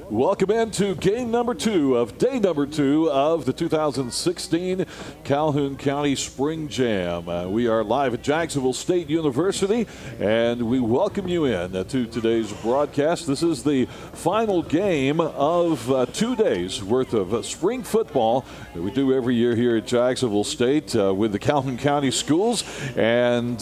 Welcome into game number 2 of day number 2 of the 2016 Calhoun County Spring Jam. We are live at Jacksonville State University, and we welcome you in to today's broadcast. This is the final game of 2 days worth of spring football that we do every year here at Jacksonville State with the Calhoun County schools. And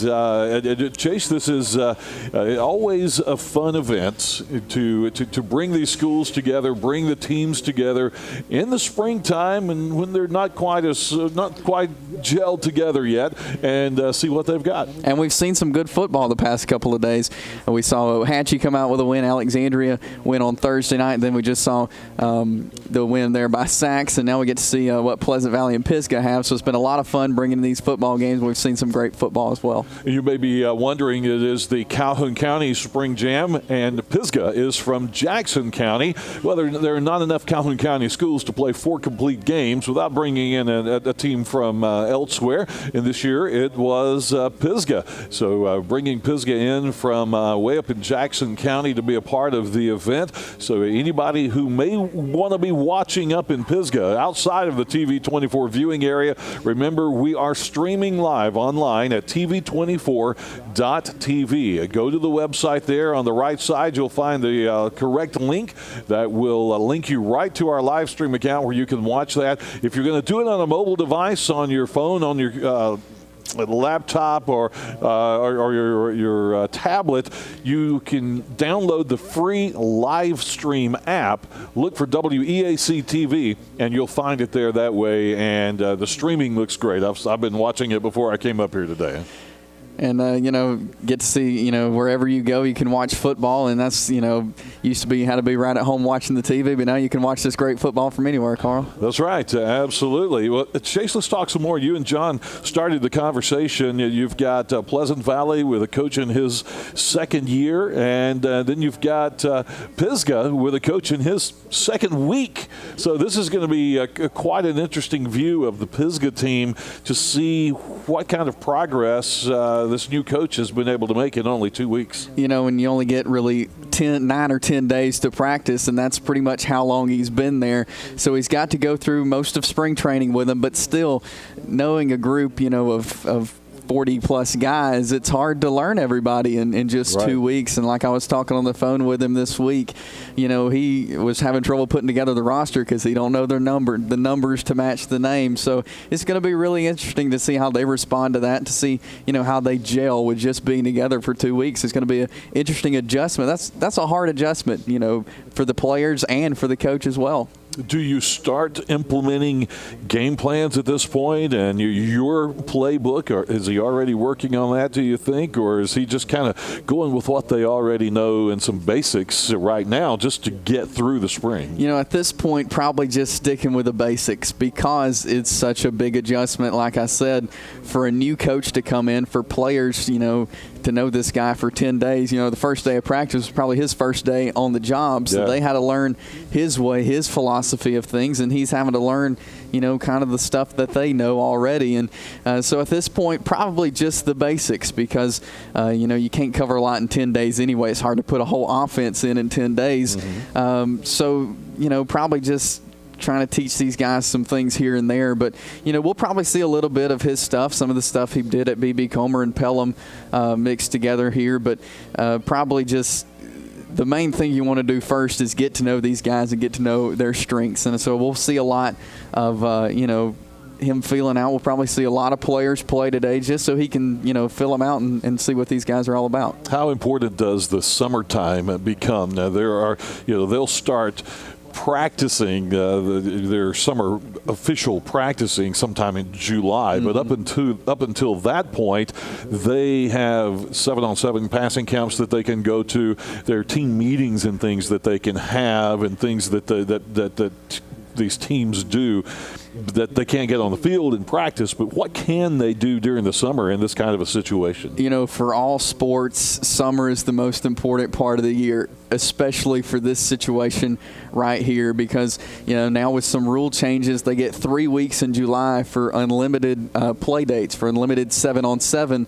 Chase, this is always a fun event to bring these schools together, bring the teams together in the springtime, and when they're not quite gelled together yet, and see what they've got. And we've seen some good football the past couple of days. We saw Hatchie come out with a win. Alexandria win on Thursday night. Then we just saw the win there by Sachs, and now we get to see what Pleasant Valley and Pisgah have. So it's been a lot of fun bringing these football games. We've seen some great football as well. You may be wondering, it is the Calhoun County Spring Jam, and Pisgah is from Jackson County. Well, there are not enough Calhoun County schools to play 4 complete games without bringing in a team from elsewhere. And this year it was Pisgah. So bringing Pisgah in from way up in Jackson County to be a part of the event. So anybody who may want to be watching up in Pisgah outside of the TV24 viewing area, remember we are streaming live online at TV24.tv. Go to the website there. On the right side, you'll find the correct link that will link you right to our live stream account where you can watch that. If you're going to do it on a mobile device, on your phone, on your laptop or your tablet, you can download the free live stream app. Look for WEAC TV, and you'll find it there that way. And the streaming looks great. I've been watching it before I came up here today. And, get to see, wherever you go, you can watch football. And that's, used to be you had to be right at home watching the TV, but now you can watch this great football from anywhere, Carl. That's right. Absolutely. Well, Chase, let's talk some more. You and John started the conversation. You've got Pleasant Valley with a coach in his second year, and then you've got Pisgah with a coach in his second week. So this is going to be quite an interesting view of the Pisgah team to see what kind of progress this new coach has been able to make in only 2 weeks. And you only get really 9 or 10 days to practice, and that's pretty much how long he's been there. So he's got to go through most of spring training with them, but still knowing a group, of 40-plus guys, it's hard to learn everybody in just 2 weeks. And like I was talking on the phone with him this week, he was having trouble putting together the roster because he don't know the numbers to match the names. So it's going to be really interesting to see how they respond to that, to see, how they gel with just being together for 2 weeks. It's going to be an interesting adjustment. That's a hard adjustment, for the players and for the coach as well. Do you start implementing game plans at this point and your playbook, or is he already working on that, do you think, or is he just kind of going with what they already know and some basics right now just to get through the spring? At this point, probably just sticking with the basics because it's such a big adjustment, like I said, for a new coach to come in, for players, to know this guy for 10 days. The first day of practice was probably his first day on the job, so they had to learn his way, his philosophy of things, and he's having to learn, kind of the stuff that they know already. And so at this point, probably just the basics because, you can't cover a lot in 10 days anyway. It's hard to put a whole offense in 10 days. So, probably just trying to teach these guys some things here and there. But, we'll probably see a little bit of his stuff, some of the stuff he did at B.B. Comer and Pelham mixed together here. But probably just the main thing you want to do first is get to know these guys and get to know their strengths. And so we'll see a lot of, him feeling out. We'll probably see a lot of players play today just so he can, fill them out and see what these guys are all about. How important does the summertime become? Now, there are, they'll start practicing their summer official practicing sometime in July, but up until that point, they have 7-on-7 passing camps that they can go to, their team meetings and things that they can have, and things that these teams do. that they can't get on the field in practice, but what can they do during the summer in this kind of a situation? You know, for all sports, summer is the most important part of the year, especially for this situation right here, because, you know, now with some rule changes, they get 3 weeks in July for unlimited play dates, for unlimited 7-on-7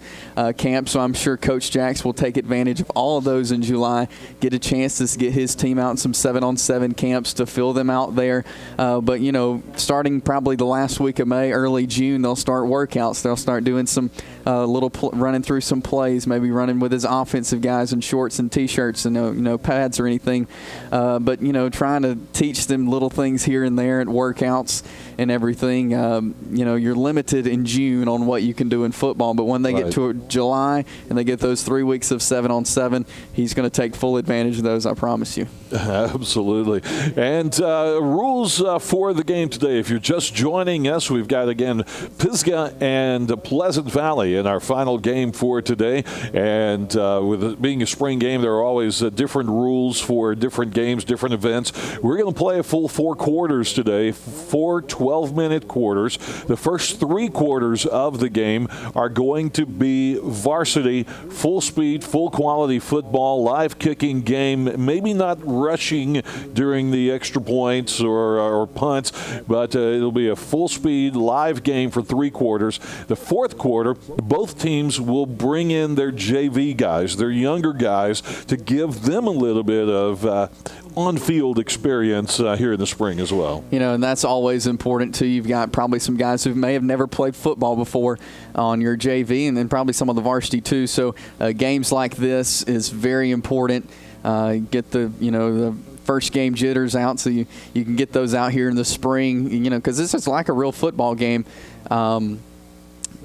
camps. So I'm sure Coach Jacks will take advantage of all of those in July, get a chance to get his team out in some 7-on-7 camps to fill them out there. But, you know, starting probably the last week of May, early June, they'll start workouts. They'll start doing some running through some plays, maybe running with his offensive guys in shorts and T-shirts and no pads or anything. But, you know, trying to teach them little things here and there at workouts and everything. You know, you're limited in June on what you can do in football, but when they get to July and they get those 3 weeks of 7-on-7, he's going to take full advantage of those, I promise you. Absolutely. And rules for the game today. If you're just joining us, we've got, again, Pisgah and Pleasant Valley in our final game for today. And with it being a spring game, there are always different rules for different games, different events. We're going to play a full 4 quarters today, 4 12-minute quarters. The first 3 quarters of the game are going to be varsity, full speed, full quality football, live kicking game, maybe not rushing during the extra points or punts, but it'll be a full speed live game for 3 quarters. The 4th quarter, both teams will bring in their JV guys, their younger guys, to give them a little bit of on-field experience here in the spring as well. You know, and that's always important too. You've got probably some guys who may have never played football before on your JV, and then probably some of the varsity too. So games like this is very important. Get the first game jitters out, so you can get those out here in the spring. You know, because this is like a real football game.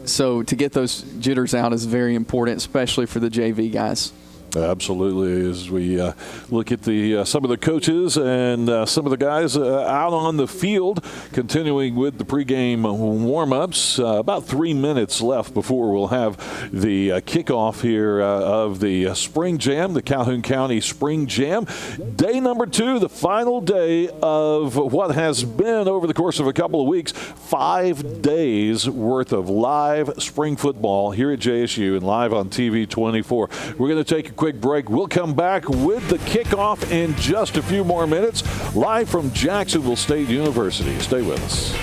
So to get those jitters out is very important, especially for the JV guys. Absolutely. As we look at some of the coaches and some of the guys out on the field, continuing with the pregame warm-ups. About 3 minutes left before we'll have the kickoff here of the Spring Jam, the Calhoun County Spring Jam. Day number 2, the final day of what has been, over the course of a couple of weeks, 5 days worth of live spring football here at JSU and live on TV24. We're going to take a quick break. We'll come back with the kickoff in just a few more minutes, live from Jacksonville State University. Stay with us.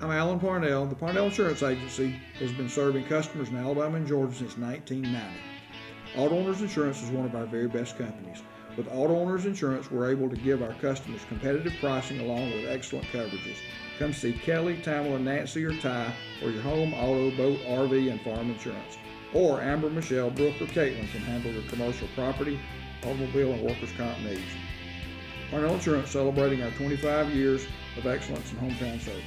I'm Alan Parnell. The Parnell Insurance Agency has been serving customers in Alabama and Georgia since 1990. Auto Owners Insurance is one of our very best companies. With Auto Owners Insurance, we're able to give our customers competitive pricing along with excellent coverages. Come see Kelly, Tamala, Nancy, or Ty for your home, auto, boat, RV, and farm insurance. Or Amber, Michelle, Brooke, or Caitlin can handle your commercial property, automobile, and workers' comp needs. Parnell Insurance, celebrating our 25 years of excellence in hometown service.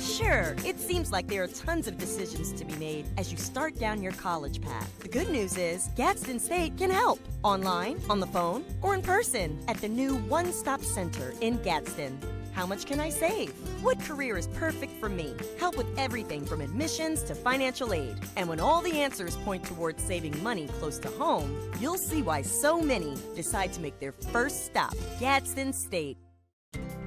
Sure, it seems like there are tons of decisions to be made as you start down your college path. The good news is Gadsden State can help. Online, on the phone, or in person at the new One Stop Center in Gadsden. How much can I save? What career is perfect for me? Help with everything from admissions to financial aid. And when all the answers point towards saving money close to home, you'll see why so many decide to make their first stop, Gadsden State.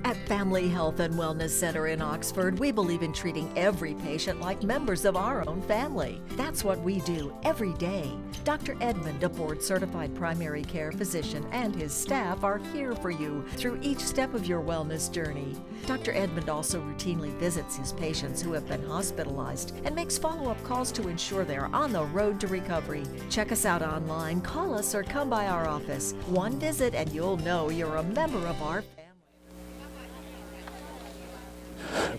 At Family Health and Wellness Center in Oxford, we believe in treating every patient like members of our own family. That's what we do every day. Dr. Edmond, a board-certified primary care physician, and his staff are here for you through each step of your wellness journey. Dr. Edmond also routinely visits his patients who have been hospitalized and makes follow-up calls to ensure they're on the road to recovery. Check us out online, call us, or come by our office. One visit and you'll know you're a member of our family.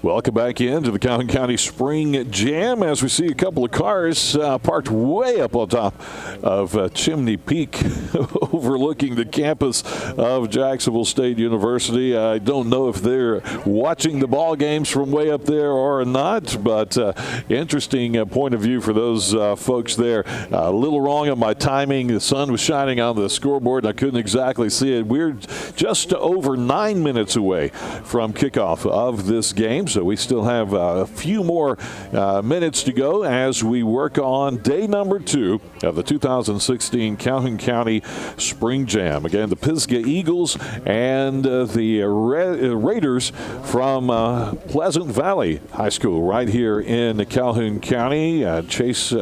Welcome back into the Calhoun County Spring Jam as we see a couple of cars parked way up on top of Chimney Peak overlooking the campus of Jacksonville State University. I don't know if they're watching the ball games from way up there or not, but interesting point of view for those folks there. A little wrong on my timing. The sun was shining on the scoreboard and I couldn't exactly see it. We're just over 9 minutes away from kickoff of this game, so we still have a few more minutes to go as we work on day number 2 of the 2016 Calhoun County Spring Jam. Again, the Pisgah Eagles and the Raiders from Pleasant Valley High School right here in Calhoun County. Chase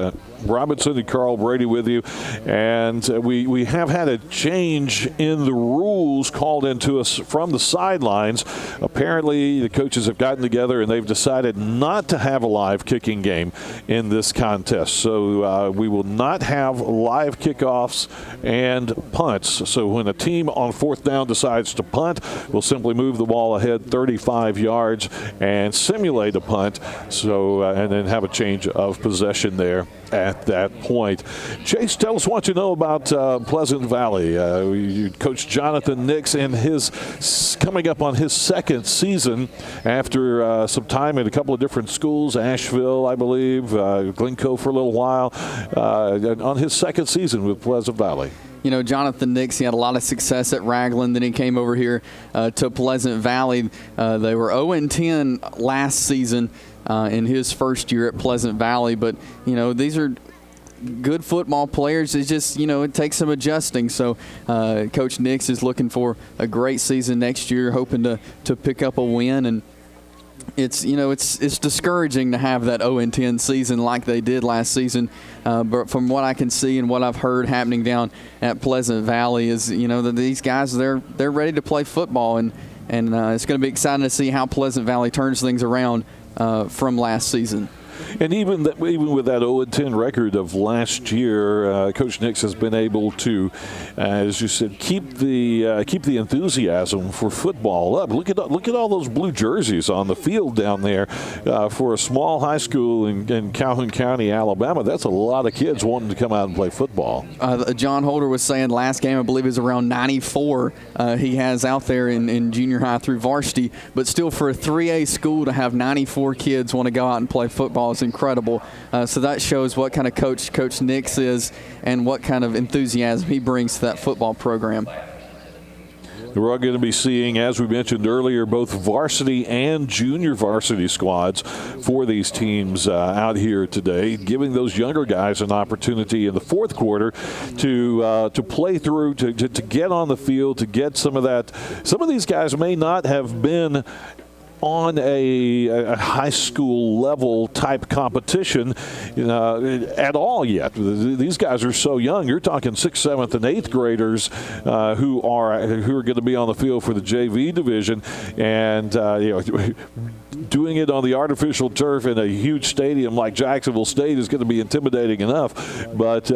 Robinson and Carl Brady with you, and we have had a change in the rules called into us from the sidelines. Apparently the coaches have gotten together and they've decided not to have a live kicking game in this contest, so we will not have live kickoffs and punts. So when a team on 4th down decides to punt, we'll simply move the ball ahead 35 yards and simulate a punt, so and then have a change of possession there at that point. Chase, tell us what you know about Pleasant Valley. Coach Jonathan Nix in his coming up on his 2nd season after some time in a couple of different schools, Asheville, I believe, Glencoe for a little while, on his 2nd season with Pleasant Valley. You know, Jonathan Nix, he had a lot of success at Ragland. Then he came over here to Pleasant Valley. They were 0-10 last season in his first year at Pleasant Valley. But, you know, these are good football players. It's just, you know, it takes some adjusting. So Coach Nix is looking for a great season next year, hoping to pick up a win. And it's, you know, it's discouraging to have that 0-10 season like they did last season. But from what I can see and what I've heard happening down at Pleasant Valley is, you know, that these guys, they're ready to play football. And it's going to be exciting to see how Pleasant Valley turns things around from last season. And even with that 0-10 record of last year, Coach Nix has been able to, as you said, keep the enthusiasm for football up. Look at all those blue jerseys on the field down there for a small high school in Calhoun County, Alabama. That's a lot of kids wanting to come out and play football. John Holder was saying last game, I believe, is around 94 he has out there in junior high through varsity. But still, for a 3A school to have 94 kids want to go out and play football is incredible. So that shows what kind of Coach Nix is and what kind of enthusiasm he brings to that football program. We're all going to be seeing, as we mentioned earlier, both varsity and junior varsity squads for these teams out here today, giving those younger guys an opportunity in the 4th quarter to play through, to get on the field, to get some of that. Some of these guys may not have been on a high school level type competition at all yet. These guys are so young. You're talking 6th, 7th, and 8th graders who are going to be on the field for the JV division, and doing it on the artificial turf in a huge stadium like Jacksonville State is going to be intimidating enough. But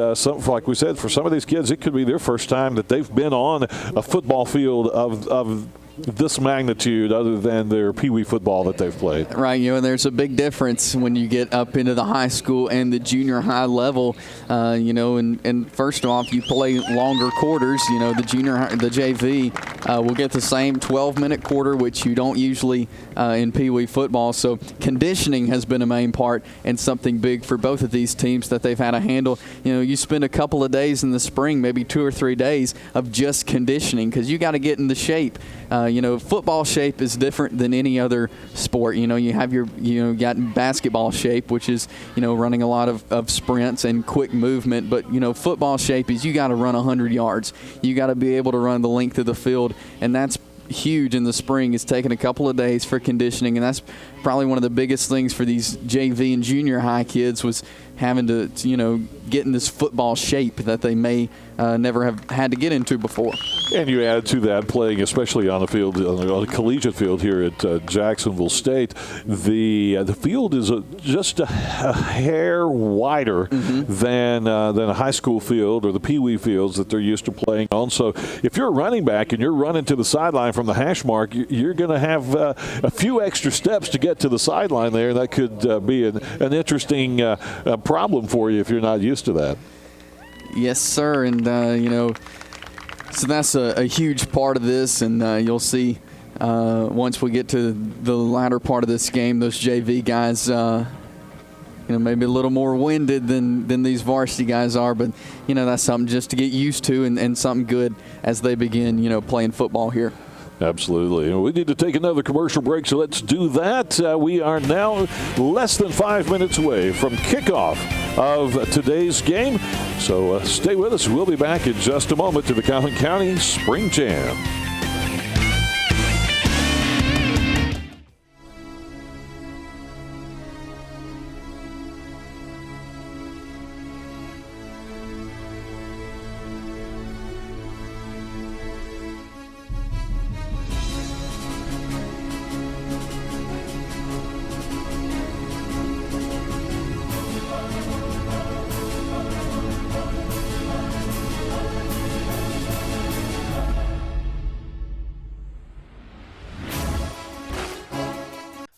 like we said, for some of these kids, it could be their first time that they've been on a football field of this magnitude other than their peewee football that they've played. Right, you know, and there's a big difference when you get up into the high school and the junior high level, you know, and first off, you play longer quarters. You know, the JV will get the same 12-minute quarter, which you don't usually in peewee football. So conditioning has been a main part and something big for both of these teams that they've had to handle. You know, you spend a couple of days in the spring, maybe 2 or 3 days of just conditioning because you got to get in the shape. You know, football shape is different than any other sport. You know, you have got basketball shape, which is, you know, running a lot of sprints and quick movement. But, you know, football shape is you got to run 100 yards. You got to be able to run the length of the field, and that's huge in the spring. It's taking a couple of days for conditioning, and that's probably one of the biggest things for these JV and junior high kids was having to get in this football shape that they may never have had to get into before. And you add to that, playing especially on the field, on a collegiate field here at Jacksonville State, the field is just a hair wider than a high school field or the Pee Wee fields that they're used to playing on. So if you're a running back and you're running to the sideline from the hash mark, you're going to have a few extra steps to get to the sideline there. That could be an interesting problem for you if you're not used to that. Yes, sir. And, so that's a huge part of this. And you'll see once we get to the latter part of this game, those JV guys, maybe a little more winded than these varsity guys are. But, that's something just to get used to and something good as they begin, playing football here. Absolutely. We need to take another commercial break, so let's do that. We are now less than 5 minutes away from kickoff of today's game. So stay with us. We'll be back in just a moment to the Calhoun County Spring Jam.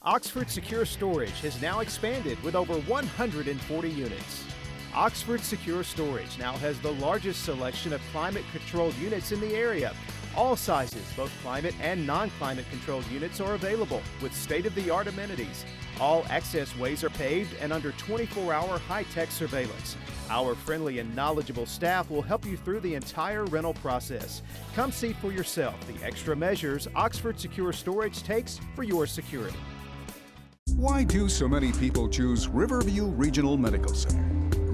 Oxford Secure Storage has now expanded with over 140 units. Oxford Secure Storage now has the largest selection of climate-controlled units in the area. All sizes, both climate and non-climate controlled units, are available with state-of-the-art amenities. All access ways are paved and under 24-hour high-tech surveillance. Our friendly and knowledgeable staff will help you through the entire rental process. Come see for yourself the extra measures Oxford Secure Storage takes for your security. Why do so many people choose Riverview Regional Medical Center?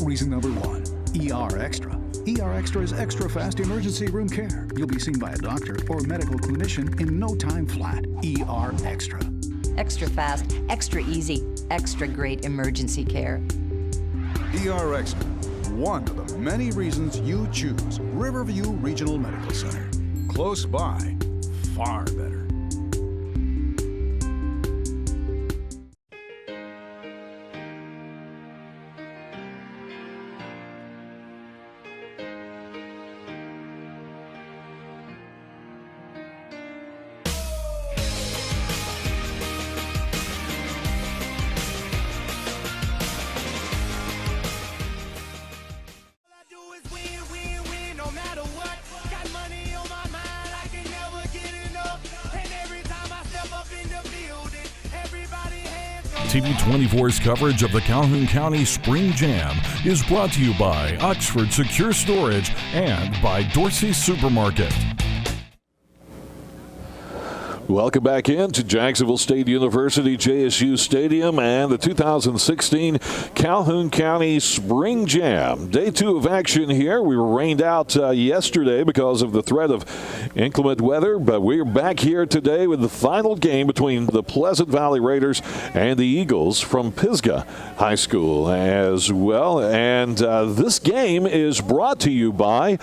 Reason number one, ER Extra. ER Extra is extra fast emergency room care. You'll be seen by a doctor or medical clinician in no time flat. ER Extra. Extra fast, extra easy, extra great emergency care. ER Extra. One of the many reasons you choose Riverview Regional Medical Center. Close by, far better. TV24's coverage of the Calhoun County Spring Jam is brought to you by Oxford Secure Storage and by Dorsey Supermarket. Welcome back in to Jacksonville State University JSU Stadium and the 2016 Calhoun County Spring Jam. Day 2 of action here. We were rained out yesterday because of the threat of inclement weather, but we're back here today with the final game between the Pleasant Valley Raiders and the Eagles from Pisgah High School as well. And this game is brought to you by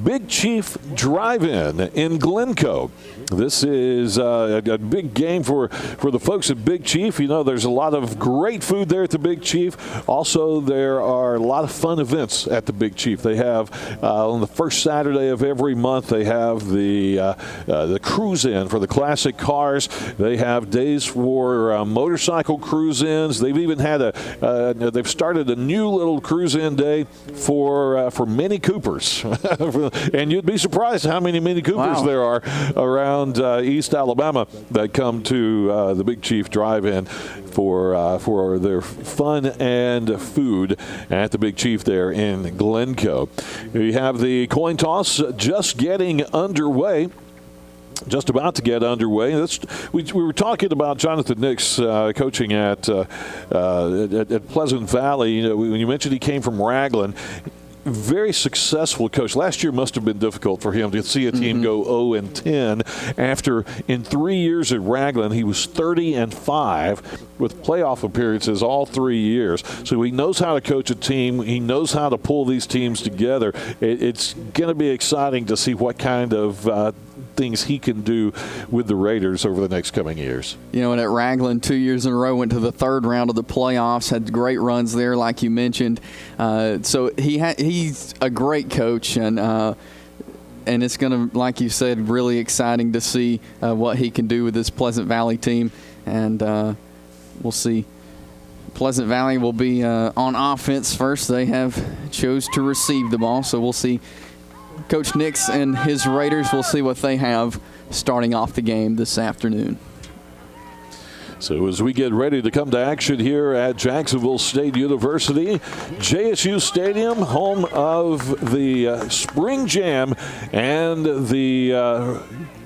Big Chief Drive-In in Glencoe. This is a big game for the folks at Big Chief. You know, there's a lot of great food there at the Big Chief. Also, there are a lot of fun events at the Big Chief. They have on the first Saturday of every month, they have the cruise-in for the classic cars. They have days for motorcycle cruise-ins. They've even had they've started a new little cruise-in day for Mini Coopers. And you'd be surprised how many Mini Coopers there are around East Alabama that come to the Big Chief Drive-In for their fun and food at the Big Chief there in Glencoe. We have the coin toss just getting underway. Just about to get underway. We were talking about Jonathan Nix coaching at Pleasant Valley. You know, when you mentioned he came from Raglan, very successful coach. Last year must have been difficult for him to see a team go 0-10 after, in 3 years at Raglan, he was 30-5 with playoff appearances all 3 years. So he knows how to coach a team. He knows how to pull these teams together. It's going to be exciting to see what kind of things he can do with the Raiders over the next coming years. You know, and at Raglan 2 years in a row went to the third round of the playoffs, had great runs there like you mentioned. So he's a great coach, and it's going to, like you said, really exciting to see what he can do with this Pleasant Valley team. And we'll see. Pleasant Valley will be on offense first. They have chose to receive the ball, so we'll see Coach Nix and his Raiders. We'll see what they have starting off the game this afternoon. So as we get ready to come to action here at Jacksonville State University, JSU Stadium, home of the Spring Jam and the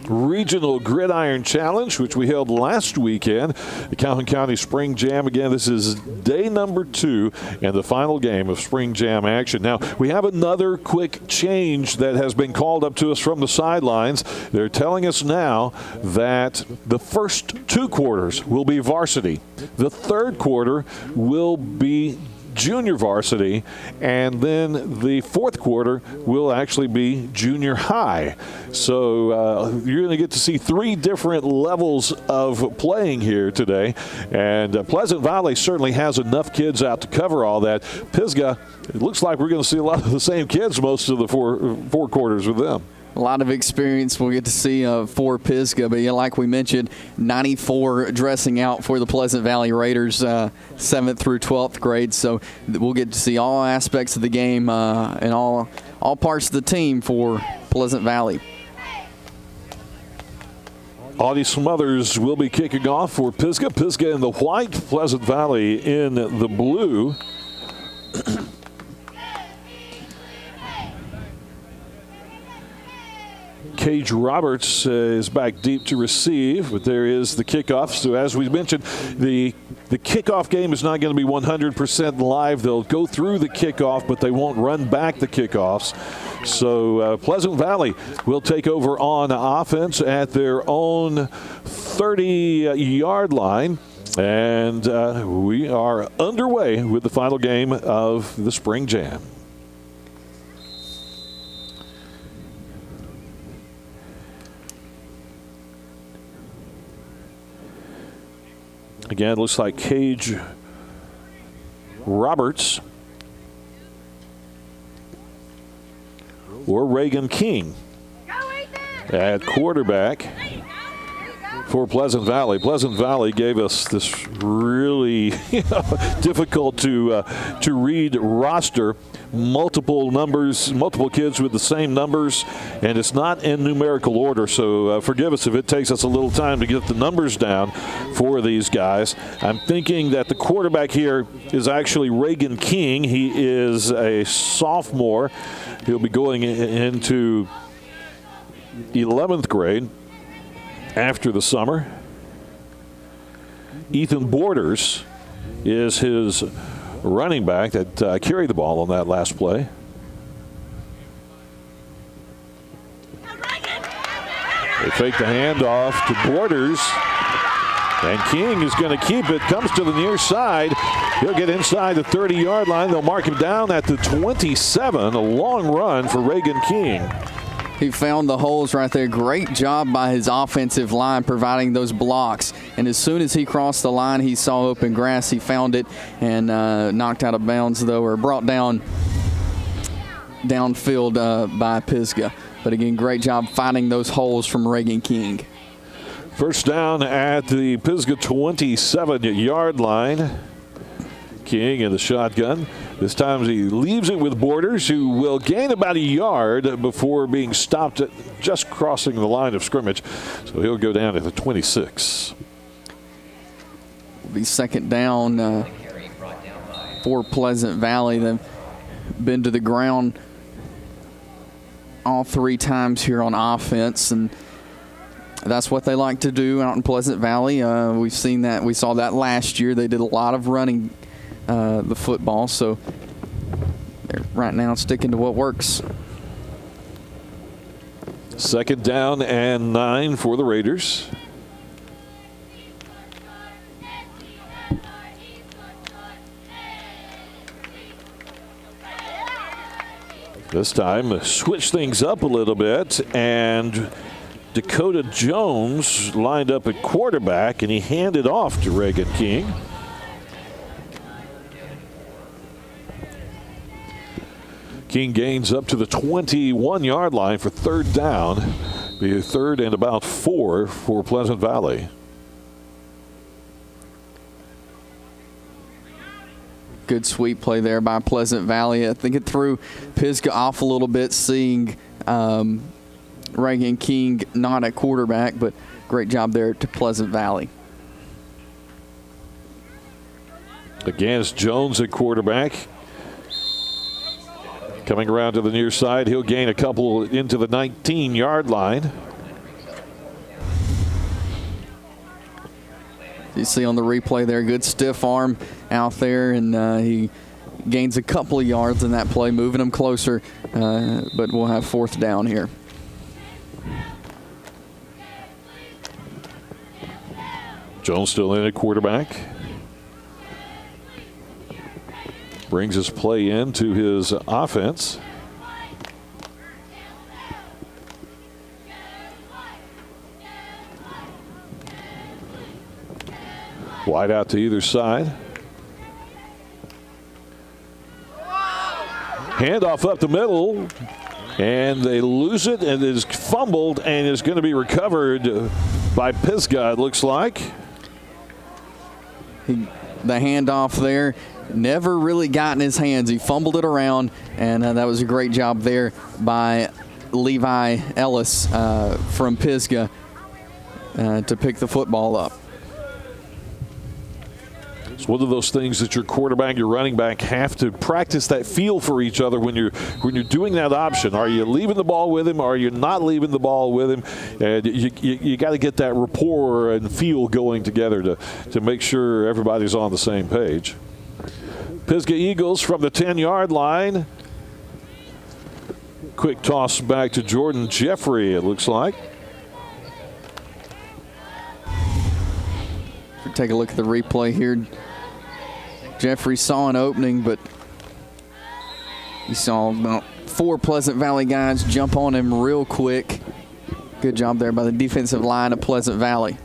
Regional Gridiron Challenge, which we held last weekend. The Calhoun County Spring Jam. Again, this is day number 2 and the final game of Spring Jam action. Now, we have another quick change that has been called up to us from the sidelines. They're telling us now that the first 2 quarters will be varsity. The third quarter will be junior varsity, and then the fourth quarter will actually be junior high. So you're going to get to see 3 different levels of playing here today, and Pleasant Valley certainly has enough kids out to cover all that. Pisgah, it looks like we're going to see a lot of the same kids most of the four quarters with them. A lot of experience we'll get to see for Pisgah. But yeah, like we mentioned, 94 dressing out for the Pleasant Valley Raiders, 7th through 12th grade. So we'll get to see all aspects of the game and all parts of the team for Pleasant Valley. Audie Smothers will be kicking off for Pisgah. Pisgah in the white, Pleasant Valley in the blue. Cage Roberts is back deep to receive, but there is the kickoff. So as we mentioned, the kickoff game is not going to be 100% live. They'll go through the kickoff, but they won't run back the kickoffs. So Pleasant Valley will take over on offense at their own 30-yard line. And we are underway with the final game of the Spring Jam. Again, it looks like Cage Roberts or Reagan King at quarterback for Pleasant Valley. Pleasant Valley gave us this really difficult to read roster. Multiple numbers, multiple kids with the same numbers, and it's not in numerical order, so forgive us if it takes us a little time to get the numbers down for these guys. I'm thinking that the quarterback here is actually Reagan King. He is a sophomore. He'll be going into 11th grade after the summer. Ethan Borders is his running back that carried the ball on that last play. They fake the handoff to Borders, and King is going to keep it. Comes to the near side. He'll get inside the 30-yard line. They'll mark him down at the 27. A long run for Reagan King. He found the holes right there. Great job by his offensive line providing those blocks. And as soon as he crossed the line, he saw open grass. He found it and knocked out of bounds, though, or brought down downfield by Pisgah. But again, great job finding those holes from Reagan King. First down at the Pisgah 27-yard line. King in the shotgun. This time he leaves it with Borders, who will gain about a yard before being stopped at just crossing the line of scrimmage. So he'll go down at the 26. It'll be second down for Pleasant Valley. They've been to the ground all 3 times here on offense, and that's what they like to do out in Pleasant Valley. We've seen that. We saw that last year. They did a lot of running the football, so they're right now sticking to what works. 2nd down and 9 for the Raiders. This time, switch things up a little bit, and Dakota Jones lined up at quarterback, and he handed off to Reagan King. King gains up to the 21-yard line for 3rd down. Be 3rd and about 4 for Pleasant Valley. Good sweep play there by Pleasant Valley. I think it threw Pisgah off a little bit, seeing Reagan King not at quarterback, but great job there to Pleasant Valley. Again, it's Jones at quarterback. Coming around to the near side, he'll gain a couple into the 19-yard line. You see on the replay there, good stiff arm out there, and he gains a couple of yards in that play, moving him closer, but we'll have 4th down here. Jones still in at quarterback. Brings his play into his offense. Wide out to either side. Handoff up the middle, and they lose it, and it is fumbled and is going to be recovered by Pisgah, it looks like. The handoff there, never really got in his hands. He fumbled it around, and that was a great job there by Levi Ellis from Pisgah to pick the football up. It's one of those things that your quarterback, your running back have to practice that feel for each other when you're doing that option. Are you leaving the ball with him? Or are you not leaving the ball with him? And you got to get that rapport and feel going together to make sure everybody's on the same page. Pisgah Eagles from the 10-yard line. Quick toss back to Jordan Jeffrey, it looks like. Take a look at the replay here. Jeffrey saw an opening, but he saw about 4 Pleasant Valley guys jump on him real quick. Good job there by the defensive line of Pleasant Valley.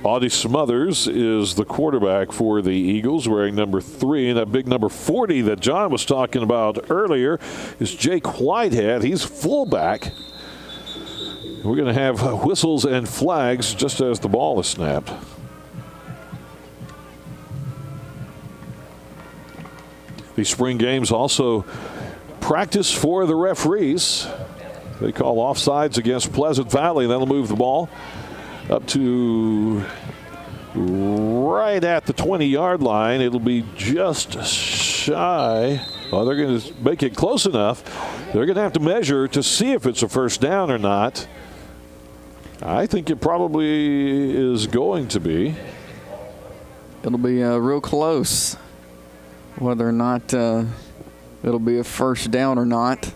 Audie Smothers is the quarterback for the Eagles, wearing number 3. And that big number 40 that John was talking about earlier is Jake Whitehead. He's fullback. We're going to have whistles and flags just as the ball is snapped. These spring games also practice for the referees. They call offsides against Pleasant Valley. That'll move the ball up to right at the 20-yard line. It'll be just shy. Oh, they're going to make it close enough. They're going to have to measure to see if it's a first down or not. I think it probably is going to be. It'll be real close. Whether or not it'll be a first down or not.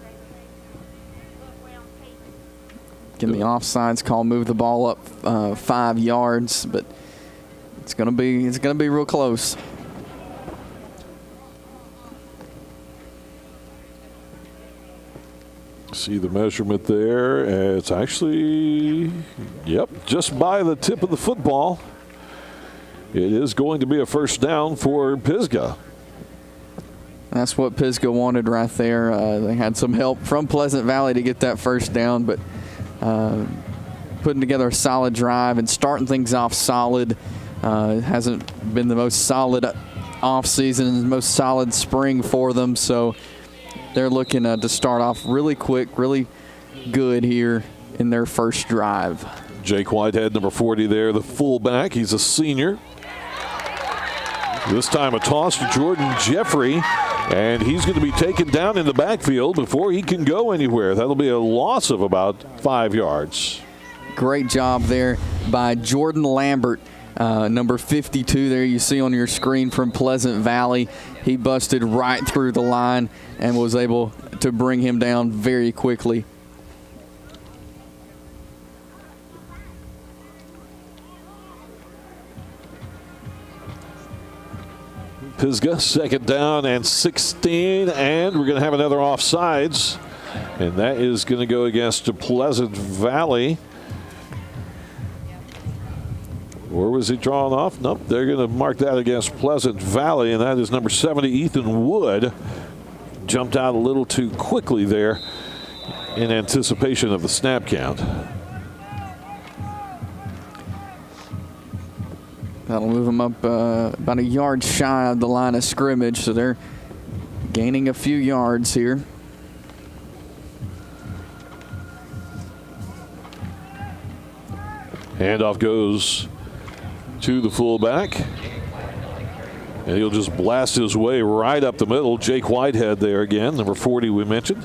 Again, the offsides call move the ball up 5 yards, but it's gonna be real close. See the measurement there. It's actually, yep, just by the tip of the football. It is going to be a first down for Pisgah. That's what Pisgah wanted right there. They had some help from Pleasant Valley to get that first down, but putting together a solid drive and starting things off solid. It hasn't been the most solid offseason and the most solid spring for them, so they're looking to start off really quick, really good here in their first drive. Jake Whitehead, number 40 there, the fullback. He's a senior. This time a toss to Jordan Jeffrey, and he's going to be taken down in the backfield before he can go anywhere. That'll be a loss of about 5 yards. Great job there by Jordan Lambert, number 52 there you see on your screen from Pleasant Valley. he busted right through the line and was able to bring him down very quickly. Pisgah, 2nd down and 16, and we're going to have another offsides, and that is going to go against Pleasant Valley. Or was he drawn off? Nope, they're going to mark that against Pleasant Valley, and that is number 70, Ethan Wood. Jumped out a little too quickly there in anticipation of the snap count. That'll move them up about a yard shy of the line of scrimmage, so they're gaining a few yards here. Handoff goes to the fullback, and he'll just blast his way right up the middle. Jake Whitehead there again, number 40 we mentioned.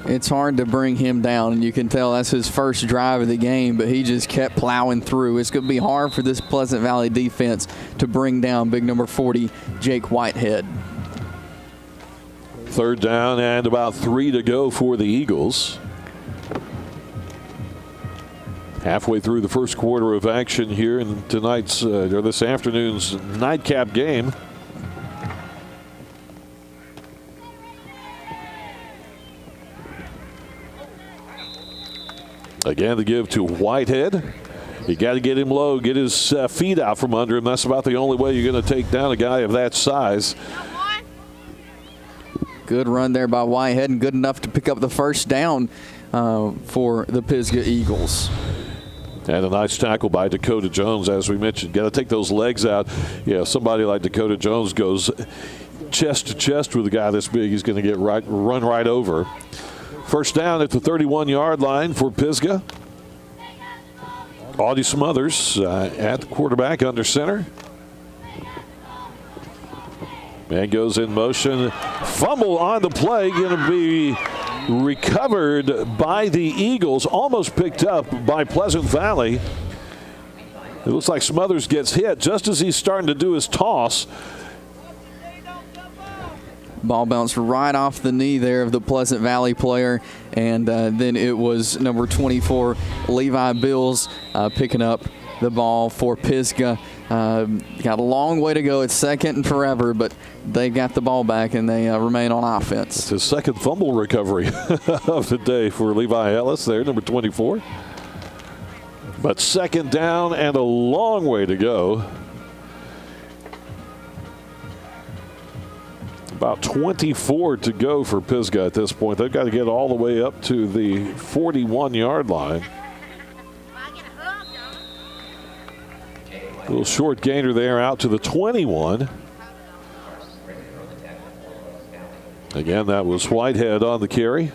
It's hard to bring him down, and you can tell that's his first drive of the game, but he just kept plowing through. It's going to be hard for this Pleasant Valley defense to bring down big number 40, Jake Whitehead. 3rd down and about 3 to go for the Eagles. Halfway through the first quarter of action here in tonight's, or this afternoon's nightcap game. Again, the give to Whitehead. You got to get him low, get his feet out from under him. That's about the only way you're going to take down a guy of that size. Good run there by Whitehead, and good enough to pick up the first down for the Pisgah Eagles. And a nice tackle by Dakota Jones, as we mentioned. Got to take those legs out. Yeah, somebody like Dakota Jones goes chest to chest with a guy this big, he's going to get run right over. 1st down at the 31-yard line for Pisgah. Audie Smothers at the quarterback under center. Man goes in motion. Fumble on the play, going to be recovered by the Eagles. Almost picked up by Pleasant Valley. It looks like Smothers gets hit just as he's starting to do his toss. Ball bounced right off the knee there of the Pleasant Valley player, and then it was number 24, Levi Bills, picking up the ball for Pisgah. Got a long way to go. It's 2nd and forever, but they got the ball back, and they remain on offense. It's his 2nd fumble recovery of the day for Levi Ellis there, number 24. But 2nd down and a long way to go. About 24 to go for Pisgah at this point. They've got to get all the way up to the 41-yard line. A little short gainer there out to the 21. Again, that was Whitehead on the carry.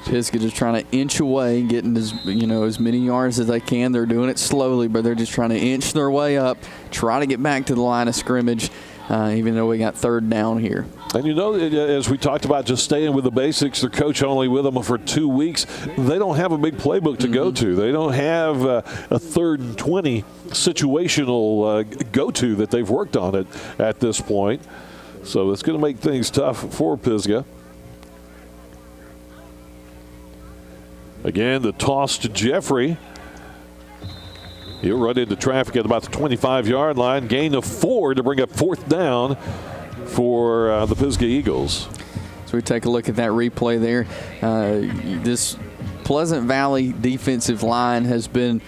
Pisgah just trying to inch away, getting as many yards as they can. They're doing it slowly, but they're just trying to inch their way up, try to get back to the line of scrimmage, even though we got 3rd down here. And as we talked about, just staying with the basics, their coach only with them for 2 weeks. They don't have a big playbook to go to. They don't have a 3rd and 20 situational go-to that they've worked on it at this point. So it's going to make things tough for Pisgah. Again, the toss to Jeffrey. He'll run into traffic at about the 25-yard line. Gain of 4 to bring up 4th down for the Pisgah Eagles. So we take a look at that replay there. This Pleasant Valley defensive line has been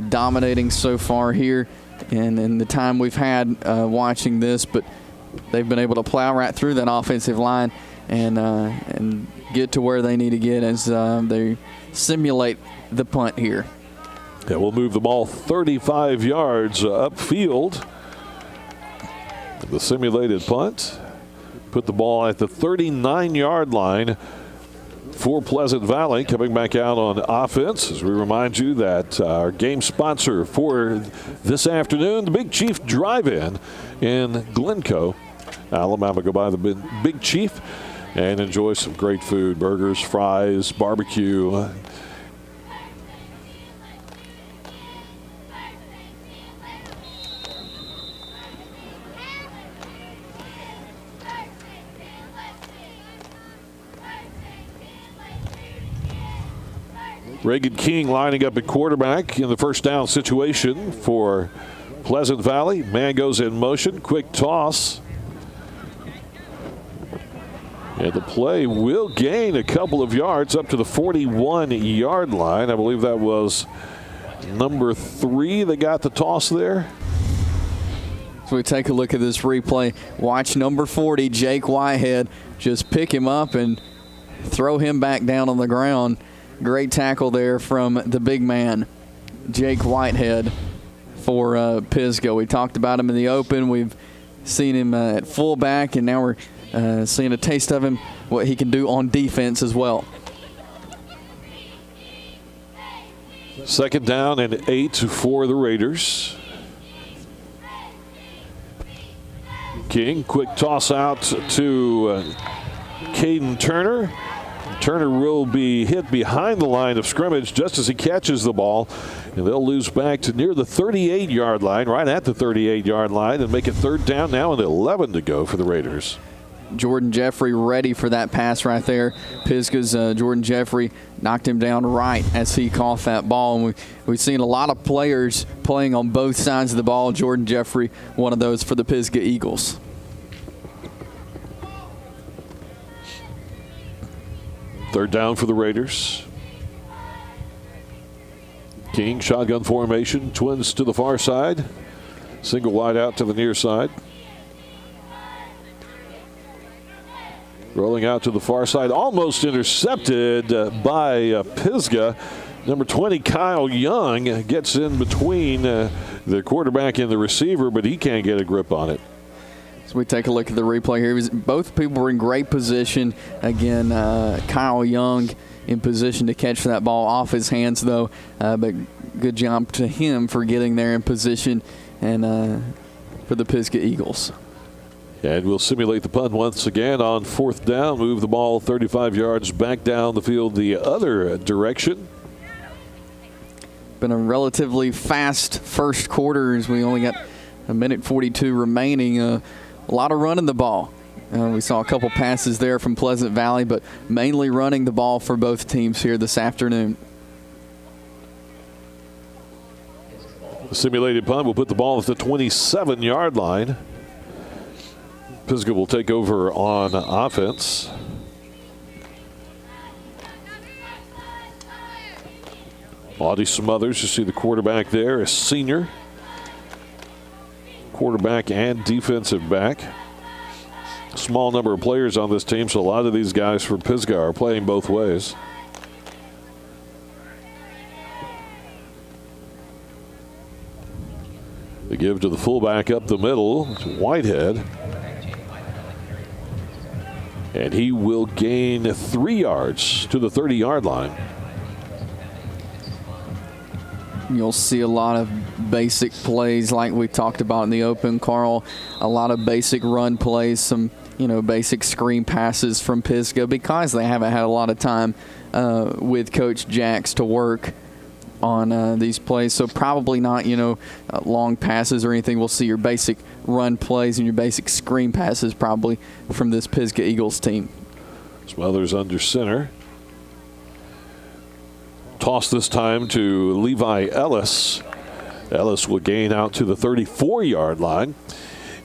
dominating so far here and in the time we've had watching this, but they've been able to plow right through that offensive line and get to where they need to get as they simulate the punt here. Yeah, we'll move the ball 35 yards upfield. The simulated punt. Put the ball at the 39-yard line for Pleasant Valley. Coming back out on offense, as we remind you that our game sponsor for this afternoon, the Big Chief Drive-In in Glencoe, Alabama. Go by the Big Chief and enjoy some great food, burgers, fries, barbecue. Reagan King lining up at quarterback in the first down situation for Pleasant Valley. Man goes in motion, quick toss. And the play will gain a couple of yards up to the 41-yard line. I believe that was number 3 that got the toss there. So we take a look at this replay. Watch number 40, Jake Whitehead, just pick him up and throw him back down on the ground. Great tackle there from the big man, Jake Whitehead, for Pisgah. We talked about him in the open. We've seen him at fullback, and now we're seeing a taste of him, what he can do on defense as well. Second down and 8 for the Raiders. King, quick toss out to Caden Turner. Turner will be hit behind the line of scrimmage just as he catches the ball, and they'll lose back to near the 38-yard line, right at the 38-yard line, and make it third down now and 11 to go for the Raiders. Jordan Jeffrey ready for that pass right there. Pisgah's Jordan Jeffrey knocked him down right as he caught that ball. And we've seen a lot of players playing on both sides of the ball. Jordan Jeffrey, one of those for the Pisgah Eagles. Third down for the Raiders. King, shotgun formation, twins to the far side. Single wide out to the near side. Rolling out to the far side, almost intercepted by Pisgah. Number 20, Kyle Young, gets in between the quarterback and the receiver, but he can't get a grip on it. So we take a look at the replay here. Both people were in great position. Again, Kyle Young in position to catch that ball off his hands, though. But good job to him for getting there in position and for the Pisgah Eagles. And we'll simulate the punt once again on fourth down. Move the ball 35 yards back down the field the other direction. Been a relatively fast first quarter as we only got a minute 42 remaining. A lot of running the ball. We saw a couple passes there from Pleasant Valley, but mainly running the ball for both teams here this afternoon. The simulated punt will put the ball at the 27-yard line. Pisgah will take over on offense. Audie Smothers, you see the quarterback there, a senior. Quarterback and defensive back. Small number of players on this team, so a lot of these guys from Pisgah are playing both ways. They give to the fullback up the middle, to Whitehead. And he will gain 3 yards to the 30-yard line. You'll see a lot of basic plays like we talked about in the open, Carl. A lot of basic run plays, some basic screen passes from Pisgah because they haven't had a lot of time with Coach Jacks to work on these plays. So probably not, long passes or anything. We'll see your basic run plays and your basic screen passes probably from this Pisgah Eagles team. Smothers under center. Toss this time to Levi Ellis. Ellis will gain out to the 34-yard line.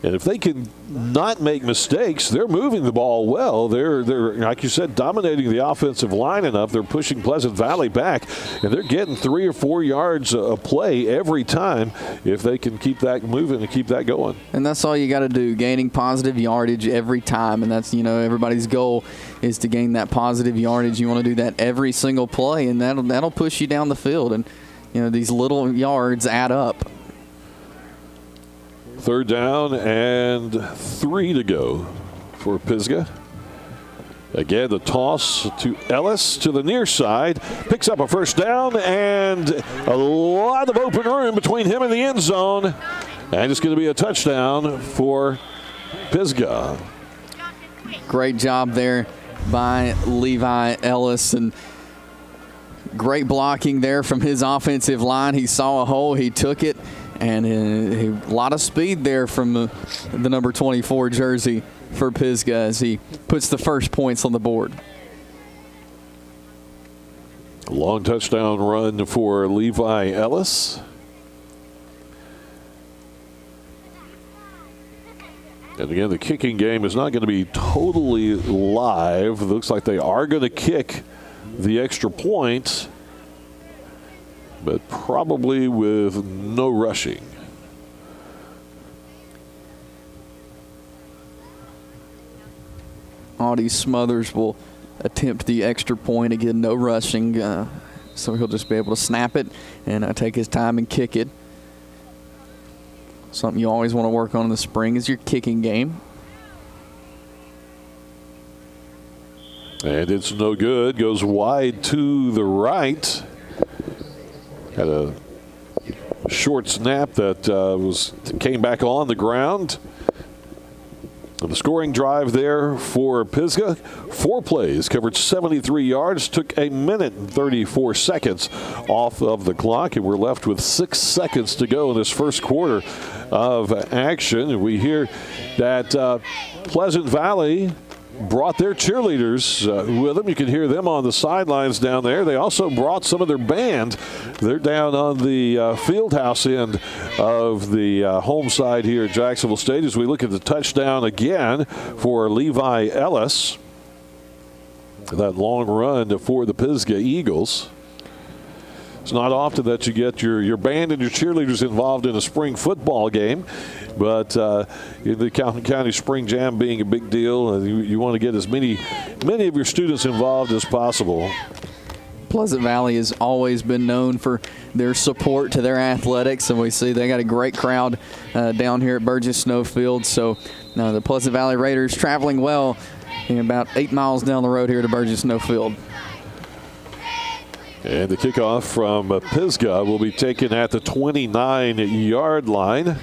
And if they can not make mistakes, they're moving the ball well. They're like you said, dominating the offensive line enough. They're pushing Pleasant Valley back, and they're getting 3 or 4 yards a play every time if they can keep that moving and keep that going. And that's all you got to do, gaining positive yardage every time. And that's, everybody's goal is to gain that positive yardage. You want to do that every single play, and that'll push you down the field. And, these little yards add up. Third down and 3 to go for Pisgah. Again, the toss to Ellis to the near side. Picks up a first down and a lot of open room between him and the end zone. And it's going to be a touchdown for Pisgah. Great job there by Levi Ellis, and great blocking there from his offensive line. He saw a hole, he took it. And a lot of speed there from the number 24 jersey for Pisgah as he puts the first points on the board. Long touchdown run for Levi Ellis. And again, the kicking game is not going to be totally live. It looks like they are going to kick the extra point, but probably with no rushing. Audie Smothers will attempt the extra point. Again, no rushing, so he'll just be able to snap it and take his time and kick it. Something you always want to work on in the spring is your kicking game. And it's no good. Goes wide to the right. Had a short snap that came back on the ground. The scoring drive there for Pisgah. 4 plays, covered 73 yards, took 1 minute and 34 seconds off of the clock, and we're left with 6 seconds to go in this first quarter of action. And we hear that Pleasant Valley brought their cheerleaders with them. You can hear them on the sidelines down there. They also brought some of their band. They're down on the Fieldhouse end of the home side here at Jacksonville State as we look at the touchdown again for Levi Ellis. That long run for the Pisgah Eagles. It's not often that you get your band and your cheerleaders involved in a spring football game, but in the Calhoun County Spring Jam being a big deal, you want to get as many of your students involved as possible. Pleasant Valley has always been known for their support to their athletics, and we see they got a great crowd down here at Burgess Snowfield. So the Pleasant Valley Raiders traveling well about 8 miles down the road here to Burgess Snowfield. And the kickoff from Pisgah will be taken at the 29-yard line.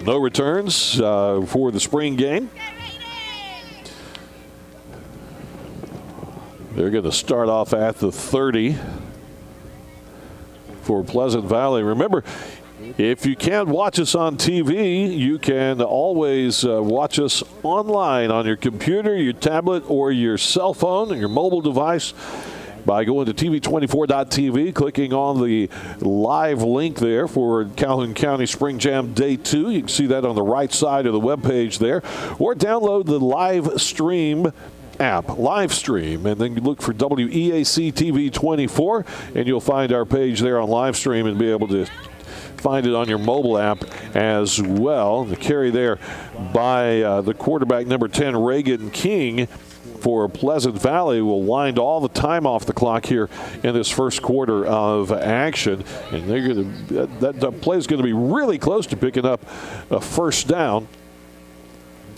No returns for the spring game. They're going to start off at the 30 for Pleasant Valley. Remember, if you can't watch us on TV, you can always watch us online on your computer, your tablet, or your cell phone, or your mobile device, by going to TV24.tv, clicking on the live link there for Calhoun County Spring Jam Day 2. You can see that on the right side of the webpage there. Or download the live stream app, live stream, and then you look for WEAC TV24, and you'll find our page there on live stream and be able to find it on your mobile app as well. The carry there by the quarterback, number 10, Reagan King, for Pleasant Valley will wind all the time off the clock here in this first quarter of action. And they're going to, that play is going to be really close to picking up a first down.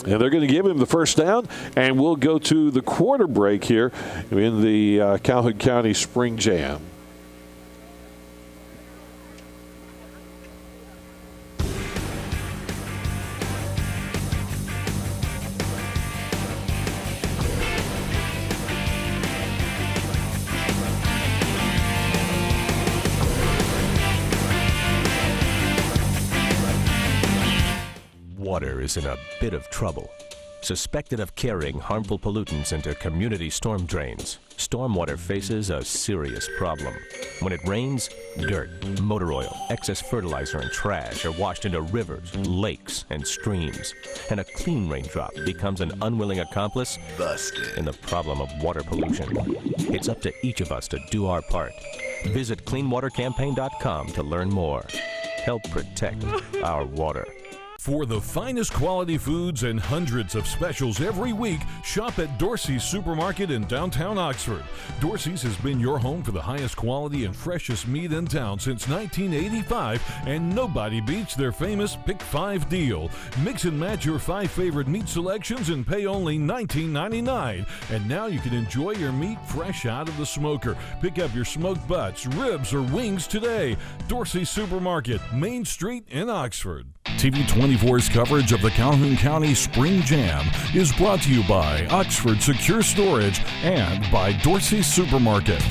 And they're going to give him the first down, and we'll go to the quarter break here in the Calhoun County Spring Jam. Water is in a bit of trouble. Suspected of carrying harmful pollutants into community storm drains, stormwater faces a serious problem. When it rains, dirt, motor oil, excess fertilizer, and trash are washed into rivers, lakes, and streams. And a clean raindrop becomes an unwilling accomplice in the problem of water pollution. It's up to each of us to do our part. Visit cleanwatercampaign.com to learn more. Help protect our water. For the finest quality foods and hundreds of specials every week, shop at Dorsey's Supermarket in downtown Oxford. Dorsey's has been your home for the highest quality and freshest meat in town since 1985, and nobody beats their famous Pick 5 deal. Mix and match your 5 favorite meat selections and pay only $19.99. And now you can enjoy your meat fresh out of the smoker. Pick up your smoked butts, ribs, or wings today. Dorsey's Supermarket, Main Street in Oxford. TV24's coverage of the Calhoun County Spring Jam is brought to you by Oxford Secure Storage and by Dorsey Supermarket.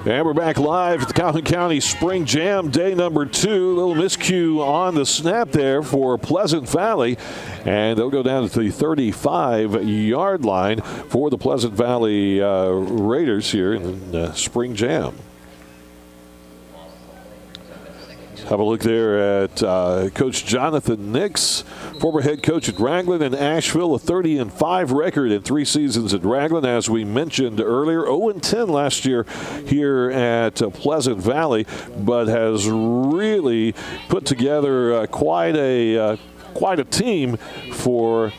And we're back live at the Calhoun County Spring Jam, day number 2. Little miscue on the snap there for Pleasant Valley. And they'll go down to the 35-yard line for the Pleasant Valley Raiders here in Spring Jam. Have a look there at Coach Jonathan Nix, former head coach at Raglan and Asheville, a 30-5 record in 3 seasons at Raglan. As we mentioned earlier, 0-10 last year here at Pleasant Valley, but has really put together quite a team for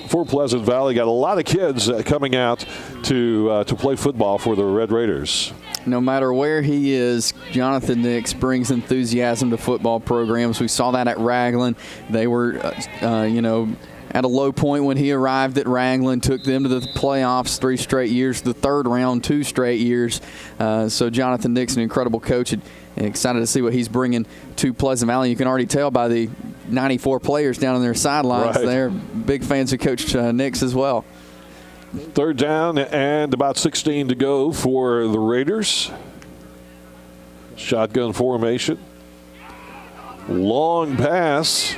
Pleasant Valley. Got a lot of kids coming out to play football for the Red Raiders. No matter where he is, Jonathan Nix brings enthusiasm to football programs. We saw that at Raglan. They were, at a low point when he arrived at Raglan, took them to the playoffs 3 straight years, the 3rd round 2 straight years. So Jonathan Nix, an incredible coach, and excited to see what he's bringing to Pleasant Valley. You can already tell by the 94 players down on their sidelines. Right. They're big fans of Coach Nix as well. 3rd down and about 16 to go for the Raiders. Shotgun formation. Long pass.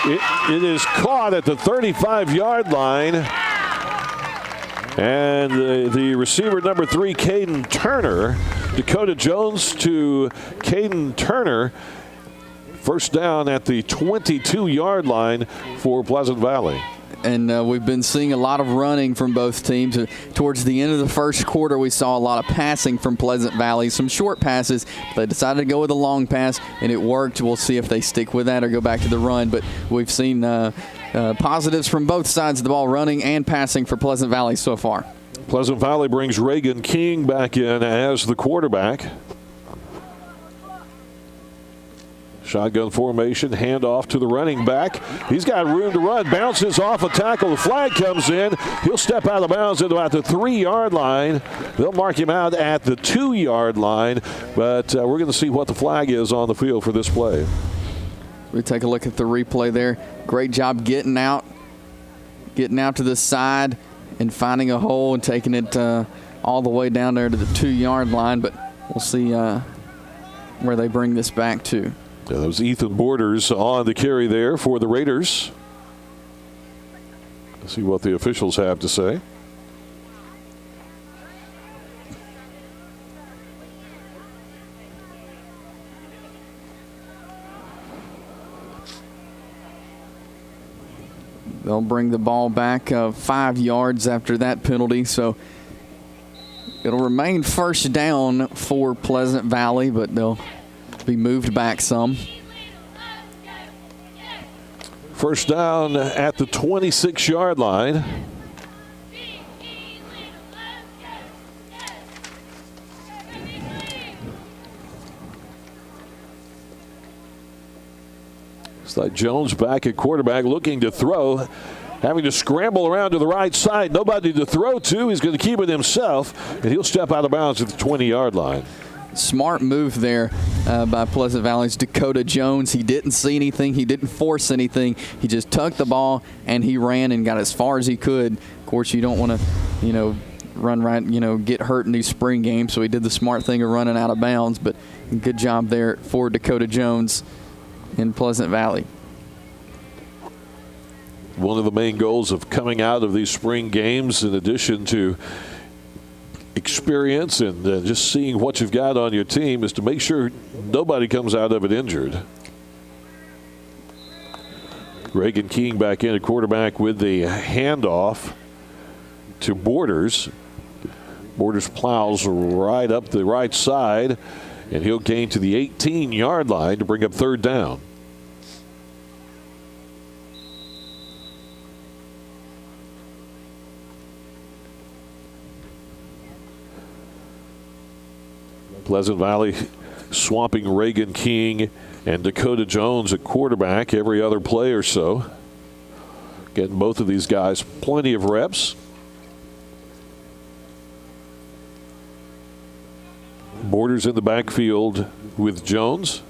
It is caught at the 35-yard line. And the receiver, number 3, Caden Turner. Dakota Jones to Caden Turner. 1st down at the 22-yard line for Pleasant Valley. And we've been seeing a lot of running from both teams. Towards the end of the 1st quarter, we saw a lot of passing from Pleasant Valley, some short passes. They decided to go with a long pass, and it worked. We'll see if they stick with that or go back to the run. But we've seen positives from both sides of the ball, running and passing for Pleasant Valley so far. Pleasant Valley brings Reagan King back in as the quarterback. Shotgun formation, handoff to the running back. He's got room to run, bounces off a tackle. The flag comes in. He'll step out of bounds at about the 3-yard line. They'll mark him out at the 2-yard line, but we're going to see what the flag is on the field for this play. We take a look at the replay there. Great job getting out to the side and finding a hole and taking it all the way down there to the 2-yard line, but we'll see where they bring this back to. Yeah, that was Ethan Borders on the carry there for the Raiders. Let's see what the officials have to say. They'll bring the ball back 5 yards after that penalty, so it'll remain 1st down for Pleasant Valley, but they'll be moved back some. 1st down at the 26-yard line. It's like Jones back at quarterback looking to throw, having to scramble around to the right side. Nobody to throw to. He's going to keep it himself, and he'll step out of bounds at the 20-yard line. Smart move there by Pleasant Valley's Dakota Jones. He didn't see anything. He didn't force anything. He just tucked the ball, and he ran and got as far as he could. Of course, you don't want to, run right, get hurt in these spring games, so he did the smart thing of running out of bounds. But good job there for Dakota Jones in Pleasant Valley. One of the main goals of coming out of these spring games, in addition to experience and just seeing what you've got on your team, is to make sure nobody comes out of it injured. Reagan King back in at quarterback with the handoff to Borders. Borders plows right up the right side, and he'll gain to the 18-yard line to bring up 3rd down. Pleasant Valley swapping Reagan King and Dakota Jones at quarterback every other play or so. Getting both of these guys plenty of reps. Borders in the backfield with Jones.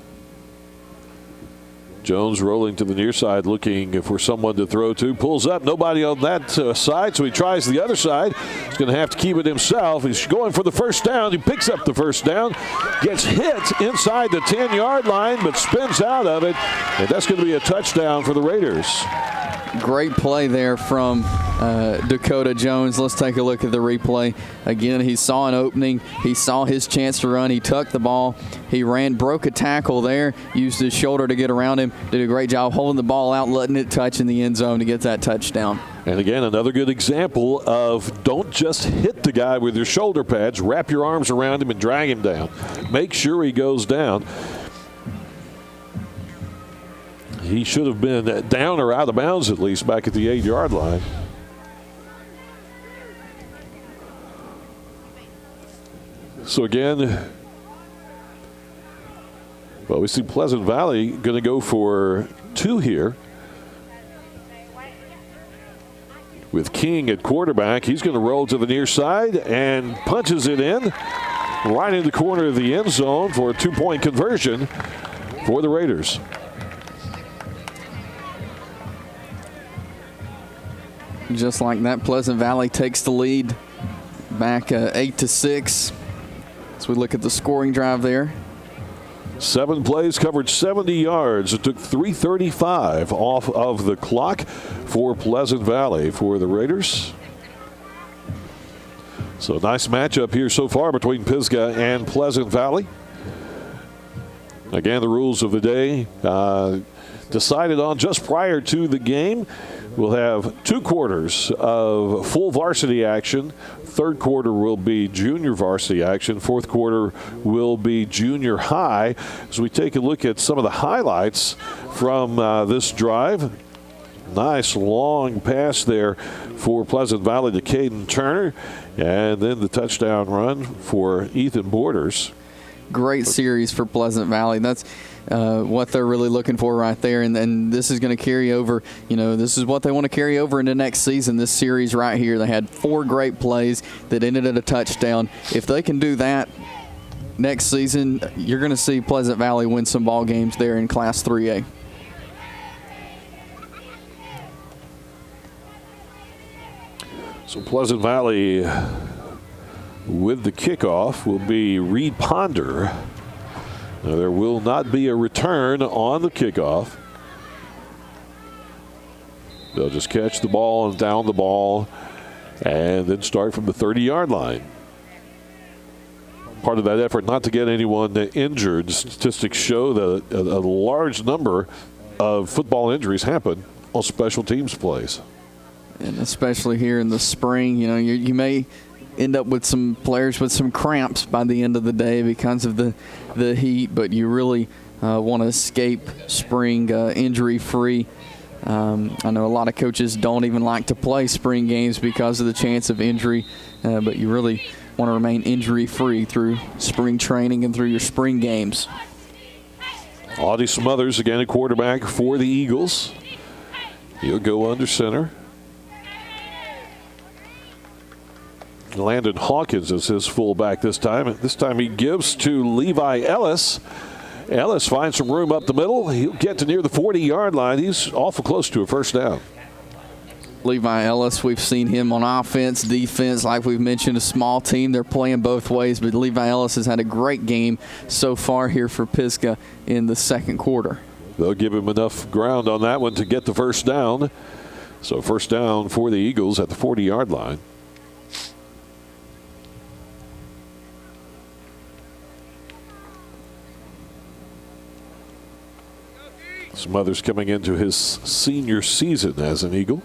Jones rolling to the near side, looking for someone to throw to. Pulls up, nobody on that side, so he tries the other side. He's going to have to keep it himself. He's going for the first down. He picks up the first down, gets hit inside the 10-yard line, but spins out of it, and that's going to be a touchdown for the Raiders. Great play there from Dakota Jones. Let's take a look at the replay. Again, he saw an opening. He saw his chance to run. He tucked the ball. He ran, broke a tackle there, used his shoulder to get around him, did a great job holding the ball out, letting it touch in the end zone to get that touchdown. And again, another good example of don't just hit the guy with your shoulder pads. Wrap your arms around him and drag him down. Make sure he goes down. He should have been down or out of bounds at least back at the 8-yard line. So again, well, we see Pleasant Valley going to go for 2 here. With King at quarterback, he's going to roll to the near side and punches it in right in the corner of the end zone for a 2-point conversion for the Raiders. Just like that, Pleasant Valley takes the lead back 8-6. As we look at the scoring drive there. 7 plays, covered 70 yards. It took 3:35 off of the clock for Pleasant Valley for the Raiders. So nice matchup here so far between Pisgah and Pleasant Valley. Again, the rules of the day decided on just prior to the game. We'll have 2 quarters of full varsity action. 3rd quarter will be junior varsity action. 4th quarter will be junior high. As we take a look at some of the highlights from this drive. Nice long pass there for Pleasant Valley to Caden Turner. And then the touchdown run for Ethan Borders. Great series for Pleasant Valley. That's what they're really looking for right there. And this is going to carry over. You know, this is what they want to carry over into next season, this series right here. They had 4 great plays that ended at a touchdown. If they can do that next season, you're going to see Pleasant Valley win some ball games there in Class 3A. So Pleasant Valley with the kickoff will be Reed Ponder. Now, there will not be a return on the kickoff. They'll just catch the ball and down the ball and then start from the 30-yard line. Part of that effort not to get anyone injured. Statistics show that a large number of football injuries happen on special teams plays. And especially here in the spring, you know, you may end up with some players with some cramps by the end of the day because of the heat, but you really want to escape spring injury-free. I know a lot of coaches don't even like to play spring games because of the chance of injury, but you really want to remain injury-free through spring training and through your spring games. Audie Smothers again at quarterback for the Eagles. He'll go under center. Landon Hawkins is his fullback this time. This time he gives to Levi Ellis. Ellis finds some room up the middle. He'll get to near the 40-yard line. He's awful close to a first down. Levi Ellis, we've seen him on offense, defense. Like we've mentioned, a small team. They're playing both ways, but Levi Ellis has had a great game so far here for Pisgah in the 2nd quarter. They'll give him enough ground on that one to get the first down. So first down for the Eagles at the 40-yard line. Smothers coming into his senior season as an Eagle.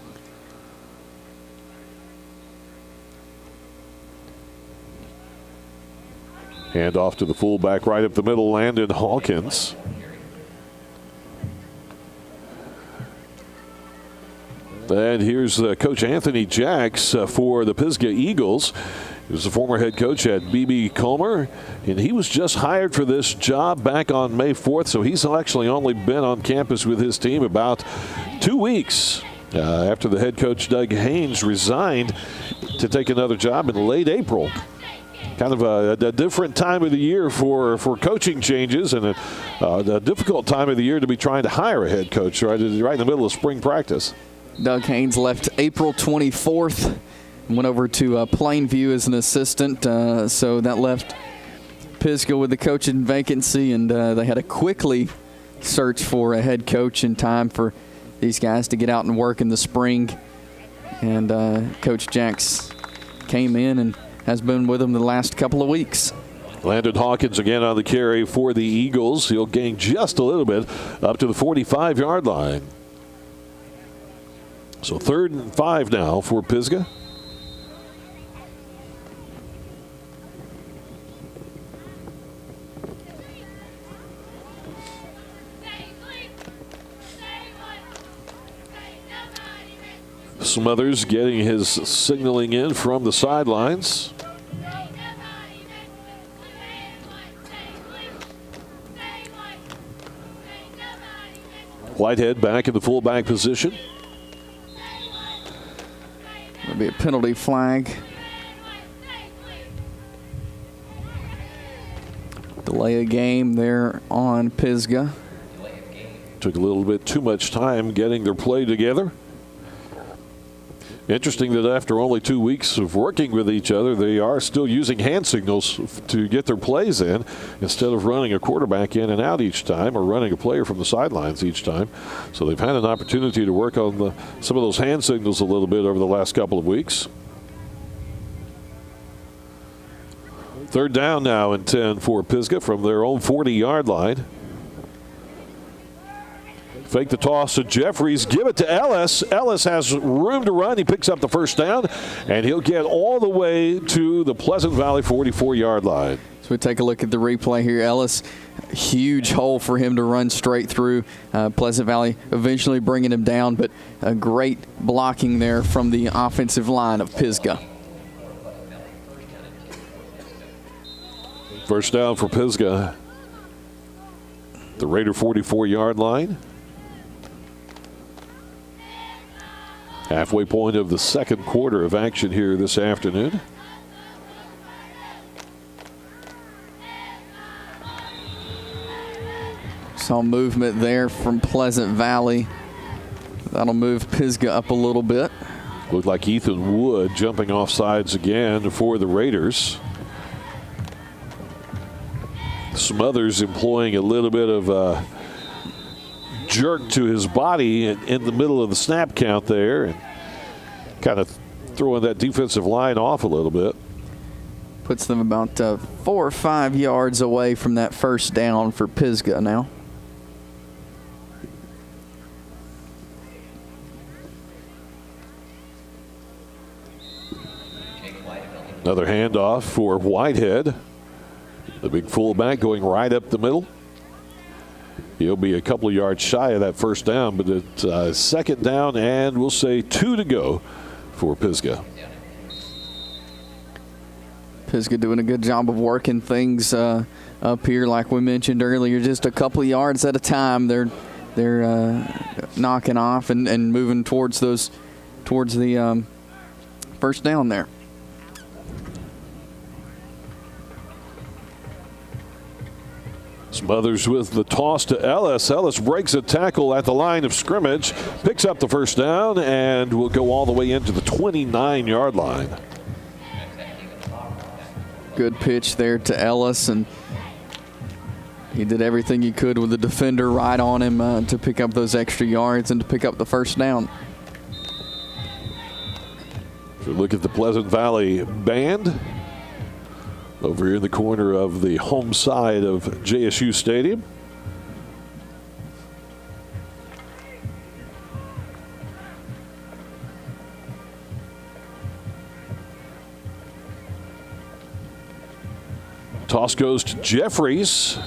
Hand off to the fullback right up the middle, Landon Hawkins. And here's Coach Anthony Jacks for the Pisgah Eagles. He was the former head coach at B.B. Comer, and he was just hired for this job back on May 4th, so he's actually only been on campus with his team about 2 weeks after the head coach Doug Haynes resigned to take another job in late April. kind of a different time of the year for coaching changes, and a difficult time of the year to be trying to hire a head coach right in the middle of spring practice. Doug Haynes left April 24th and went over to Plainview as an assistant, so that left Pisgah with the coaching vacancy, and they had to quickly search for a head coach in time for these guys to get out and work in the spring. And Coach Jacks came in and has been with them the last couple of weeks. Landon Hawkins again on the carry for the Eagles. He'll gain just a little bit up to the 45-yard line. So 3rd and 5 now for Pisgah. Smothers getting his signaling in from the sidelines. Whitehead back in the fullback position. There'll be a penalty flag. Delay a game there on Pisgah. Took a little bit too much time getting their play together. Interesting that after only 2 weeks of working with each other, they are still using hand signals to get their plays in instead of running a quarterback in and out each time or running a player from the sidelines each time. So they've had an opportunity to work on some of those hand signals a little bit over the last couple of weeks. 3rd down now and 10 for Pisgah from their own 40-yard line. Fake the toss to Jeffries. Give it to Ellis. Ellis has room to run. He picks up the 1st down, and he'll get all the way to the Pleasant Valley 44-yard line. So we take a look at the replay here. Ellis, huge hole for him to run straight through. Pleasant Valley eventually bringing him down, but a great blocking there from the offensive line of Pisgah. 1st down for Pisgah. The Raider 44-yard line. Halfway point of the 2nd quarter of action here this afternoon. Saw movement there from Pleasant Valley. That'll move Pisgah up a little bit. Looked like Ethan Wood jumping off sides again for the Raiders. Smothers employing a little bit of jerk to his body in the middle of the snap count there, and kind of throwing that defensive line off a little bit. Puts them about 4 or 5 yards away from that 1st down for Pisgah now. Another handoff for Whitehead. The big fullback going right up the middle. He'll be a couple of yards shy of that 1st down, but it's 2nd down, and we'll say 2 to go for Pisgah. Pisgah doing a good job of working things up here, like we mentioned earlier, just a couple of yards at a time. They're knocking off and moving towards the 1st down there. Smothers with the toss to Ellis. Ellis breaks a tackle at the line of scrimmage, picks up the 1st down, and will go all the way into the 29-yard line. Good pitch there to Ellis, and he did everything he could with the defender right on him to pick up those extra yards and to pick up the 1st down. If you look at the Pleasant Valley band, over here in the corner of the home side of JSU Stadium. Toss goes to Jeffries.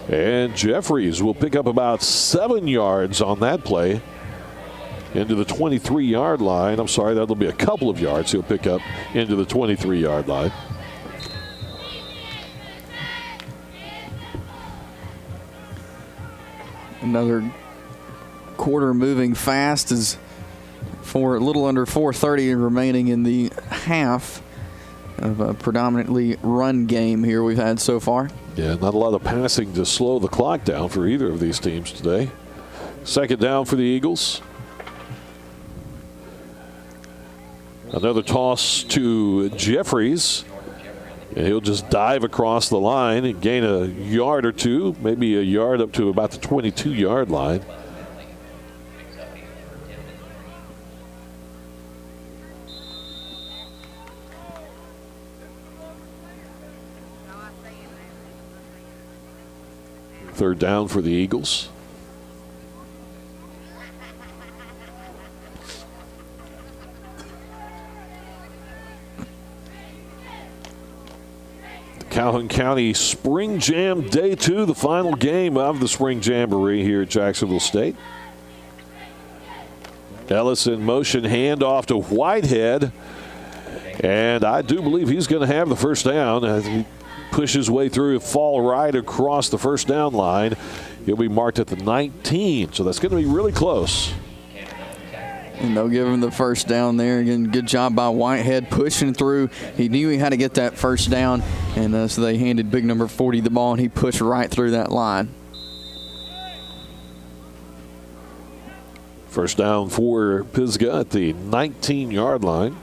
And Jeffries will pick up about 7 yards on that play into the 23-yard line. I'm sorry, that'll be a couple of yards he'll pick up into the 23-yard line. Another quarter moving fast is for a little under 4:30 remaining in the half. of a predominantly run game here we've had so far. Yeah, not a lot of passing to slow the clock down for either of these teams today. Second down for the Eagles. Another toss to Jeffries. And he'll just dive across the line and gain a yard or two, maybe a yard up to about the 22-yard line. Third down for the Eagles. Calhoun County Spring Jam Day 2, the final game of the Spring Jamboree here at Jacksonville State. Ellis in motion, handoff to Whitehead. And I do believe he's going to have the first down as he pushes his way through, fall right across the first down line. He'll be marked at the 19, so that's going to be really close. And they'll give him the first down there. Again, good job by Whitehead pushing through. He knew he had to get that first down, and so they handed big number 40 the ball, and he pushed right through that line. First down for Pisgah at the 19-yard line.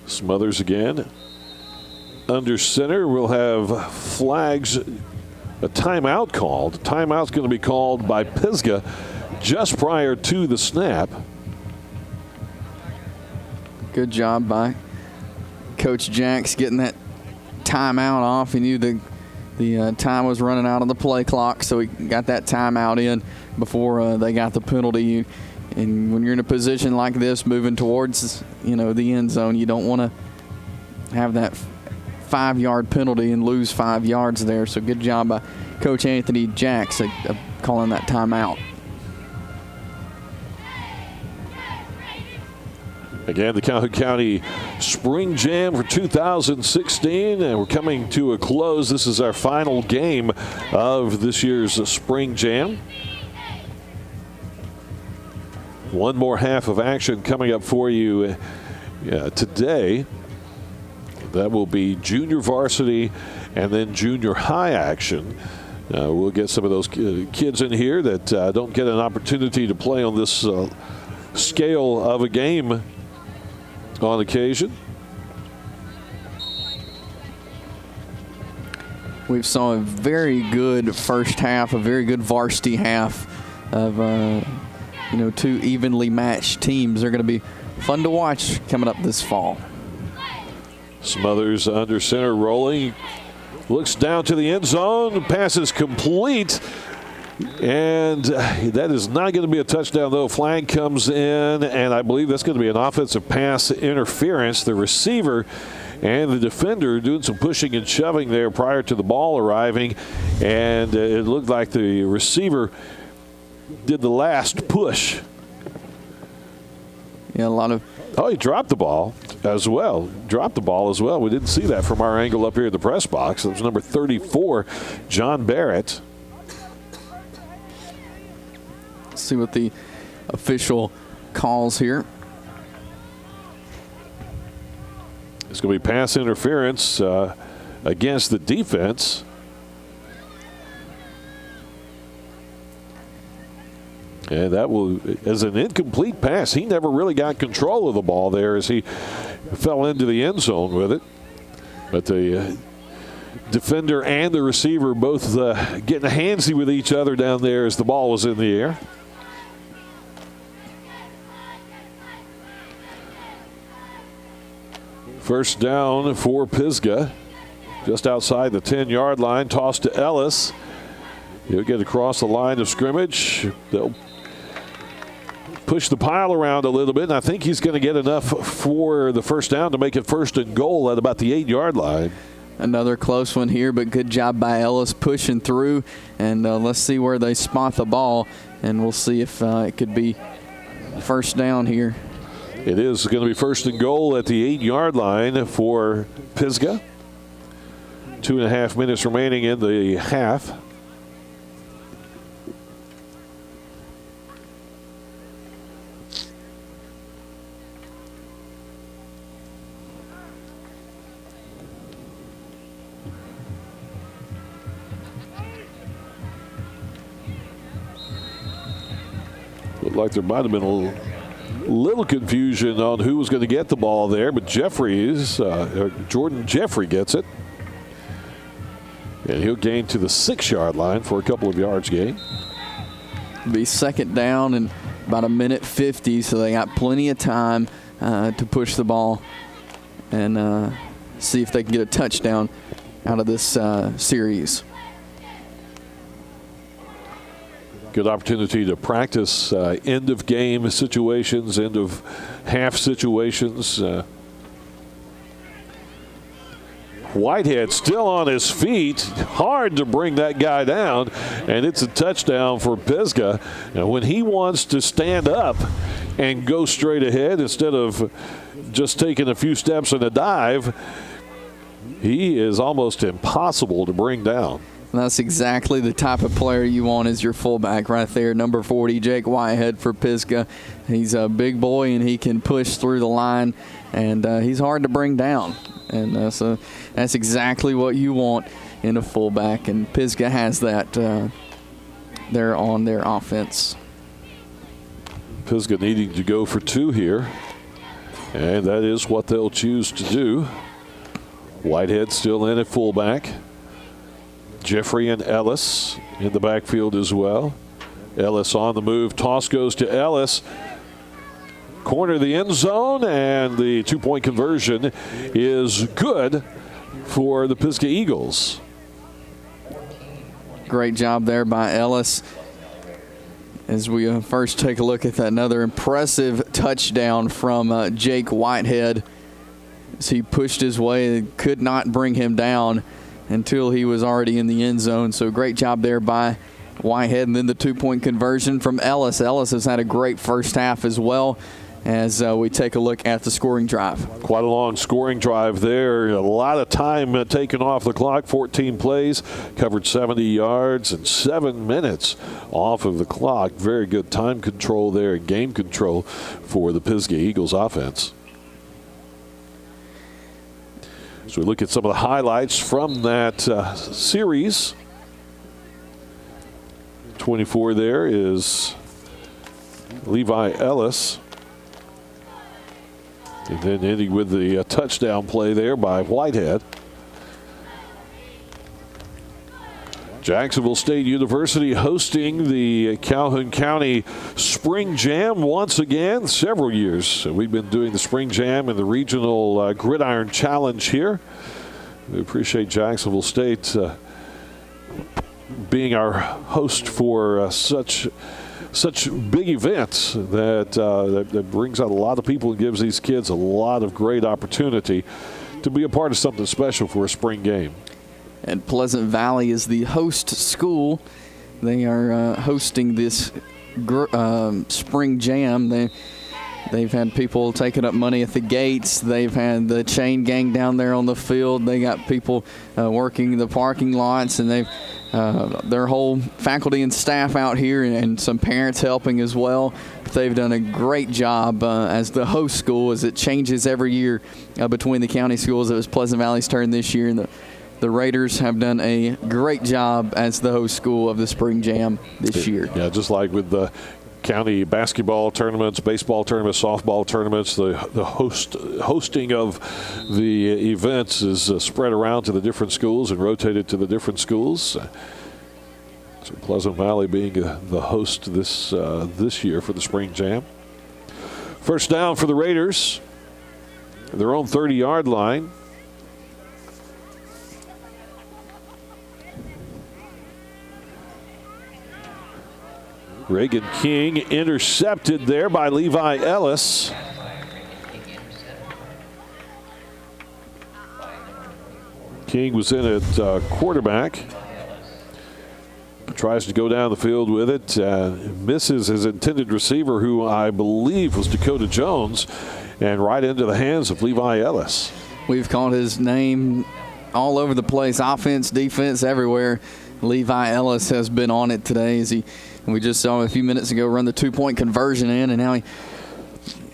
Smothers again. Under center, we'll have flags, a timeout called. The timeout's going to be called by Pisgah just prior to the snap. Good job by Coach Jacks getting that timeout off. He knew the time was running out on the play clock, so he got that timeout in before they got the penalty. And when you're in a position like this, moving towards, the end zone, you don't want to have that 5-yard penalty and lose 5 yards there. So good job by Coach Anthony Jacks of calling that timeout. Again, the Calhoun County Spring Jam for 2016, and we're coming to a close. This is our final game of this year's Spring Jam. One more half of action coming up for you today. That will be junior varsity and then junior high action. We'll get some of those kids in here that don't get an opportunity to play on this scale of a game on occasion. We've saw a very good first half, a very good varsity half of two evenly matched teams. They're going to be fun to watch coming up this fall. Smothers under center, rolling, looks down to the end zone, pass is complete, and that is not going to be a touchdown, though. Flag comes in, and I believe that's going to be an offensive pass interference. The receiver and the defender doing some pushing and shoving there prior to the ball arriving, and it looked like the receiver did the last push. Yeah, a lot of... Oh, he dropped the ball as well. We didn't see that from our angle up here at the press box. It was number 34, John Barrett. Let's see what the official calls here. It's going to be pass interference against the defense. And that will, as an incomplete pass, he never really got control of the ball there as he fell into the end zone with it. But the defender and the receiver both getting handsy with each other down there as the ball was in the air. First down for Pisgah, just outside the 10-yard line, toss to Ellis. He'll get across the line of scrimmage. They'll push the pile around a little bit, and I think he's going to get enough for the first down to make it first and goal at about the 8-yard line. Another close one here, but good job by Ellis pushing through, and let's see where they spot the ball, and we'll see if it could be first down here. It is going to be first and goal at the 8-yard line for Pisgah. 2.5 minutes remaining in the half. Looked like there might have been a little confusion on who was going to get the ball there, but Jordan Jeffrey gets it. And he'll gain to the 6-yard line for a couple of yards gain. Be second down and about 1:50, so they got plenty of time to push the ball and see if they can get a touchdown out of this series. Good opportunity to practice end of game situations, end of half situations. Whitehead still on his feet. Hard to bring that guy down, and it's a touchdown for Pisgah. And when he wants to stand up and go straight ahead instead of just taking a few steps and a dive, he is almost impossible to bring down. And that's exactly the type of player you want as your fullback right there. Number 40, Jake Whitehead for Pisgah. He's a big boy, and he can push through the line, and he's hard to bring down. And so that's exactly what you want in a fullback, and Pisgah has that there on their offense. Pisgah needing to go for 2 here, and that is what they'll choose to do. Whitehead still in at fullback. Jeffrey and Ellis in the backfield as well. Ellis on the move. Toss goes to Ellis. Corner of the end zone, and the 2-point conversion is good for the Pisgah Eagles. Great job there by Ellis. As we first take a look at that, another impressive touchdown from Jake Whitehead. As he pushed his way, could not bring him down until he was already in the end zone. So great job there by Whitehead. And then the 2-point conversion from Ellis. Ellis has had a great first half as well, as we take a look at the scoring drive. Quite a long scoring drive there. A lot of time taken off the clock. 14 plays, covered 70 yards, and 7 minutes off of the clock. Very good time control there and game control for the Pisgah Eagles offense. So we look at some of the highlights from that series. 24 there is Levi Ellis. And then ending with the touchdown play there by Whitehead. Jacksonville State University hosting the Calhoun County Spring Jam once again. Several years we've been doing the Spring Jam and the regional Gridiron Challenge here. We appreciate Jacksonville State being our host for such big events that brings out a lot of people and gives these kids a lot of great opportunity to be a part of something special for a spring game. And Pleasant Valley is the host school. They are hosting this spring jam. They've had people taking up money at the gates. They've had the chain gang down there on the field. They got people working the parking lots, and they've their whole faculty and staff out here, and some parents helping as well. But they've done a great job as the host school, as it changes every year between the county schools. It was Pleasant Valley's turn this year, and the Raiders have done a great job as the host school of the Spring Jam this year. Yeah, just like with the county basketball tournaments, baseball tournaments, softball tournaments, the hosting of the events is spread around to the different schools and rotated to the different schools. So Pleasant Valley being the host this year for the Spring Jam. First down for the Raiders, their own 30-yard line. Reagan King intercepted there by Levi Ellis. King was in at quarterback. Tries to go down the field with it. Misses his intended receiver, who I believe was Dakota Jones. and right into the hands of Levi Ellis. We've called his name all over the place, offense, defense, everywhere. Levi Ellis has been on it today. We just saw him a few minutes ago run the 2-point conversion in, and now he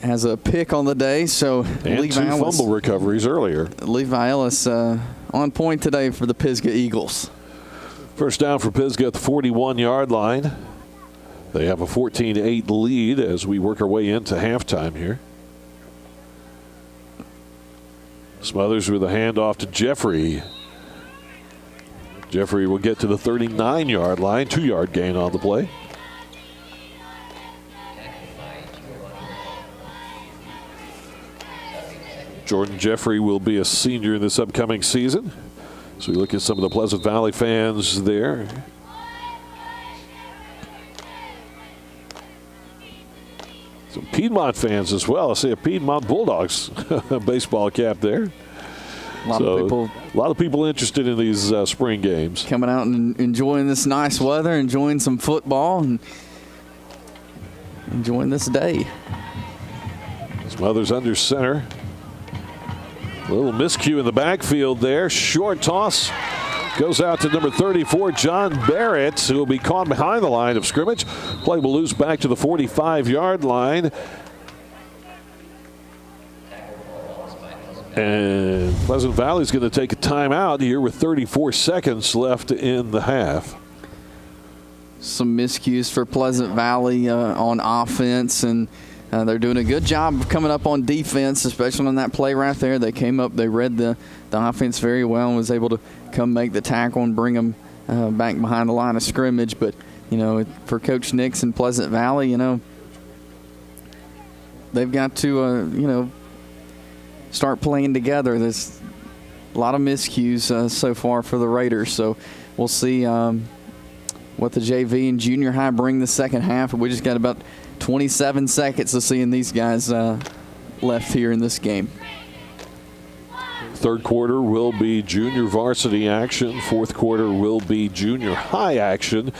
has a pick on the day. So and Levi 2 Ellis, fumble recoveries earlier. Levi Ellis on point today for the Pisgah Eagles. First down for Pisgah at the 41-yard line. They have a 14-8 lead as we work our way into halftime here. Smothers with a handoff to Jeffrey. Jeffrey will get to the 39-yard line, 2-yard gain on the play. Jordan Jeffrey will be a senior in this upcoming season. So we look at some of the Pleasant Valley fans there. Some Piedmont fans as well. I see a Piedmont Bulldogs baseball cap there. A lot of people interested in these spring games. Coming out and enjoying this nice weather, enjoying some football, and enjoying this day. Smothers under center. A little miscue in the backfield there. Short toss goes out to number 34, John Barrett, who will be caught behind the line of scrimmage. Play will loose back to the 45-yard line. And Pleasant Valley's going to take a timeout here with 34 seconds left in the half. Some miscues for Pleasant Valley on offense, and they're doing a good job of coming up on defense, especially on that play right there. They came up, they read the offense very well and was able to come make the tackle and bring them back behind the line of scrimmage. But, for Coach Nix and Pleasant Valley, they've got to, start playing together. There's a lot of miscues so far for the Raiders. So we'll see what the JV and junior high bring the second half. We just got about 27 seconds of seeing these guys left here in this game. Third quarter will be junior varsity action. Fourth quarter will be junior high action,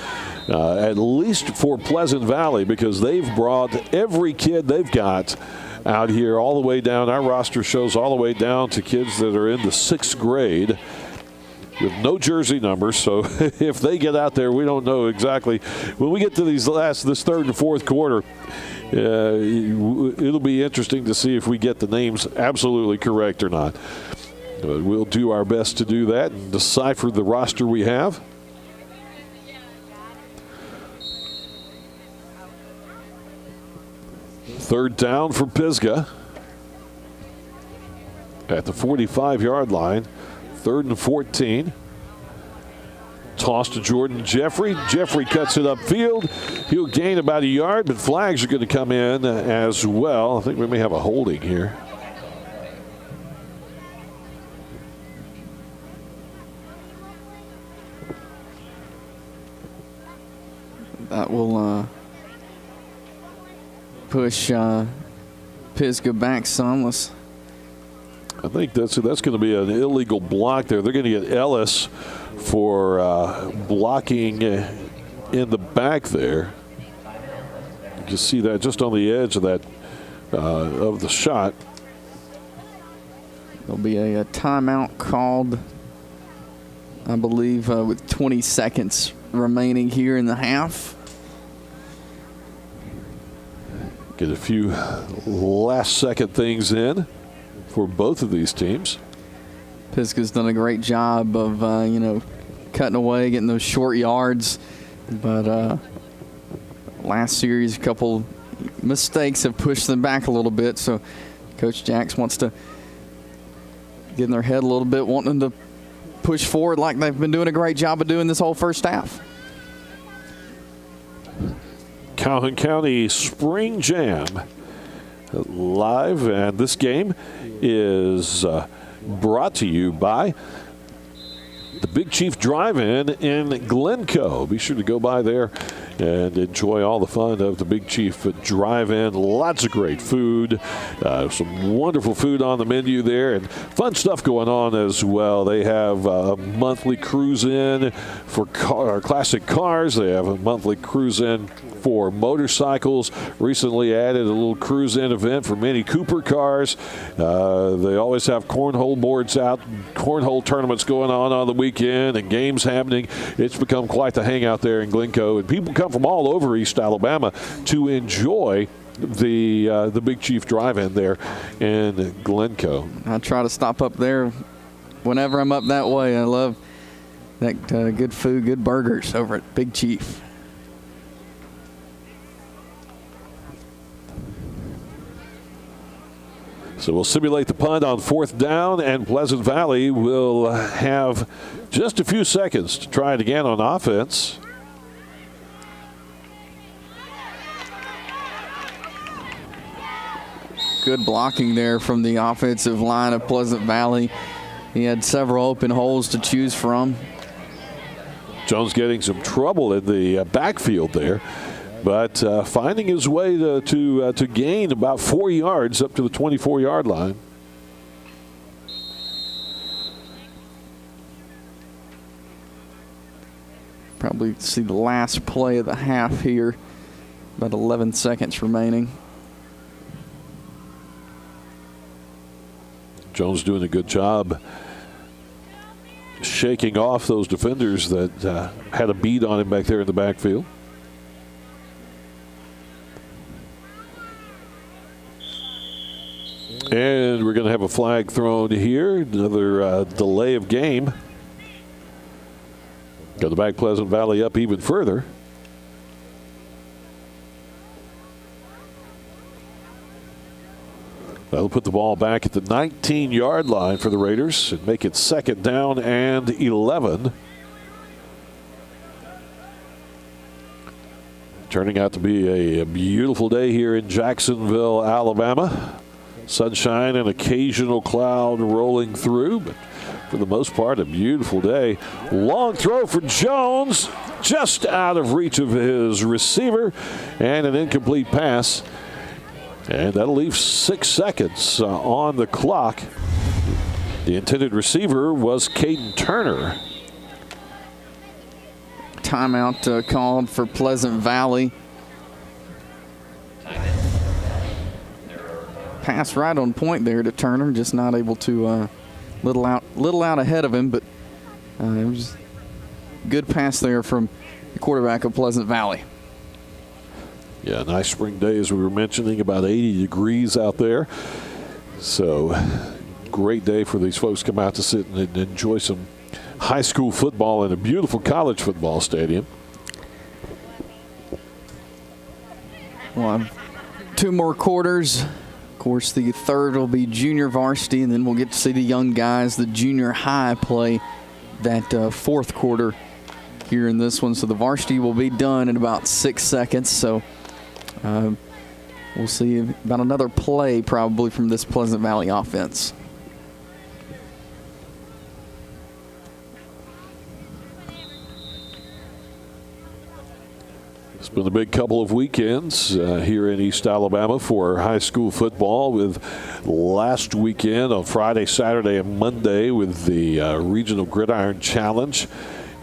at least for Pleasant Valley, because they've brought every kid they've got out here all the way down. Our roster shows all the way down to kids that are in the 6th grade with no jersey numbers. So if they get out there, we don't know exactly. When we get to this third and fourth quarter, it'll be interesting to see if we get the names absolutely correct or not. But we'll do our best to do that and decipher the roster we have. Third down for Pisgah at the 45-yard line. 3rd and 14. Toss to Jordan Jeffrey. Jeffrey cuts it upfield. He'll gain about a yard, but flags are going to come in as well. I think we may have a holding here. That will push Pisgah back some. I think that's going to be an illegal block there. They're going to get Ellis for blocking in the back there. You can see that just on the edge of that of the shot. There'll be a timeout called, I believe, with 20 seconds remaining here in the half. Get a few last-second things in for both of these teams. Pisgah's done a great job of, cutting away, getting those short yards. But last series, a couple mistakes have pushed them back a little bit. So Coach Jacks wants to get in their head a little bit, wanting them to push forward like they've been doing a great job of doing this whole first half. Calhoun County Spring Jam live, and this game is brought to you by the Big Chief Drive-In in Glencoe. Be sure to go by there and enjoy all the fun of the Big Chief Drive-In. Lots of great food, some wonderful food on the menu there, and fun stuff going on as well. They have a monthly cruise-in for classic cars. They have a monthly cruise-in for motorcycles. Recently added a little cruise-in event for Mini Cooper cars. They always have cornhole boards out, cornhole tournaments going on the weekend, and games happening. It's become quite the hangout there in Glencoe, and people come from all over East Alabama to enjoy the Big Chief Drive-In there in Glencoe. I try to stop up there whenever I'm up that way. I love that good food, good burgers over at Big Chief. So we'll simulate the punt on 4th down, and Pleasant Valley will have just a few seconds to try it again on offense. Good blocking there from the offensive line of Pleasant Valley. He had several open holes to choose from. Jones getting some trouble in the backfield there, but finding his way to gain about 4 yards up to the 24-yard line. Probably see the last play of the half here. About 11 seconds remaining. Jones doing a good job shaking off those defenders that had a beat on him back there in the backfield. And we're going to have a flag thrown here. Another delay of game. Got the back Pleasant Valley up even further. That'll put the ball back at the 19-yard line for the Raiders and make it 2nd down and 11. Turning out to be a beautiful day here in Jacksonville, Alabama. Sunshine and occasional cloud rolling through, but for the most part, a beautiful day. Long throw for Jones, just out of reach of his receiver, and an incomplete pass. And that'll leave 6 seconds on the clock. The intended receiver was Caden Turner. Timeout called for Pleasant Valley. Pass right on point there to Turner, just not able to little out ahead of him, but it was a good pass there from the quarterback of Pleasant Valley. Yeah, nice spring day, as we were mentioning, about 80 degrees out there. So great day for these folks to come out to sit and enjoy some high school football in a beautiful college football stadium. Well, 2 more quarters. Of course, the third will be junior varsity, and then we'll get to see the young guys, the junior high, play that 4th quarter here in this one. So the varsity will be done in about 6 seconds. So we'll see about another play probably from this Pleasant Valley offense. It's been a big couple of weekends here in East Alabama for high school football, with last weekend on Friday, Saturday, and Monday with the Regional Gridiron Challenge.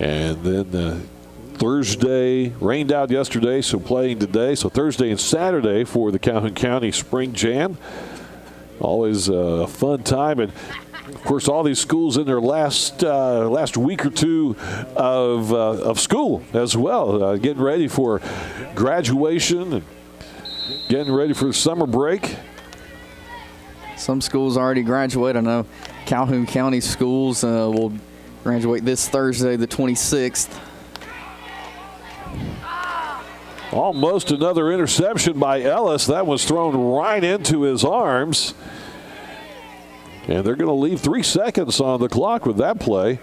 And then Thursday, rained out yesterday, so playing today. So Thursday and Saturday for the Calhoun County Spring Jam. Always a fun time. And of course, all these schools in their last week or two of school as well, getting ready for graduation and getting ready for summer break. Some schools already graduate. I know Calhoun County schools will graduate this Thursday, the 26th. Almost another interception by Ellis. That was thrown right into his arms. And they're going to leave 3 seconds on the clock with that play.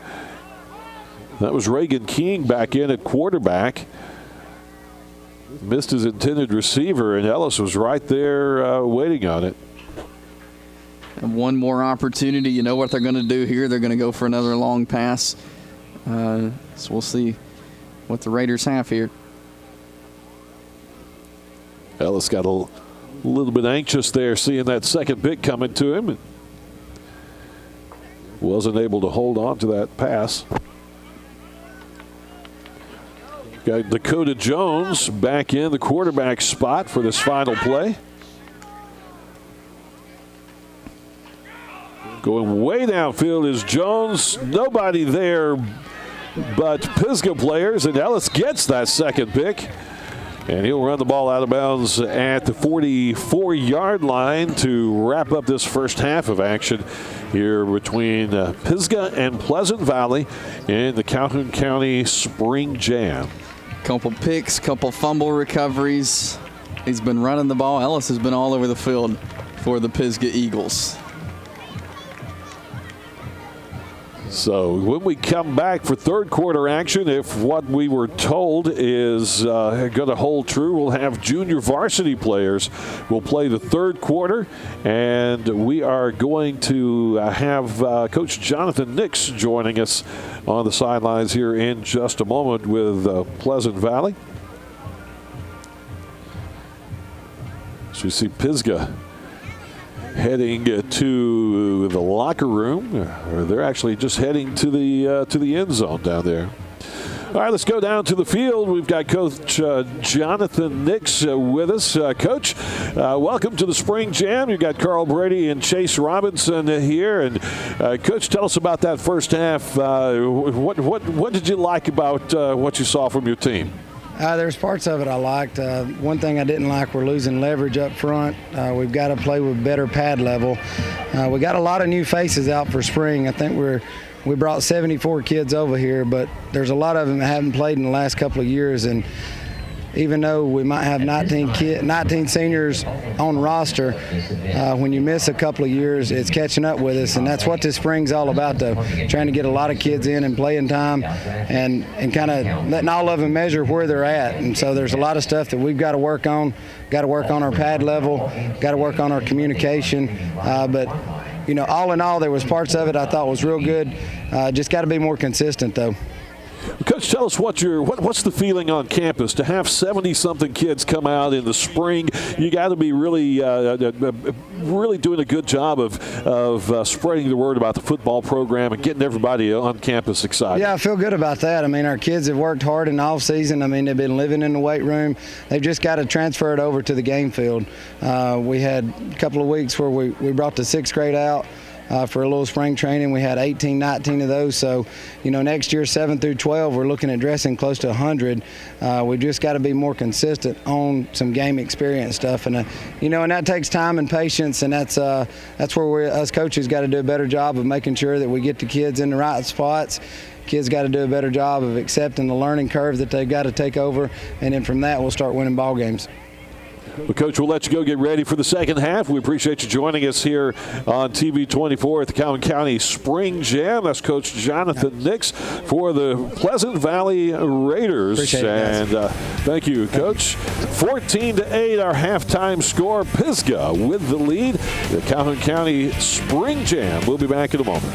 That was Reagan King back in at quarterback. Missed his intended receiver, and Ellis was right there waiting on it. And one more opportunity. You know what they're going to do here. They're going to go for another long pass. So we'll see what the Raiders have here. Ellis got a little bit anxious there, seeing that second pick coming to him. Wasn't able to hold on to that pass. Got Dakota Jones back in the quarterback spot for this final play. Going way downfield is Jones. Nobody there but Pisgah players, and Ellis gets that second pick. And he'll run the ball out of bounds at the 44-yard line to wrap up this first half of action here between Pisgah and Pleasant Valley in the Calhoun County Spring Jam. Couple picks, couple fumble recoveries. He's been running the ball. Ellis has been all over the field for the Pisgah Eagles. So when we come back for third quarter action, if what we were told is going to hold true, we'll have junior varsity players will play the third quarter, and we are going to have Coach Jonathan Nix joining us on the sidelines here in just a moment with Pleasant Valley. So we see Pisgah heading to the locker room, or they're actually just heading to the end zone down there. All right, let's go down to the field. We've got Coach Jonathan Nix with us. Coach, welcome to the Spring Jam. You've got Carl Brady and Chase Robinson here. And Coach, tell us about that first half. What did you like about what you saw from your team? There's parts of it I liked. One thing I didn't like, we're losing leverage up front. We've got to play with better pad level. We got a lot of new faces out for spring. I think we brought 74 kids over here, but there's a lot of them that haven't played in the last couple of years. And even though we might have 19 seniors on roster, when you miss a couple of years, it's catching up with us, and that's what this spring's all about, though, trying to get a lot of kids in and playing time and kind of letting all of them measure where they're at. And so there's a lot of stuff that we've got to work on. Got to work on our pad level, got to work on our communication, but you know, all in all, there was parts of it I thought was real good. Just got to be more consistent, though. Coach, tell us what's the feeling on campus to have 70-something kids come out in the spring. You got to be really doing a good job of spreading the word about the football program and getting everybody on campus excited. Yeah, I feel good about that. I mean, our kids have worked hard in the off season. I mean, they've been living in the weight room. They've just got to transfer it over to the game field. We had a couple of weeks where we brought the 6th grade out for a little spring training. We had 18, 19 of those. So, you know, next year, 7 through 12, we're looking at dressing close to 100. We've just got to be more consistent on some game experience stuff. And, you know, and that takes time and patience. And that's where us coaches got to do a better job of making sure that we get the kids in the right spots. Kids got to do a better job of accepting the learning curve that they've got to take over. And then from that, we'll start winning ball games. Well, Coach, we'll let you go get ready for the second half. We appreciate you joining us here on TV24 at the Calhoun County Spring Jam. That's Coach Jonathan Nix for the Pleasant Valley Raiders. Appreciate it, and thank you, Coach. 14-8, our halftime score. Pisgah with the lead. The Calhoun County Spring Jam. We'll be back in a moment.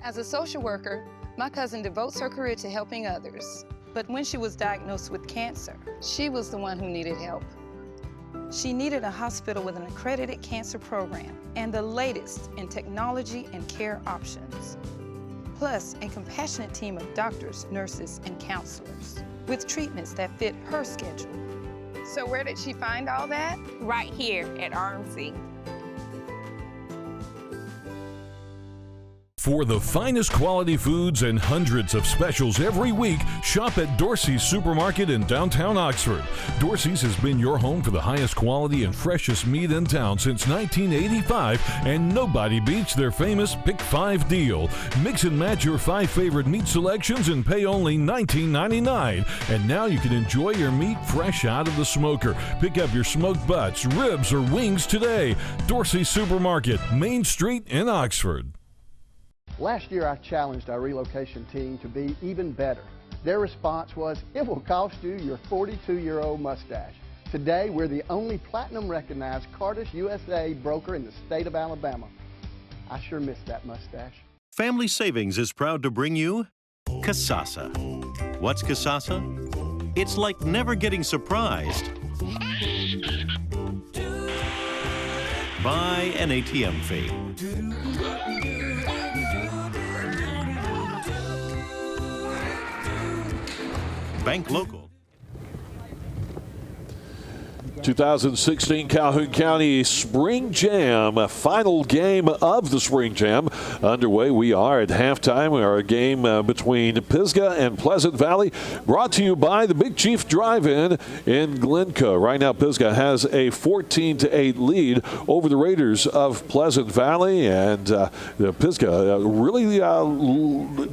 As a social worker, my cousin devotes her career to helping others. But when she was diagnosed with cancer, she was the one who needed help. She needed a hospital with an accredited cancer program and the latest in technology and care options. Plus, a compassionate team of doctors, nurses, and counselors with treatments that fit her schedule. So where did she find all that? Right here at RMC. For the finest quality foods and hundreds of specials every week, shop at Dorsey's Supermarket in downtown Oxford. Dorsey's has been your home for the highest quality and freshest meat in town since 1985, and nobody beats their famous Pick 5 deal. Mix and match your 5 favorite meat selections and pay only $19.99. And now you can enjoy your meat fresh out of the smoker. Pick up your smoked butts, ribs, or wings today. Dorsey's Supermarket, Main Street in Oxford. Last year, I challenged our relocation team to be even better. Their response was, "It will cost you your 42-year-old mustache." Today, we're the only platinum recognized Cardis USA broker in the state of Alabama. I sure miss that mustache. Family Savings is proud to bring you Kasasa. What's Kasasa? It's like never getting surprised by an ATM fee. Bank local. 2016 Calhoun County Spring Jam, a final game of the Spring Jam underway. We are at halftime. We are a game between Pisgah and Pleasant Valley, brought to you by the Big Chief Drive-In in Glencoe. Right now, Pisgah has a 14-8 lead over the Raiders of Pleasant Valley, and Pisgah really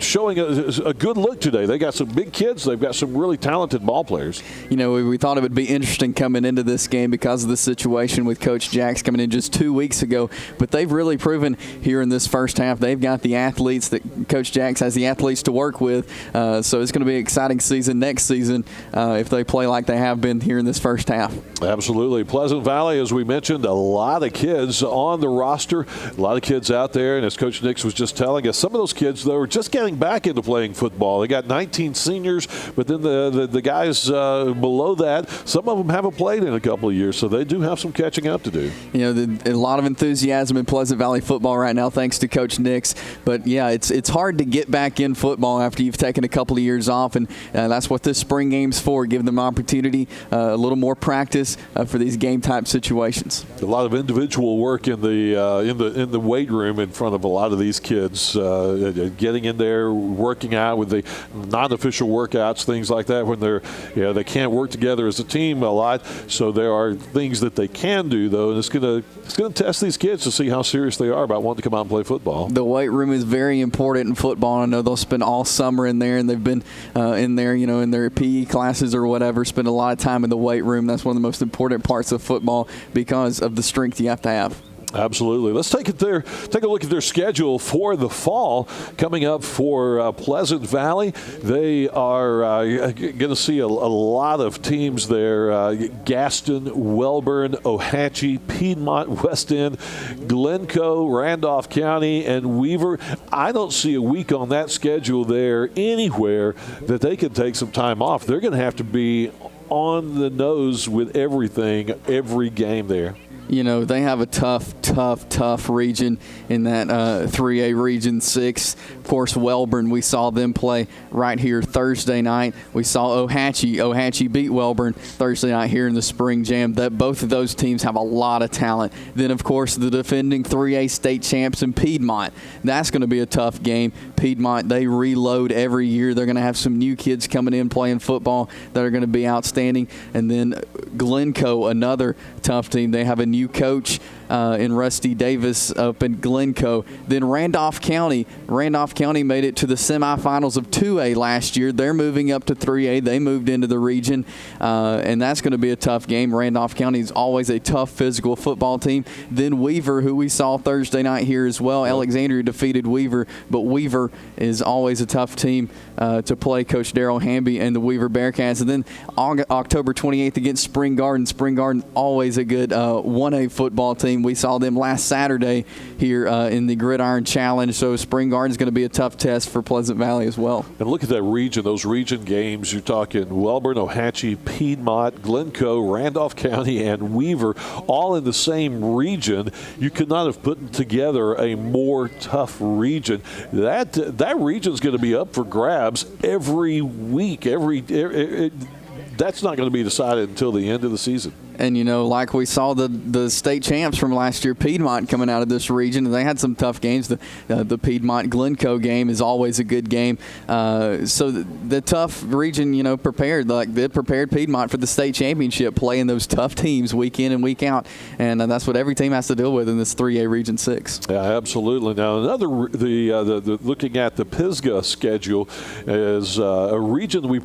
showing a good look today. They got some big kids. They've got some really talented ball players. You know, we thought it would be interesting coming into this game because of the situation with Coach Jacks coming in just 2 weeks ago, but they've really proven here in this first half they've got the athletes that Coach Jacks has the athletes to work with, so it's going to be an exciting season next season if they play like they have been here in this first half. Absolutely. Pleasant Valley, as we mentioned, a lot of kids on the roster, a lot of kids out there, and as Coach Nix was just telling us, some of those kids, though, are just getting back into playing football. They got 19 seniors, but then the guys below that, some of them haven't played in a couple of years, so they do have some catching up to do. You know, a lot of enthusiasm in Pleasant Valley football right now, thanks to Coach Nix. But yeah, it's hard to get back in football after you've taken a couple of years off, and that's what this spring game's for. Give them opportunity, a little more practice for these game type situations. A lot of individual work in the weight room in front of a lot of these kids, getting in there, working out with the non-official workouts, things like that. When they can't work together as a team a lot, so there are things that they can do, though, and it's going to test these kids to see how serious they are about wanting to come out and play football. The weight room is very important in football. I know they'll spend all summer in there, and they've been in there, in their PE classes or whatever, spend a lot of time in the weight room. That's one of the most important parts of football because of the strength you have to have. Absolutely. Let's take a look at their schedule for the fall coming up for Pleasant Valley. They are going to see a lot of teams there. Gaston, Welborn, Ohatchee, Piedmont, West End, Glencoe, Randolph County, and Weaver. I don't see a week on that schedule there anywhere that they can take some time off. They're going to have to be on the nose with everything, every game there. You know, they have a tough region in that 3A Region 6. Of course, Welborn, we saw them play right here Thursday night. We saw Ohatchee beat Welborn Thursday night here in the Spring Jam. Both of those teams have a lot of talent. Then, of course, the defending 3A state champs in Piedmont. That's going to be a tough game. Piedmont, they reload every year. They're going to have some new kids coming in playing football that are going to be outstanding. And then Glencoe, another tough team. They have a new coach in Rusty Davis up in Glencoe. Then Randolph County made it to the semifinals of 2A last year. They're moving up to 3A. They moved into the region, and that's going to be a tough game. Randolph County is always a tough physical football team. Then Weaver, who we saw Thursday night here as well. Alexandria defeated Weaver, but Weaver is always a tough team to play. Coach Darrell Hamby and the Weaver Bearcats. And then October 28th against Spring Garden. Spring Garden, always a good 1A football team. We saw them last Saturday here in the Gridiron Challenge, so Spring Garden is going to be a tough test for Pleasant Valley as well. And look at that region, those region games. You're talking Welborn, Ohatchee, Piedmont, Glencoe, Randolph County, and Weaver, all in the same region. You could not have put together a more tough region. That region is going to be up for grabs every week. That's not going to be decided until the end of the season. And, you know, like we saw the state champs from last year, Piedmont, coming out of this region, and they had some tough games. The Piedmont-Glencoe game is always a good game. So the tough region, you know, prepared Piedmont for the state championship, playing those tough teams week in and week out. And that's what every team has to deal with in this 3A Region 6. Yeah, absolutely. Now, looking at the Pisgah schedule is a region we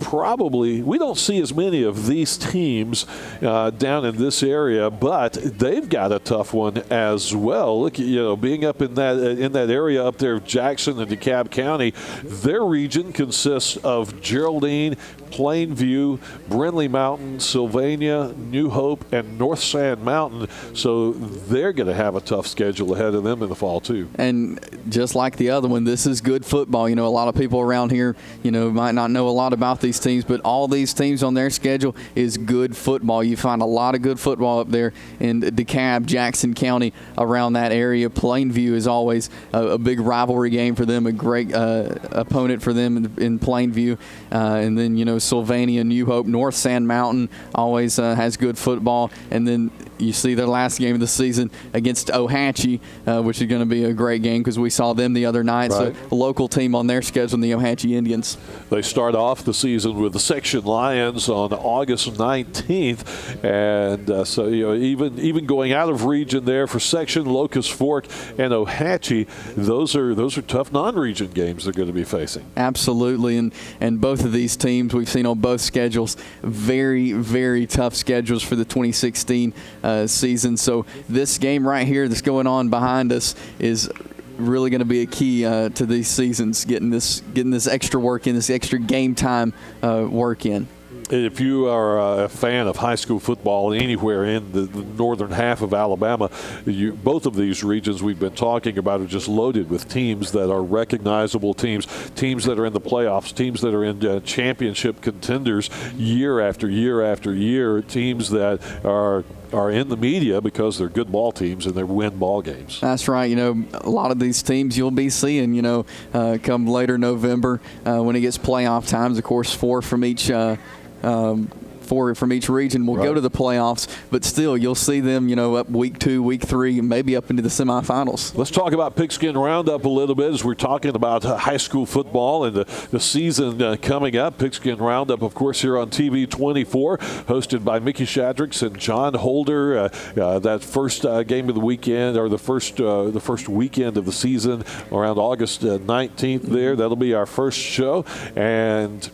don't see as many of these teams down in this area, but they've got a tough one as well. Look, you know, being up in that area up there, Jackson and DeKalb County, their region consists of Geraldine, Plainview, Brindley Mountain, Sylvania, New Hope, and North Sand Mountain. So they're going to have a tough schedule ahead of them in the fall, too. And just like the other one, this is good football. You know, a lot of people around here, you know, might not know a lot about these teams, but all these teams on their schedule is good football. You find a lot of good football up there in DeKalb, Jackson County, around that area. Plainview is always a big rivalry game for them, a great opponent for them in Plainview. And then, you know, Sylvania, New Hope, North Sand Mountain always has good football. And then you see their last game of the season against Ohatchee, which is going to be a great game because we saw them the other night. Right. So a local team on their schedule, the Ohatchee Indians. They start off the season with the Section Lions on August 19th. And so, you know, even going out of region there for Section, Locust Fork, and Ohatchee, those are tough non-region games they're going to be facing. Absolutely. And both of these teams we've seen on both schedules, very, very tough schedules for the 2016 season. So this game right here that's going on behind us is really going to be a key to these seasons, getting this extra work in, this extra game time work in. If you are a fan of high school football anywhere in the northern half of Alabama, both of these regions we've been talking about are just loaded with teams that are recognizable teams that are in the playoffs, teams that are in championship contenders year after year after year, teams that are in the media because they're good ball teams and they win ball games. That's right. You know, a lot of these teams you'll be seeing, you know, come later November when it gets playoff times. Of course, four from each region will go to the playoffs, but still you'll see them, you know, up week 2, week 3, and maybe up into the semifinals. Let's talk about Pigskin Roundup a little bit as we're talking about high school football and the season coming up. Pigskin Roundup, of course, here on TV24, hosted by Mickey Shadricks and John Holder. That first game of the weekend, or the first weekend of the season, around August 19th there. That'll be our first show. And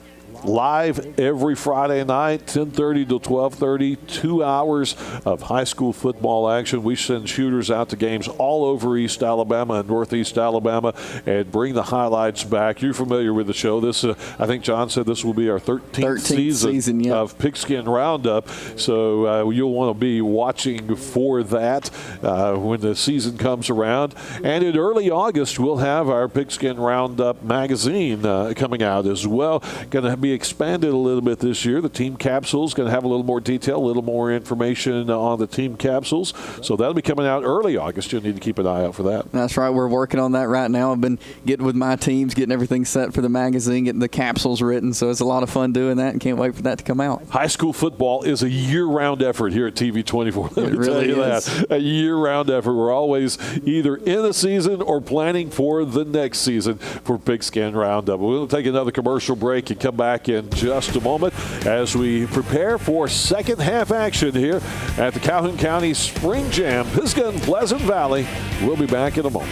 live every Friday night, 10:30 to 12:30, 2 hours of high school football action. We send shooters out to games all over East Alabama and Northeast Alabama and bring the highlights back. You're familiar with the show. This, I think John said this will be our 13th season yeah, of Pigskin Roundup. So you'll want to be watching for that when the season comes around. And in early August, we'll have our Pigskin Roundup magazine coming out as well. Going to be expanded a little bit this year. The team capsules going to have a little more detail, a little more information on the team capsules. So that'll be coming out early August. You'll need to keep an eye out for that. That's right. We're working on that right now. I've been getting with my teams, getting everything set for the magazine, getting the capsules written. So it's a lot of fun doing that, and can't wait for that to come out. High school football is a year-round effort here at TV24. Let me tell you that. A year-round effort. We're always either in the season or planning for the next season for Pigskin Roundup. We'll take another commercial break and come back in just a moment as we prepare for second half action here at the Calhoun County Spring Jam, Pisgah and Pleasant Valley. We'll be back in a moment.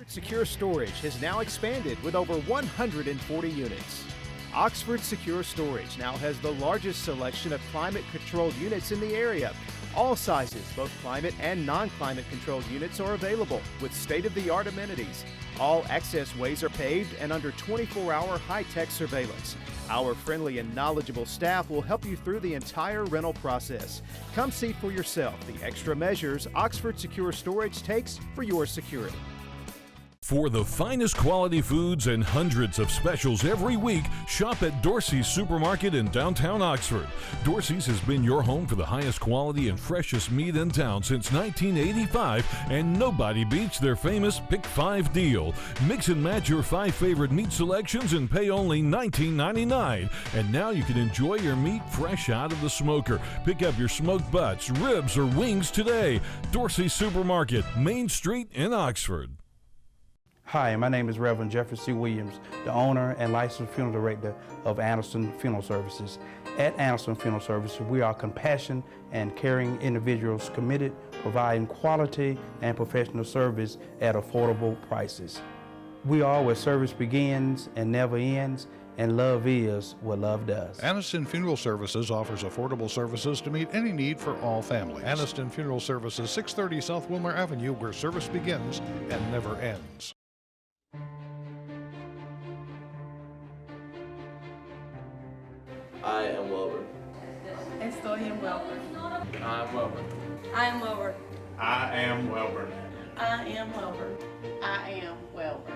Secure Storage has now expanded with over 140 units. Oxford Secure Storage now has the largest selection of climate-controlled units in the area. All sizes, both climate and non-climate controlled units, are available with state-of-the-art amenities. All access ways are paved and under 24-hour high-tech surveillance. Our friendly and knowledgeable staff will help you through the entire rental process. Come see for yourself the extra measures Oxford Secure Storage takes for your security. For the finest quality foods and hundreds of specials every week, shop at Dorsey's Supermarket in downtown Oxford. Dorsey's has been your home for the highest quality and freshest meat in town since 1985, and nobody beats their famous Pick 5 deal. Mix and match your 5 favorite meat selections and pay only $19.99. And now you can enjoy your meat fresh out of the smoker. Pick up your smoked butts, ribs, or wings today. Dorsey's Supermarket, Main Street in Oxford. Hi, my name is Reverend Jeffrey C. Williams, the owner and licensed funeral director of Anderson Funeral Services. At Anderson Funeral Services, we are compassionate and caring individuals committed to providing quality and professional service at affordable prices. We are where service begins and never ends, and love is what love does. Aniston Funeral Services offers affordable services to meet any need for all families. Aniston Funeral Services, 630 South Wilmer Avenue, where service begins and never ends. I am Wilbur. Estoy en Welburn. I am Wilbur. I am Wilbur. I am Wilbur. I am Welburn. I am Welburn.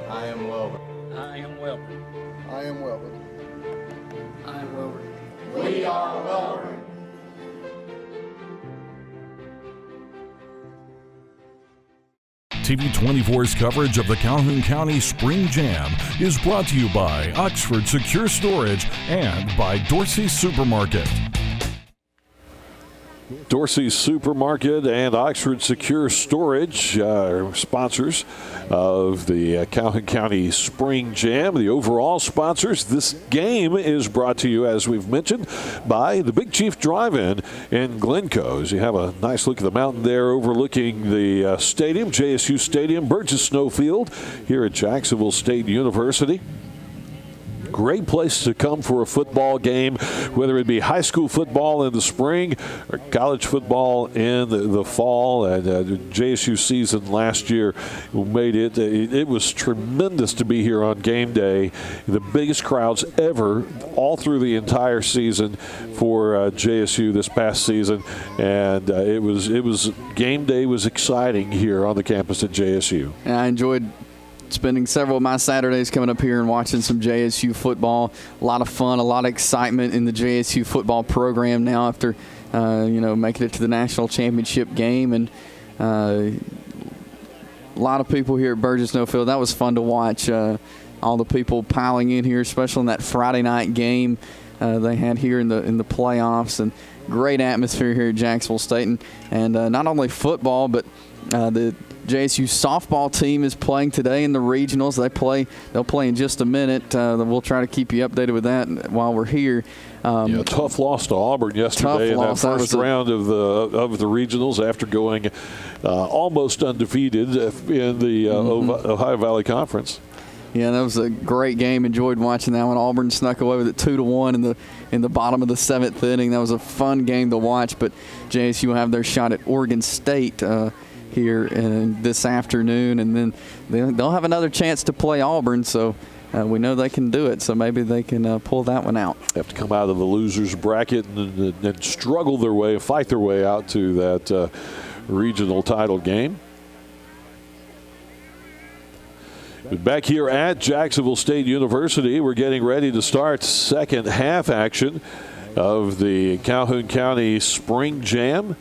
I am Wilbur. I am Welburn. I am Welburn. I am Welburn. We are Welburn. TV24's coverage of the Calhoun County Spring Jam is brought to you by Oxford Secure Storage and by Dorsey Supermarket. Dorsey Supermarket and Oxford Secure Storage are sponsors of the Calhoun County Spring Jam, the overall sponsors. This game is brought to you, as we've mentioned, by the Big Chief Drive-In in Glencoe. As you have a nice look at the mountain there overlooking the stadium, JSU Stadium, Burgess Snowfield here at Jacksonville State University. Great place to come for a football game, whether it be high school football in the spring or college football in the fall. And JSU season last year made it. It was tremendous to be here on game day. The biggest crowds ever all through the entire season for JSU this past season. And it was game day was exciting here on the campus at JSU. And I enjoyed spending several of my Saturdays coming up here and watching some JSU football. A lot of fun, a lot of excitement in the JSU football program now after, making it to the national championship game. And a lot of people here at Burgess Snowfield. That was fun to watch. All the people piling in here, especially in that Friday night game they had here in the playoffs. And great atmosphere here at Jacksonville State. And not only football, but the JSU softball team is playing today in the regionals. They'll play in just a minute. We'll try to keep you updated with that while we're here. Tough loss to Auburn yesterday in that first round of the regionals after going almost undefeated in the Ohio Valley Conference. Yeah, that was a great game. Enjoyed watching that one. Auburn snuck away with it 2-1 in the bottom of the seventh inning. That was a fun game to watch. But JSU will have their shot at Oregon State here this afternoon, and then they'll have another chance to play Auburn. So we know they can do it. So maybe they can pull that one out. Have to come out of the losers bracket and struggle their way, fight their way out to that regional title game. Back here at Jacksonville State University, we're getting ready to start second half action of the Calhoun County Spring Jam.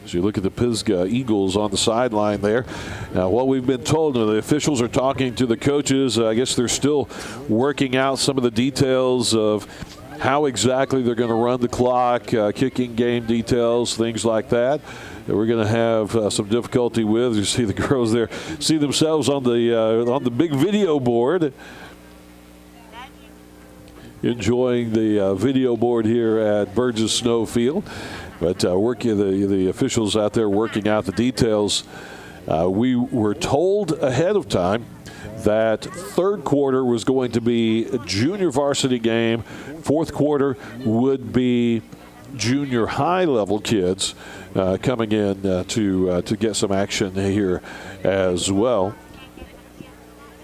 As you look at the Pisgah Eagles on the sideline there. Now, what we've been told, the officials are talking to the coaches. I guess they're still working out some of the details of how exactly they're going to run the clock, kicking game details, things like that we're going to have some difficulty with. You see the girls there see themselves on the big video board, enjoying the video board here at Burgess Snowfield. But working the officials out there working out the details. We were told ahead of time that third quarter was going to be a junior varsity game. Fourth quarter would be junior high level kids coming in to get some action here as well.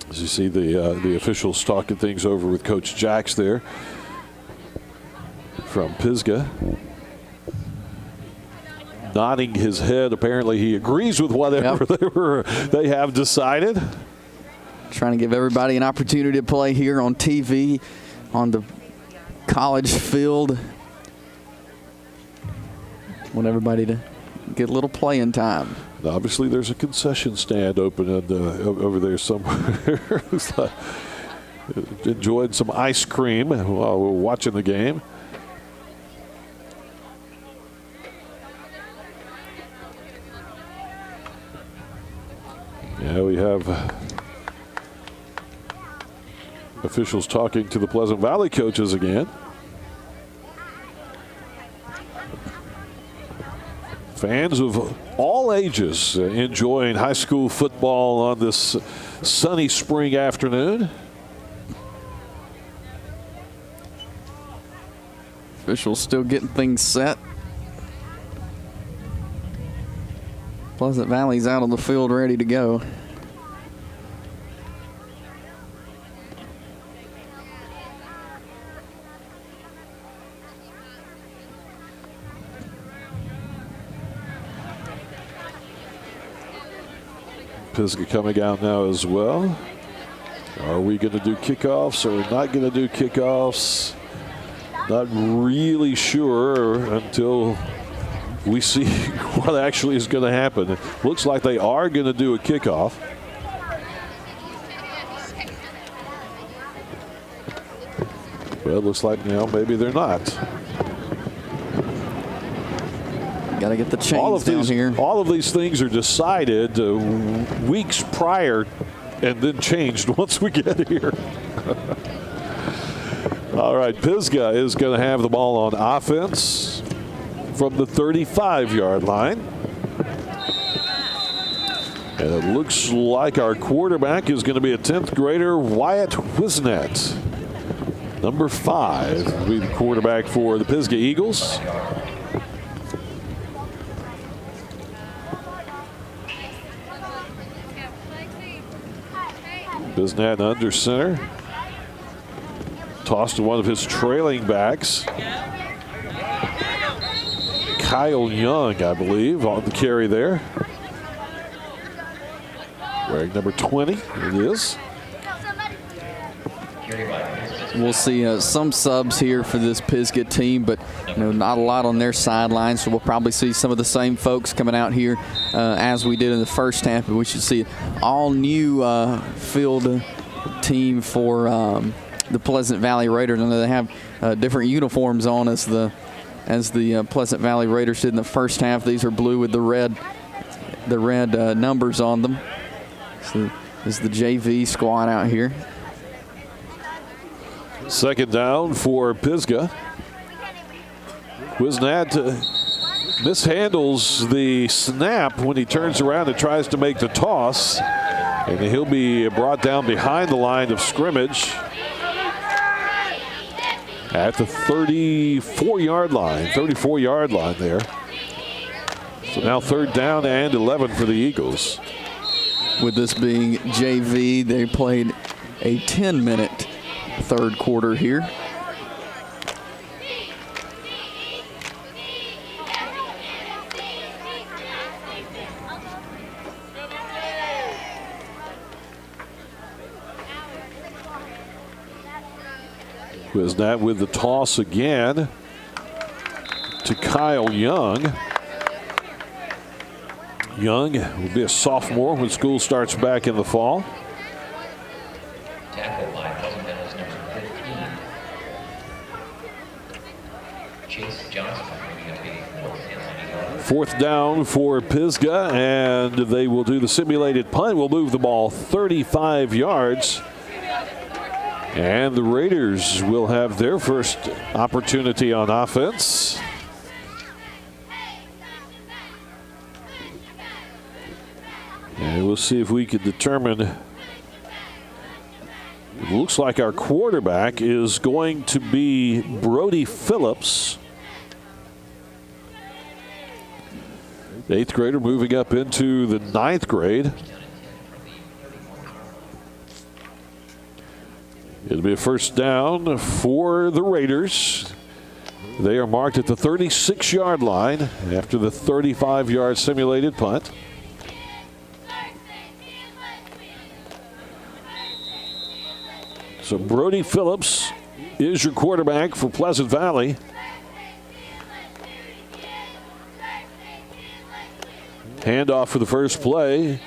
As you see the officials talking things over with Coach Jacks there from Pisgah. Nodding his head. Apparently he agrees with whatever they have decided. Trying to give everybody an opportunity to play here on TV, on the college field. Want everybody to get a little playing time. And obviously there's a concession stand open over there somewhere. Enjoyed some ice cream while we're watching the game. Yeah, we have officials talking to the Pleasant Valley coaches again. Fans of all ages enjoying high school football on this sunny spring afternoon. Officials still getting things set. Pleasant Valley's out on the field ready to go. Pisgah coming out now as well. Are we going to do kickoffs? Are we not going to do kickoffs? Not really sure until we see what actually is going to happen. It looks like they are going to do a kickoff. Well, it looks like now maybe they're not. Got to get the chains down here. All of these things are decided weeks prior and then changed once we get here. All right, Pisgah is going to have the ball on offense from the 35-yard line. And it looks like our quarterback is going to be a 10th grader, Wyatt Wisnett. Number 5 will be the quarterback for the Pisgah Eagles. Wisnett under center. Tossed to one of his trailing backs. Kyle Young, I believe, on the carry there. Wearing number 20, it is. We'll see some subs here for this Pisgah team, but not a lot on their sidelines. So we'll probably see some of the same folks coming out here as we did in the first half. But we should see an all-new field team for the Pleasant Valley Raiders. I know they have different uniforms on as the Pleasant Valley Raiders did in the first half. These are blue with the red numbers on them. So this is the JV squad out here. Second down for Pisgah. Wisnett mishandles the snap when he turns around and tries to make the toss. And he'll be brought down behind the line of scrimmage at the 34-yard line there. So now third down and 11 for the Eagles. With this being JV, they played a 10-minute third quarter here. Wisnett with the toss again to Kyle Young. Young will be a sophomore when school starts back in the fall. Fourth down for Pisgah, and they will do the simulated punt. Will move the ball 35 yards. And the Raiders will have their first opportunity on offense. And we'll see if we can determine. It looks like our quarterback is going to be Brody Phillips. The 8th grader moving up into the 9th grade. It'll be a first down for the Raiders. They are marked at the 36-yard line after the 35-yard simulated punt. So Brody Phillips is your quarterback for Pleasant Valley. Handoff for the first play.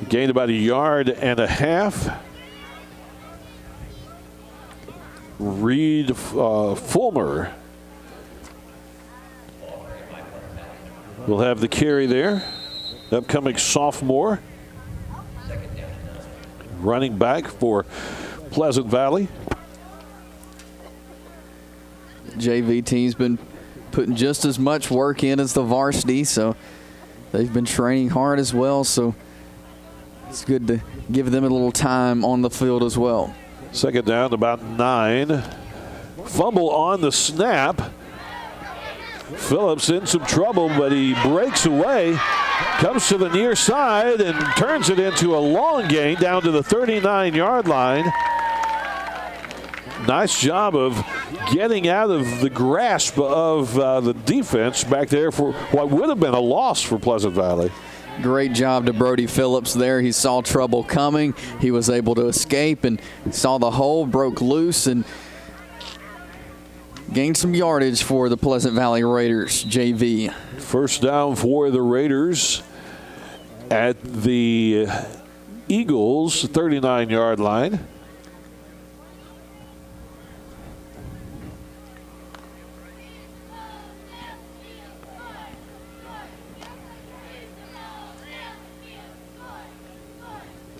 Gained about 1.5 yards. Reed Fulmer will have the carry there. Upcoming sophomore. Running back for Pleasant Valley. JV team's been putting just as much work in as the varsity, so they've been training hard as well, so it's good to give them a little time on the field as well. Second down, about 9 Fumble on the snap. Phillips in some trouble, but he breaks away, comes to the near side, and turns it into a long gain down to the 39-yard line. Nice job of getting out of the grasp of the defense back there for what would have been a loss for Pleasant Valley. Great job to Brody Phillips there. He saw trouble coming. He was able to escape and saw the hole, broke loose, and gained some yardage for the Pleasant Valley Raiders, JV. First down for the Raiders at the Eagles' 39-yard line.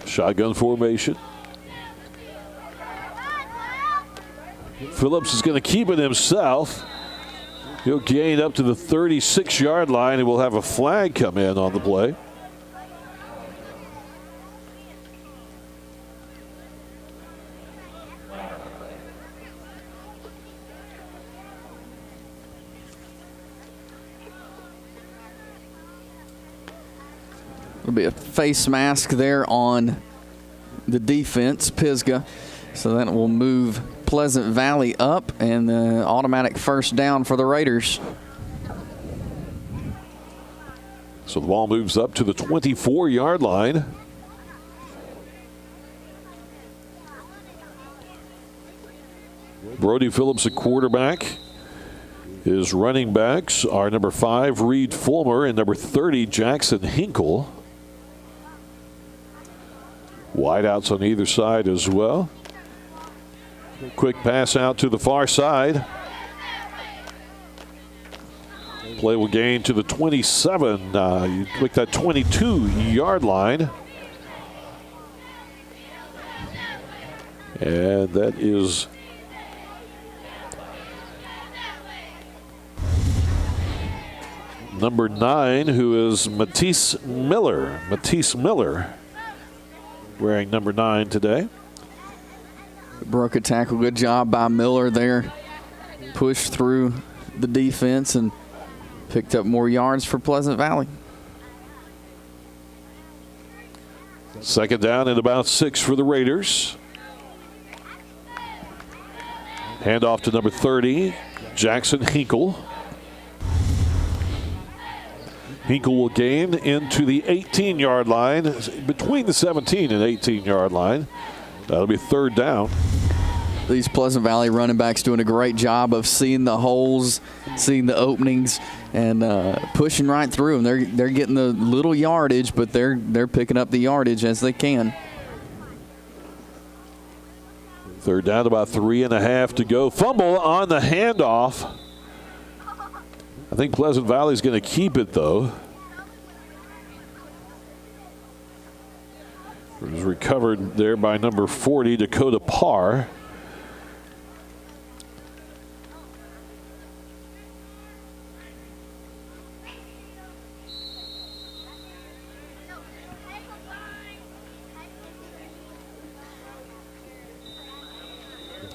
Shotgun formation. Phillips is going to keep it himself. He'll gain up to the 36-yard line, and we'll have a flag come in on the play. There'll be a face mask there on the defense, Pisgah. So that will move Pleasant Valley up, and the automatic first down for the Raiders. So the ball moves up to the 24-yard line. Brody Phillips at quarterback. His running backs are number 5, Reed Fulmer, and number 30, Jackson Hinkle. Wideouts on either side as well. Quick pass out to the far side. Play will gain to the 27, you click that 22-yard line. And that is number 9, who is Matisse Miller. Matisse Miller wearing number 9 today. Broke a tackle. Good job by Miller there. Pushed through the defense and picked up more yards for Pleasant Valley. Second down and about 6 for the Raiders. Handoff to number 30, Jackson Hinkle. Hinkle will gain into the 18-yard line, between the 17 and 18-yard line. That'll be third down. These Pleasant Valley running backs doing a great job of seeing the holes, seeing the openings, and pushing right through them. They're getting the little yardage, but they're picking up the yardage as they can. Third down, about 3.5 to go. Fumble on the handoff. I think Pleasant Valley's going to keep it, though. It was recovered there by number 40, Dakota Parr.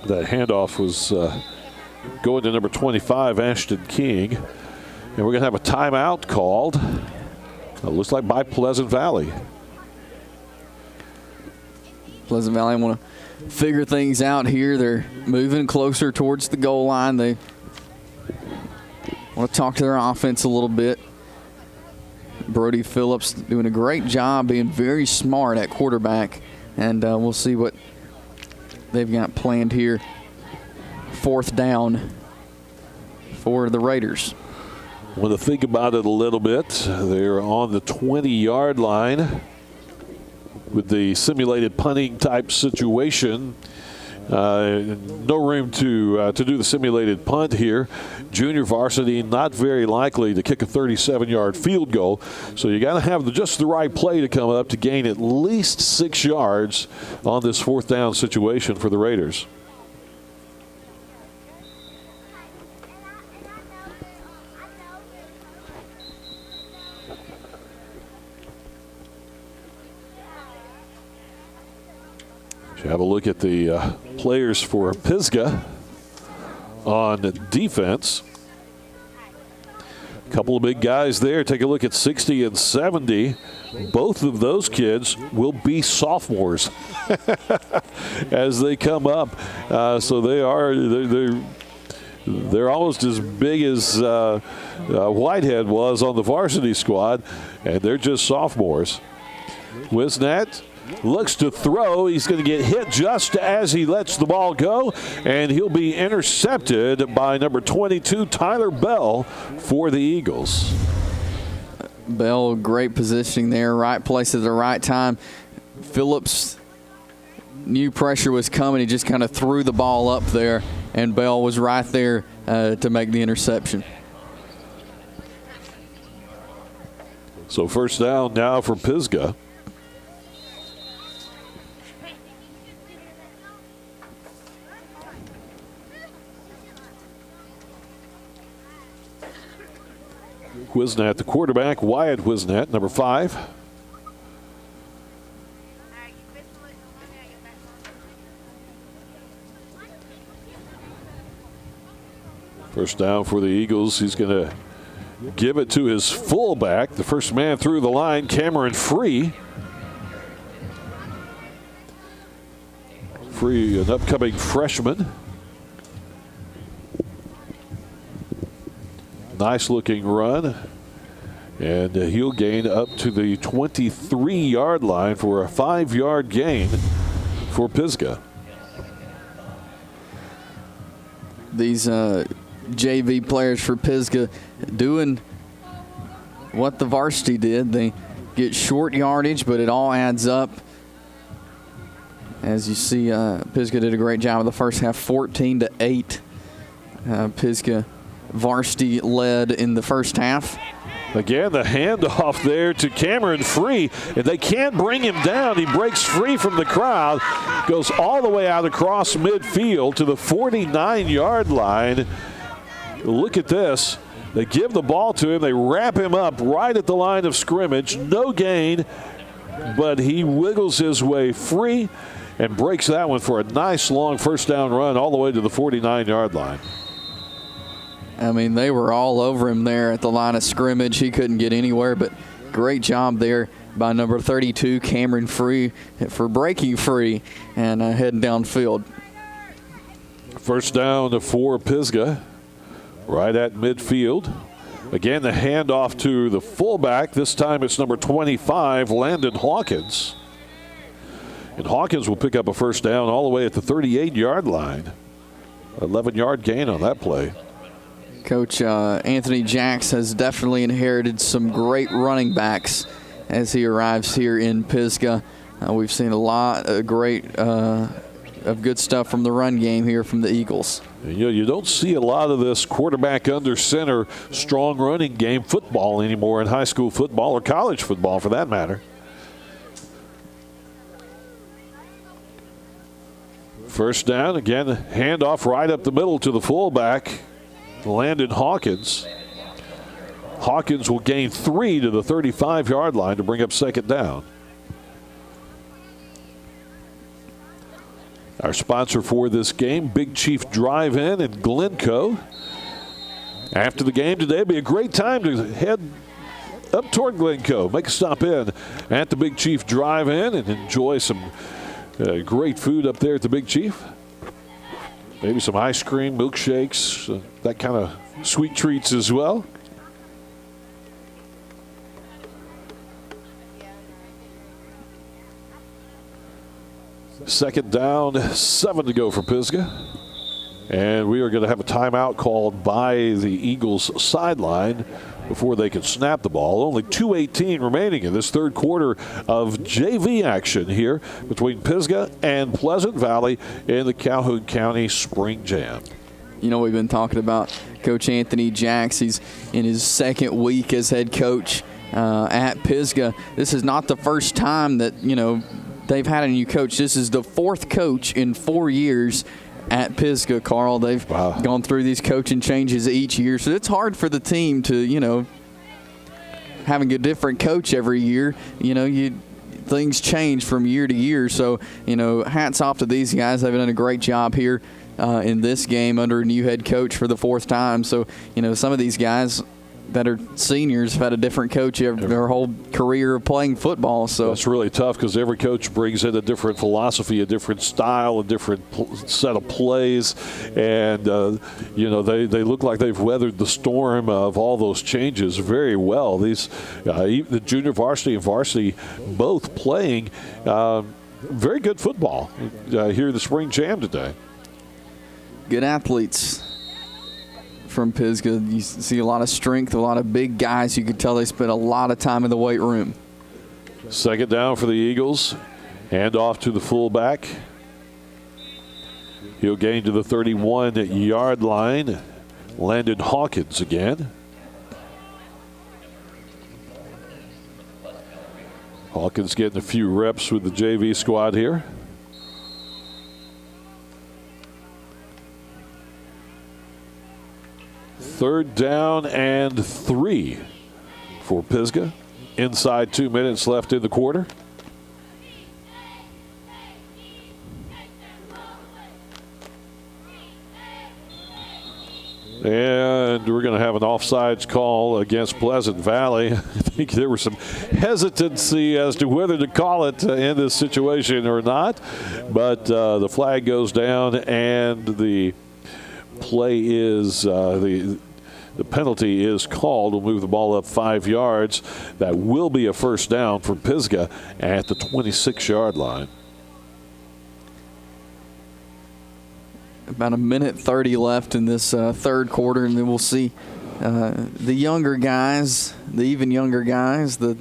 That handoff was going to number 25, Ashton King. And we're going to have a timeout called. It looks like by Pleasant Valley. Pleasant Valley want to figure things out here. They're moving closer towards the goal line. They want to talk to their offense a little bit. Brody Phillips doing a great job, being very smart at quarterback. And we'll see what they've got planned here. Fourth down for the Raiders. Want to think about it a little bit. They're on the 20-yard line with the simulated punting type situation. No room to do the simulated punt here. Junior varsity not very likely to kick a 37-yard field goal. So you got to have just the right play to come up to gain at least 6 yards on this fourth down situation for the Raiders. Have a look at the players for Pisgah. on defense. A couple of big guys there. Take a look at 60 and 70. Both of those kids will be sophomores as they come up. So they're almost as big as Whitehead was on the varsity squad, and they're just sophomores. Wisnat looks to throw. He's going to get hit just as he lets the ball go, and he'll be intercepted by number 22, Tyler Bell, for the Eagles. Bell, great positioning there, right place at the right time. Phillips knew pressure was coming. He just kind of threw the ball up there, and Bell was right there to make the interception. So first down now for Pisgah. Wisnat, the quarterback, Wyatt Wisnat, number 5. First down for the Eagles. He's going to give it to his fullback. The first man through the line, Cameron Free. Free, an upcoming freshman. Nice looking run, and he'll gain up to the 23-yard line for a 5-yard gain for Pisgah. These JV players for Pisgah doing what the varsity did. They get short yardage, but it all adds up. As you see, Pisgah did a great job of the first half, 14-8. Pisgah varsity led in the first half. Again, the handoff there to Cameron Free, and they can't bring him down. He breaks free from the crowd, goes all the way out across midfield to the 49-yard line. Look at this. They give the ball to him. They wrap him up right at the line of scrimmage. No gain, but he wiggles his way free and breaks that one for a nice long first down run all the way to the 49-yard line. I mean, they were all over him there at the line of scrimmage. He couldn't get anywhere, but great job there by number 32, Cameron Free, for breaking free and heading downfield. First down for Pisgah, right at midfield. Again, the handoff to the fullback. This time it's number 25, Landon Hawkins. And Hawkins will pick up a first down all the way at the 38-yard line. 11-yard gain on that play. Coach Anthony Jacks has definitely inherited some great running backs as he arrives here in Pisgah. We've seen a lot of great of good stuff from the run game here from the Eagles. You don't see a lot of this quarterback under center, strong running game football anymore in high school football or college football for that matter. First down, again, handoff right up the middle to the fullback, Landon Hawkins. Hawkins will gain 3 to the 35-yard line to bring up second down. Our sponsor for this game, Big Chief Drive-In in Glencoe. After the game today, it'll be a great time to head up toward Glencoe. Make a stop in at the Big Chief Drive-In and enjoy some great food up there at the Big Chief. Maybe some ice cream, milkshakes, that kind of sweet treats as well. Second down, 7 to go for Pisgah. And we are going to have a timeout called by the Eagles sideline before they can snap the ball. Only 2:18 remaining in this third quarter of JV action here between Pisgah and Pleasant Valley in the Calhoun County Spring Jam. You know, we've been talking about Coach Anthony Jacks. He's in his second week as head coach at Pisgah. This is not the first time that, you know, they've had a new coach. This is the fourth coach in 4 years at Pisgah, Carl. They've gone through these coaching changes each year, so it's hard for the team to, you know, having a different coach every year. You know, things change from year to year. So, you know, hats off to these guys. They've done a great job here in this game under a new head coach for the 4th time. So, some of these guys that are seniors have had a different coach their whole career of playing football. So that's really tough because every coach brings in a different philosophy, a different style, a different set of plays. And, they look like they've weathered the storm of all those changes very well. These, the junior varsity and varsity both playing very good football here in the Spring Jam today. Good athletes from Pisgah. You see a lot of strength, a lot of big guys. You could tell they spent a lot of time in the weight room. 2nd down for the Eagles. Hand off to the fullback. He'll gain to the 31-yard line. Landon Hawkins again. Hawkins getting a few reps with the JV squad here. Third down and 3 for Pisgah. Inside 2 minutes left in the quarter. And we're going to have an offsides call against Pleasant Valley. I think there was some hesitancy as to whether to call it in this situation or not. But the flag goes down and the play is the penalty is called. We'll move the ball up 5 yards. That will be a first down for Pisgah at the 26-yard line. About a minute 30 left in this third quarter, and then we'll see the younger guys, the even younger guys, the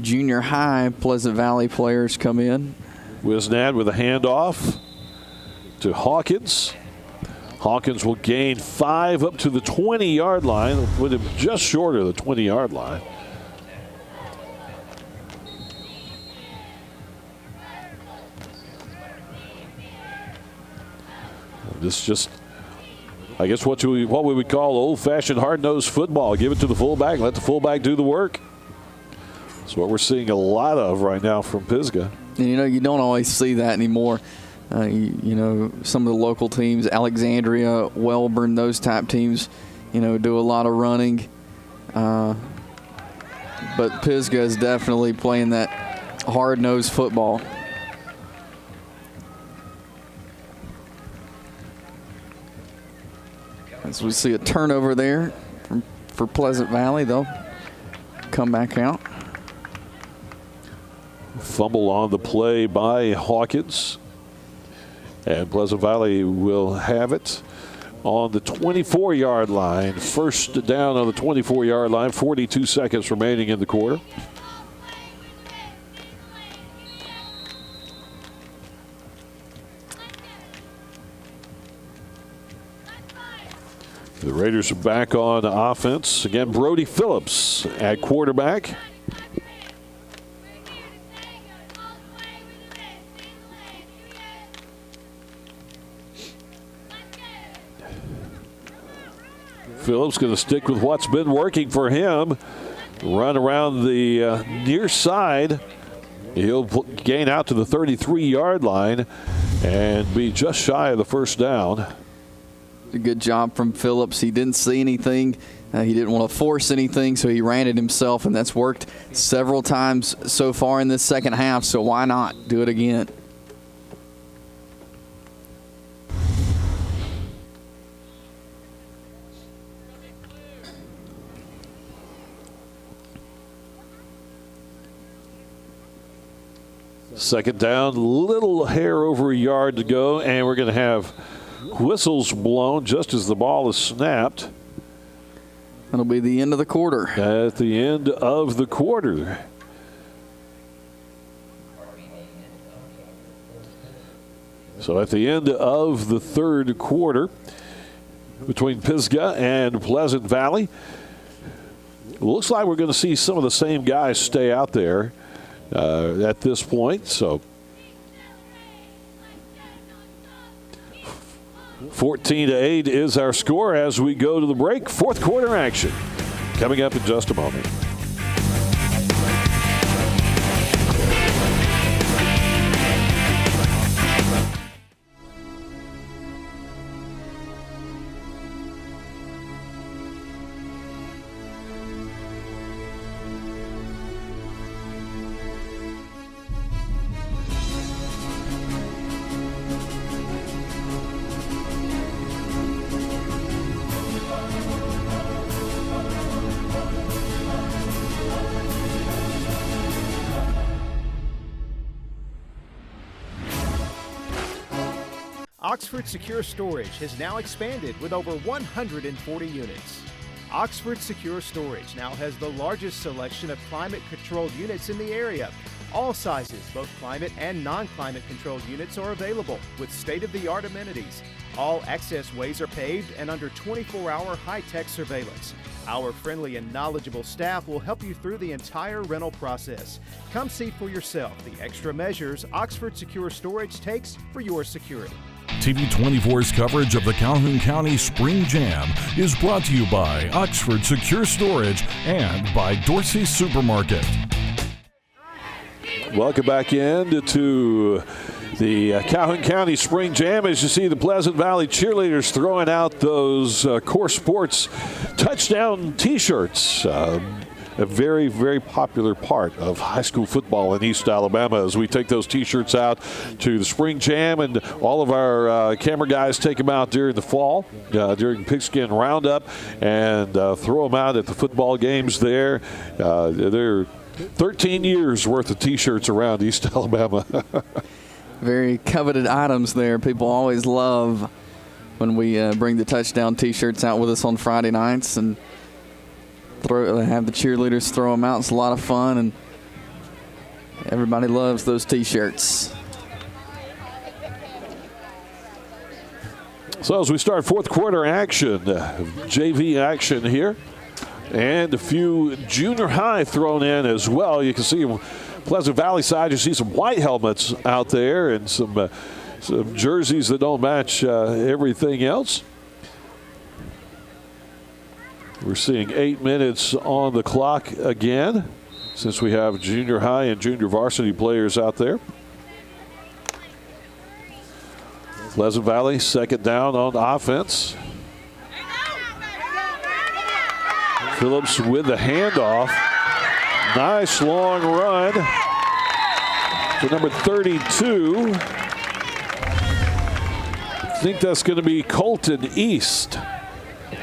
junior high Pleasant Valley players come in. Wisnad with a handoff to Hawkins. Hawkins will gain 5 up to the 20-yard line, with him just short of the 20-yard line. This just, I guess, what we would call old-fashioned hard-nosed football. Give it to the fullback, let the fullback do the work. That's what we're seeing a lot of right now from Pisgah. And, you don't always see that anymore. Some of the local teams, Alexandria, Welborn, those type teams, do a lot of running. But Pisgah is definitely playing that hard-nosed football. As we see a turnover there for Pleasant Valley, they'll come back out. Fumble on the play by Hawkins. And Pleasant Valley will have it on the 24-yard line. First down on the 24-yard line, 42 seconds remaining in the quarter. The Raiders are back on offense. Again, Brody Phillips at quarterback. Phillips going to stick with what's been working for him. Run around the near side. He'll gain out to the 33-yard line and be just shy of the first down. A good job from Phillips. He didn't see anything. He didn't want to force anything, so he ran it himself, and that's worked several times so far in this second half, so why not do it again? Second down, little hair over a yard to go, and we're going to have whistles blown just as the ball is snapped. That'll be the end of the quarter. At the end of the quarter. So at the end of the third quarter, between Pisgah and Pleasant Valley, it looks like we're going to see some of the same guys stay out there at this point. So 14-8 is our score as we go to the break. Fourth quarter action coming up in just a moment. Oxford Secure Storage has now expanded with over 140 units. Oxford Secure Storage now has the largest selection of climate-controlled units in the area. All sizes, both climate and non-climate controlled units, are available with state-of-the-art amenities. All access ways are paved and under 24-hour high-tech surveillance. Our friendly and knowledgeable staff will help you through the entire rental process. Come see for yourself the extra measures Oxford Secure Storage takes for your security. TV24's coverage of the Calhoun County Spring Jam is brought to you by Oxford Secure Storage and by Dorsey Supermarket. Welcome back in to the Calhoun County Spring Jam. As you see the Pleasant Valley cheerleaders throwing out those Core Sports touchdown T-shirts. A very, very popular part of high school football in East Alabama as we take those T-shirts out to the Spring Jam, and all of our camera guys take them out during the fall, during Pigskin Roundup, and throw them out at the football games there. They're 13 years worth of T-shirts around East Alabama. Very coveted items there. People always love when we bring the touchdown T-shirts out with us on Friday nights and have the cheerleaders throw them out. It's a lot of fun, and everybody loves those T-shirts. So as we start fourth quarter action, JV action here. And a few junior high thrown in as well. You can see Pleasant Valley side, you see some white helmets out there and some jerseys that don't match everything else. We're seeing 8 minutes on the clock again since we have junior high and junior varsity players out there. Pleasant Valley second down on offense. Phillips with the handoff. Nice long run to number 32. I think that's going to be Colton East.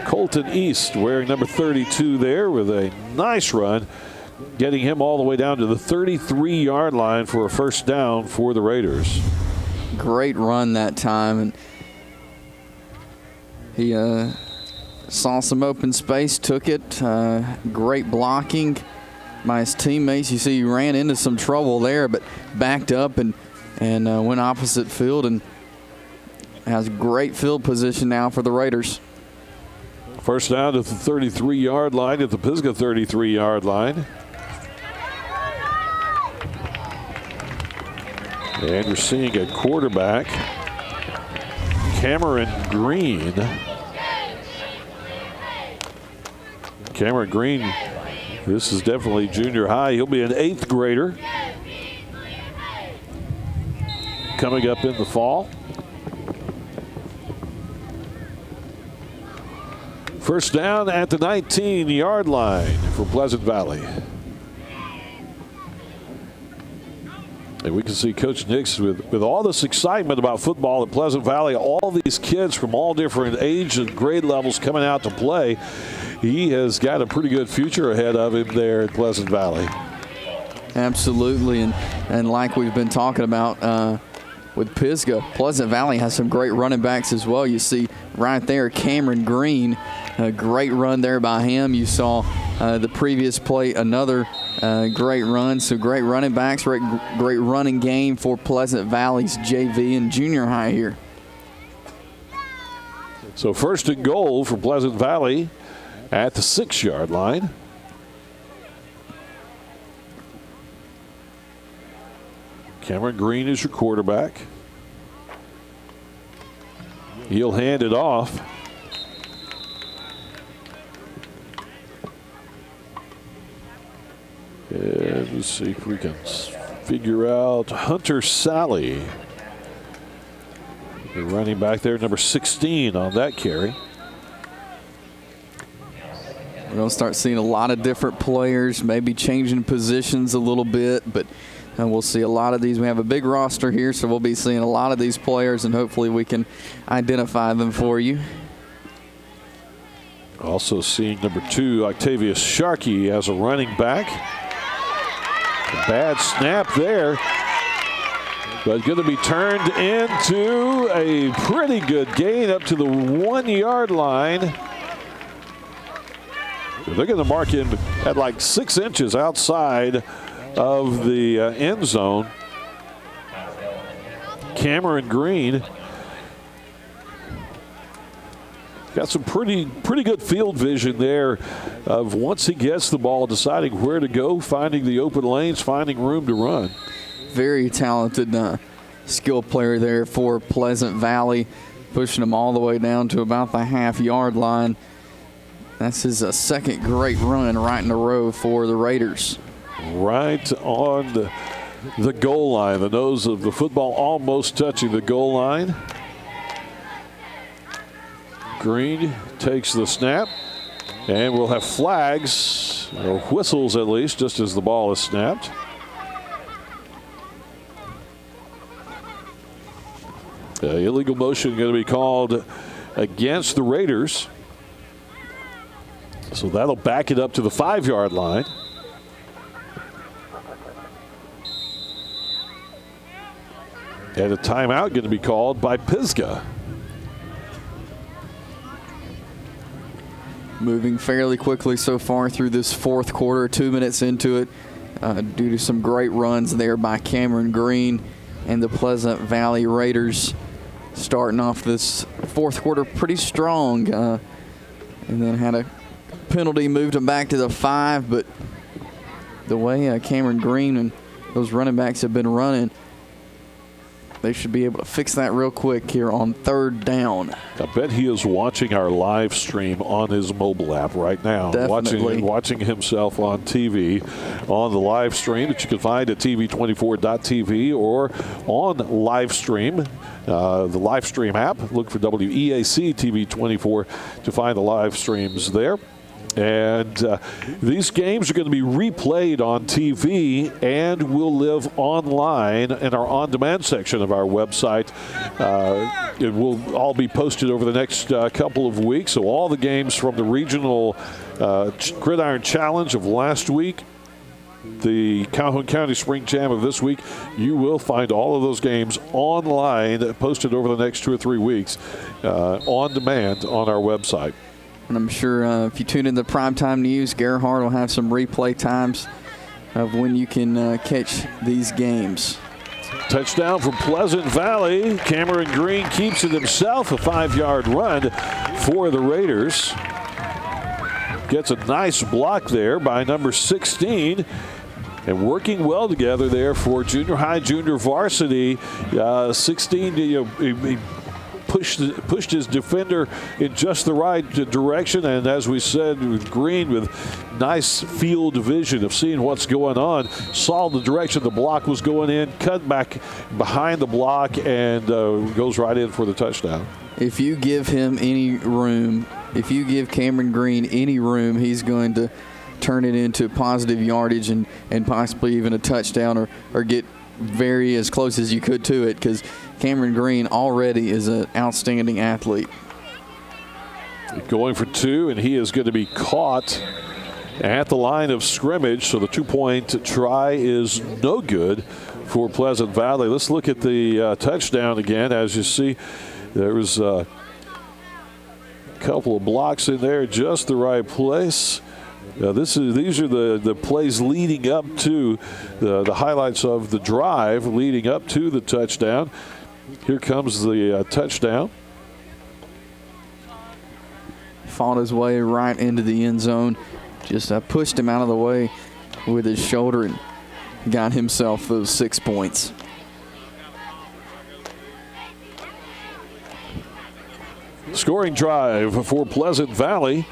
Colton East wearing number 32 there with a nice run, getting him all the way down to the 33-yard line for a first down for the Raiders. Great run that time, and he saw some open space, took it. Great blocking by his teammates. You see he ran into some trouble there, but backed up and went opposite field and has great field position now for the Raiders. First down at the 33-yard line, at the Pisgah 33-yard line. And you're seeing a quarterback, Cameron Green. Cameron Green, this is definitely junior high. He'll be an 8th grader coming up in the fall. First down at the 19-yard line for Pleasant Valley. And we can see Coach Nix with all this excitement about football at Pleasant Valley, all these kids from all different age and grade levels coming out to play. He has got a pretty good future ahead of him there at Pleasant Valley. Absolutely, and like we've been talking about with Pisgah, Pleasant Valley has some great running backs as well. You see right there Cameron Green, a great run there by him. You saw the previous play, another great run. So great running backs, great running game for Pleasant Valley's JV and junior high here. So first and goal for Pleasant Valley at the 6-yard line. Cameron Green is your quarterback. He'll hand it off. And let's see if we can figure out Hunter Sally. The running back there, number 16 on that carry. We're going to start seeing a lot of different players, maybe changing positions a little bit, but we'll see a lot of these. We have a big roster here, so we'll be seeing a lot of these players, and hopefully we can identify them for you. Also seeing number 2, Octavius Sharkey as a running back. A bad snap there. but going to be turned into a pretty good gain up to the 1 yard line. They're going to mark him at like 6 inches outside of the end zone. Cameron Green got some pretty good field vision there of once he gets the ball, deciding where to go, finding the open lanes, finding room to run. Very talented skill player there for Pleasant Valley, pushing him all the way down to about the half-yard line. That's his second great run right in a row for the Raiders. Right on the goal line, the nose of the football almost touching the goal line. Green takes the snap, and we'll have flags, or whistles at least, just as the ball is snapped. Illegal motion going to be called against the Raiders. So that'll back it up to the 5-yard line. And a timeout going to be called by Pisgah. Moving fairly quickly so far through this fourth quarter, 2 minutes into it, due to some great runs there by Cameron Green and the Pleasant Valley Raiders, starting off this fourth quarter pretty strong, and then had a penalty, moved them back to the 5, but the way Cameron Green and those running backs have been running, they should be able to fix that real quick here on third down. I bet he is watching our live stream on his mobile app right now. Definitely. Watching himself on TV on the live stream that you can find at TV24.tv or on live stream. The live stream app. Look for WEAC TV24 to find the live streams there. And these games are going to be replayed on TV and will live online in our on-demand section of our website. It will all be posted over the next couple of weeks. So all the games from the regional Gridiron Challenge of last week, the Calhoun County Spring Jam of this week, you will find all of those games online, posted over the next 2 or 3 weeks on demand on our website. And I'm sure if you tune in the primetime news, Gerhard will have some replay times of when you can catch these games. Touchdown from Pleasant Valley. Cameron Green keeps it himself, a 5-yard run for the Raiders. Gets a nice block there by number 16. And working well together there for junior high, junior varsity. 16, he pushed his defender in just the right direction, and as we said, with Green with nice field vision of seeing what's going on, saw the direction the block was going in, cut back behind the block, and goes right in for the touchdown. If you give him any room, if you give Cameron Green any room, he's going to turn it into positive yardage and possibly even a touchdown or get very as close as you could to it, because Cameron Green already is an outstanding athlete. Going for 2, and he is going to be caught at the line of scrimmage, so the 2-point try is no good for Pleasant Valley. Let's look at the touchdown again. As you see, there was a couple of blocks in there, just the right place. These are the plays leading up to the highlights of the drive leading up to the touchdown. Here comes the touchdown. Fought his way right into the end zone. Just pushed him out of the way with his shoulder and got himself those 6 points. Scoring drive for Pleasant Valley.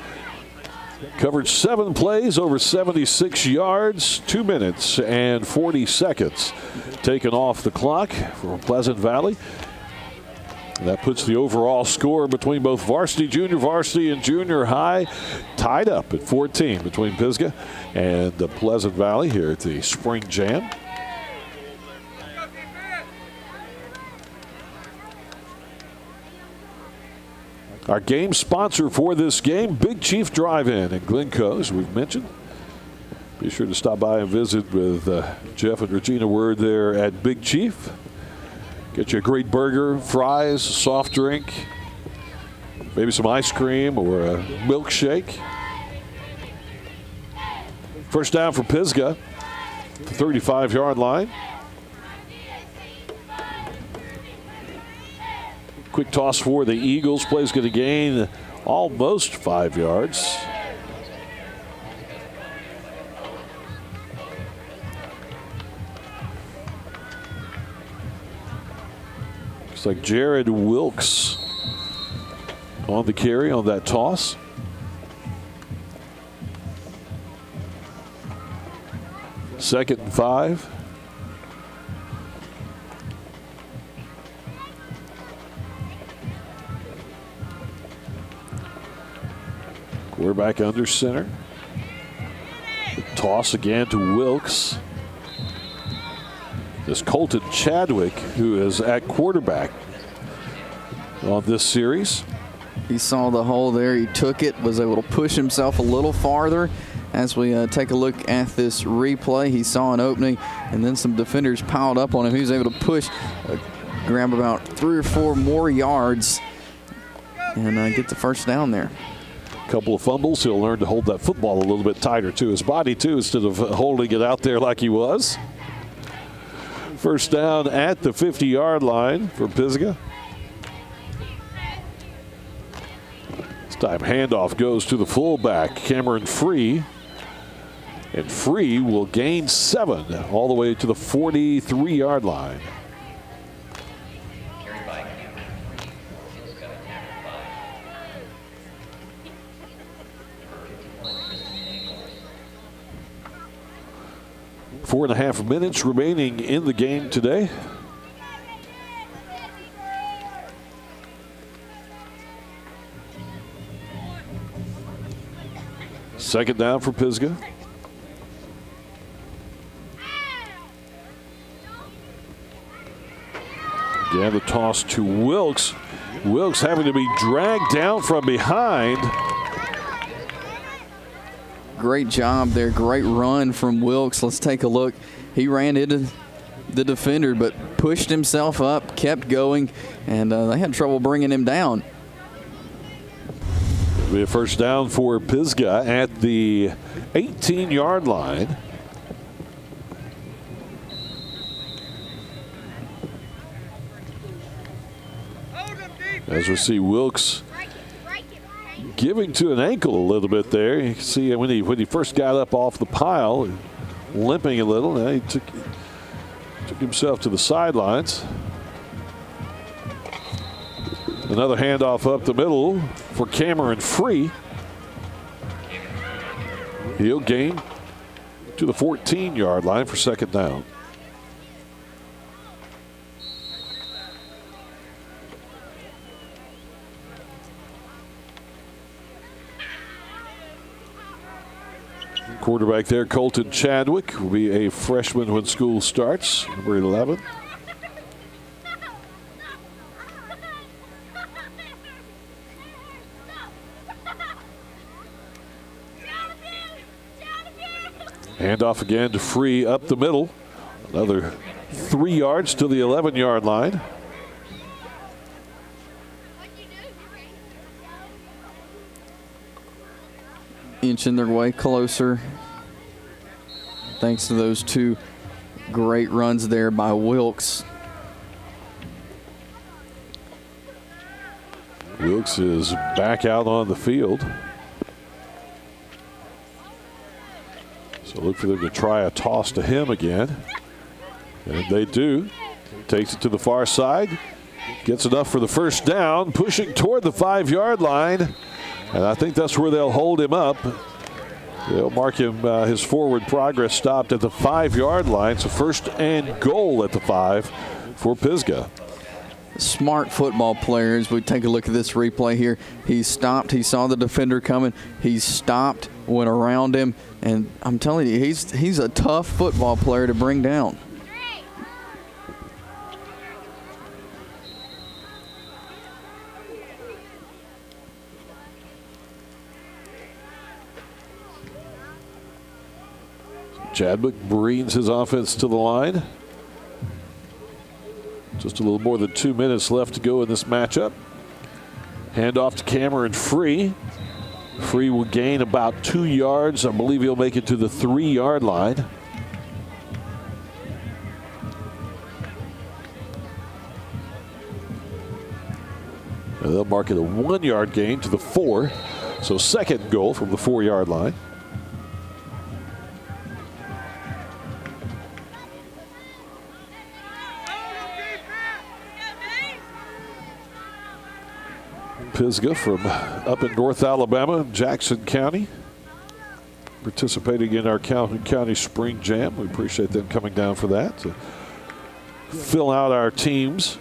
Covered 7 plays over 76 yards, 2 minutes and 40 seconds taken off the clock for Pleasant Valley. That puts the overall score between both varsity, and junior high tied up at 14 between Pisgah and Pleasant Valley here at the Spring Jam. Our game sponsor for this game, Big Chief Drive-In in Glencoe, as we've mentioned. Be sure to stop by and visit with Jeff and Regina Word there at Big Chief. Get you a great burger, fries, soft drink, maybe some ice cream or a milkshake. First down for Pisgah, the 35-yard line. Quick toss for the Eagles. Play's going to gain almost 5 yards. Looks like Jared Wilkes on the carry on that toss. Second and 5. Quarterback under center. The toss again to Wilkes. This Colton Chadwick, who is at quarterback on this series. He saw the hole there. He took it, was able to push himself a little farther. As we take a look at this replay, he saw an opening, and then some defenders piled up on him. He was able to push, grab about 3 or 4 more yards, and get the first down there. Couple of fumbles. He'll learn to hold that football a little bit tighter to his body, too, instead of holding it out there like he was. First down at the 50-yard line for Pisgah. This time handoff goes to the fullback, Cameron Free. And Free will gain 7 all the way to the 43-yard line. Four and a half minutes remaining in the game today. Second down for Pisgah. Again, the toss to Wilkes. Wilkes having to be dragged down from behind. Great job there. Great run from Wilkes. Let's take a look. He ran into the defender, but pushed himself up, kept going, and they had trouble bringing him down. It'll be a first down for Pisgah at the 18-yard line. As we see Wilkes giving to an ankle a little bit there. You can see when he first got up off the pile, limping a little. Now he took himself to the sidelines. Another handoff up the middle for Cameron Free. He'll gain to the 14-yard line for second down. Quarterback there, Colton Chadwick, will be a freshman when school starts, number 11. Handoff again to Free up the middle. Another 3 yards to the 11-yard line. Inching their way closer. Thanks to those 2 great runs there by Wilkes. Wilkes is back out on the field. So look for them to try a toss to him again. And they do. Takes it to the far side. Gets enough for the first down. Pushing toward the 5-yard line. And I think that's where they'll hold him up. They'll mark him, his forward progress stopped at the 5-yard line. So first and goal at the 5 for Pisgah. Smart football players. We take a look at this replay here. He stopped. He saw the defender coming. He stopped, went around him. And I'm telling you, he's a tough football player to bring down. Chadwick brings his offense to the line. Just a little more than 2 minutes left to go in this matchup. Handoff to Cameron Free. Free will gain about 2 yards. I believe he'll make it to the 3-yard line. And they'll mark it a 1-yard gain to the 4. So second goal from the 4-yard line. Pisgah from up in North Alabama, Jackson County, participating in our Calhoun County Spring Jam. We appreciate them coming down for that to fill out our teams.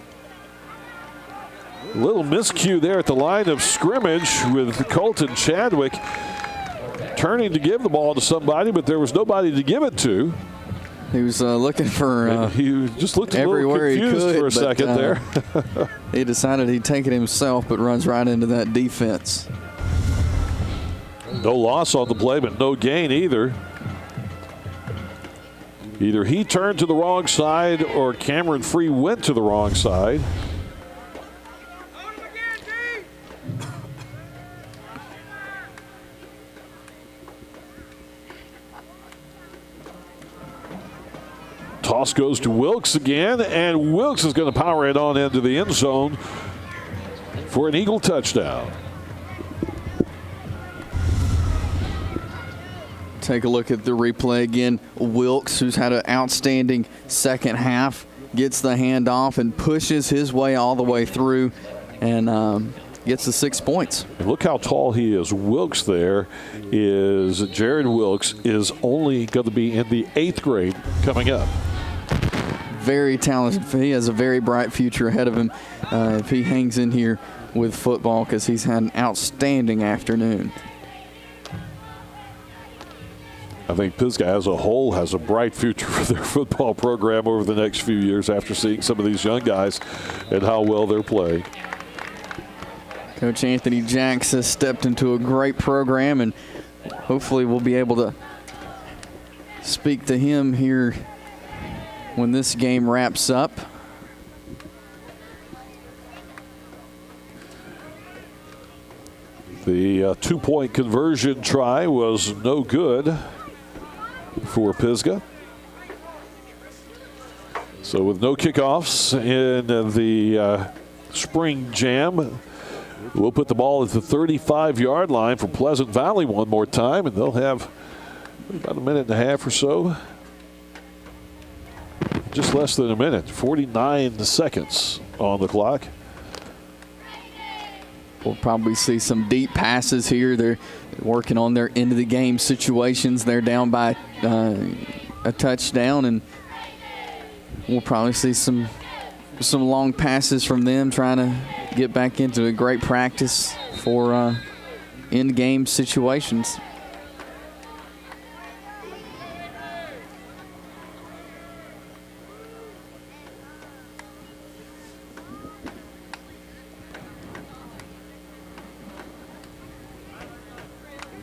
A little miscue there at the line of scrimmage with Colton Chadwick turning to give the ball to somebody, but there was nobody to give it to. He was looking for he just looked everywhere a little confused he could for a second there. He decided he'd take it himself, but runs right into that defense. No loss on the play, but no gain either. Either he turned to the wrong side or Cameron Free went to the wrong side. Toss goes to Wilkes again, and Wilkes is going to power it on into the end zone for an Eagle touchdown. Take a look at the replay again. Wilkes, who's had an outstanding second half, gets the handoff and pushes his way all the way through and gets the 6 points. And look how tall he is. Wilkes there is, Jared Wilkes is only going to be in the 8th grade coming up. Very talented. He has a very bright future ahead of him if he hangs in here with football, because he's had an outstanding afternoon. I think Pisgah as a whole has a bright future for their football program over the next few years after seeing some of these young guys and how well they're playing. Coach Anthony Jacks has stepped into a great program, and hopefully we'll be able to speak to him here when this game wraps up. The 2-point conversion try was no good for Pisgah. So with no kickoffs in the Spring Jam, we'll put the ball at the 35-yard line for Pleasant Valley one more time, and they'll have about a minute and a half or so. Just less than a minute, 49 seconds on the clock. We'll probably see some deep passes here. They're working on their end of the game situations. They're down by a touchdown, and we'll probably see some long passes from them, trying to get back into a great practice for end game situations.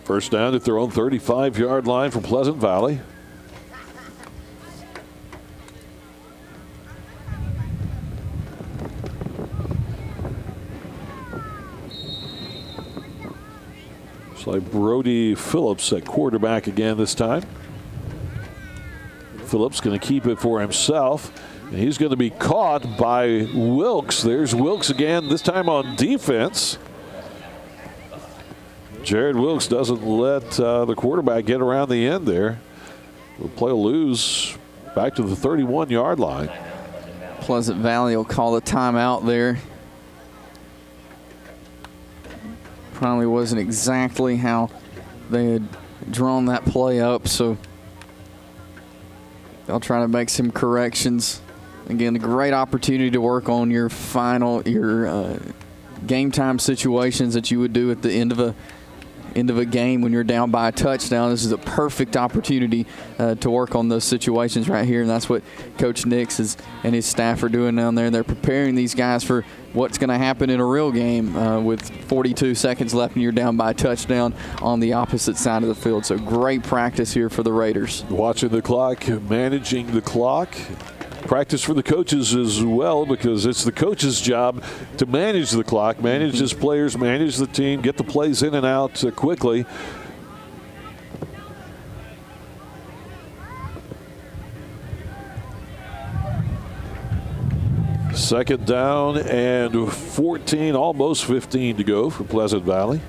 First down at their own 35-yard line from Pleasant Valley. Looks like Brody Phillips at quarterback again this time. Phillips going to keep it for himself. And he's going to be caught by Wilkes. There's Wilkes again, this time on defense. Jared Wilkes doesn't let the quarterback get around the end there. We'll play a lose back to the 31-yard line. Pleasant Valley will call a timeout there. Probably wasn't exactly how they had drawn that play up, so they'll try to make some corrections. Again, a great opportunity to work on your game time situations that you would do at the end of a game when you're down by a touchdown. This is a perfect opportunity to work on those situations right here, and that's what Coach Nix and his staff are doing down there. They're preparing these guys for what's going to happen in a real game with 42 seconds left and you're down by a touchdown on the opposite side of the field. So great practice here for the Raiders. Watching the clock, managing the clock. practice for the coaches as well, because it's the coach's job to manage the clock, manage his players, manage the team, get the plays in and out quickly. Second down and 14, almost 15 to go for Pleasant Valley.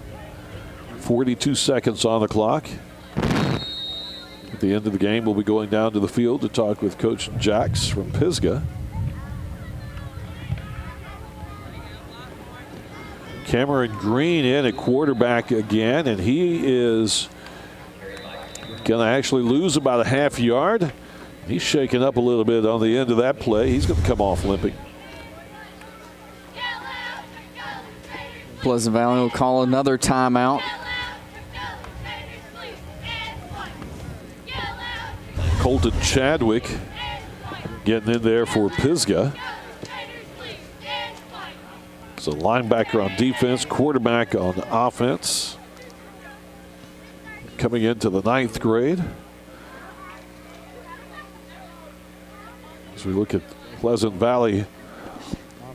42 seconds on the clock. At the end of the game, we'll be going down to the field to talk with Coach Jacks from Pisgah. Cameron Green in at quarterback again, and he is going to actually lose about a half yard. He's shaking up a little bit on the end of that play. He's going to come off limping. Pleasant Valley will call another timeout. Colton Chadwick getting in there for Pisgah. It's a linebacker on defense, quarterback on offense. Coming into the 9th grade. As we look at Pleasant Valley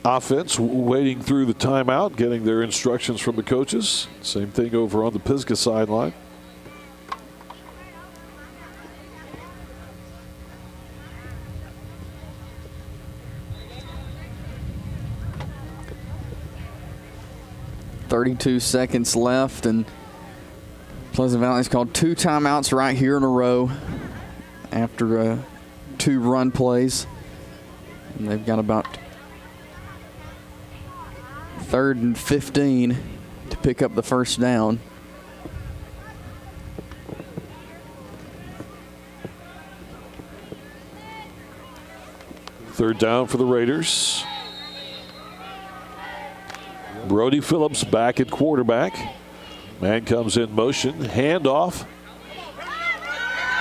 offense, waiting through the timeout, getting their instructions from the coaches. Same thing over on the Pisgah sideline. .32 seconds left, and Pleasant Valley's called 2 timeouts right here in a row after 2 run plays. And they've got about 3rd and 15 to pick up the first down. Third down for the Raiders. Brody Phillips back at quarterback. Man comes in motion, handoff.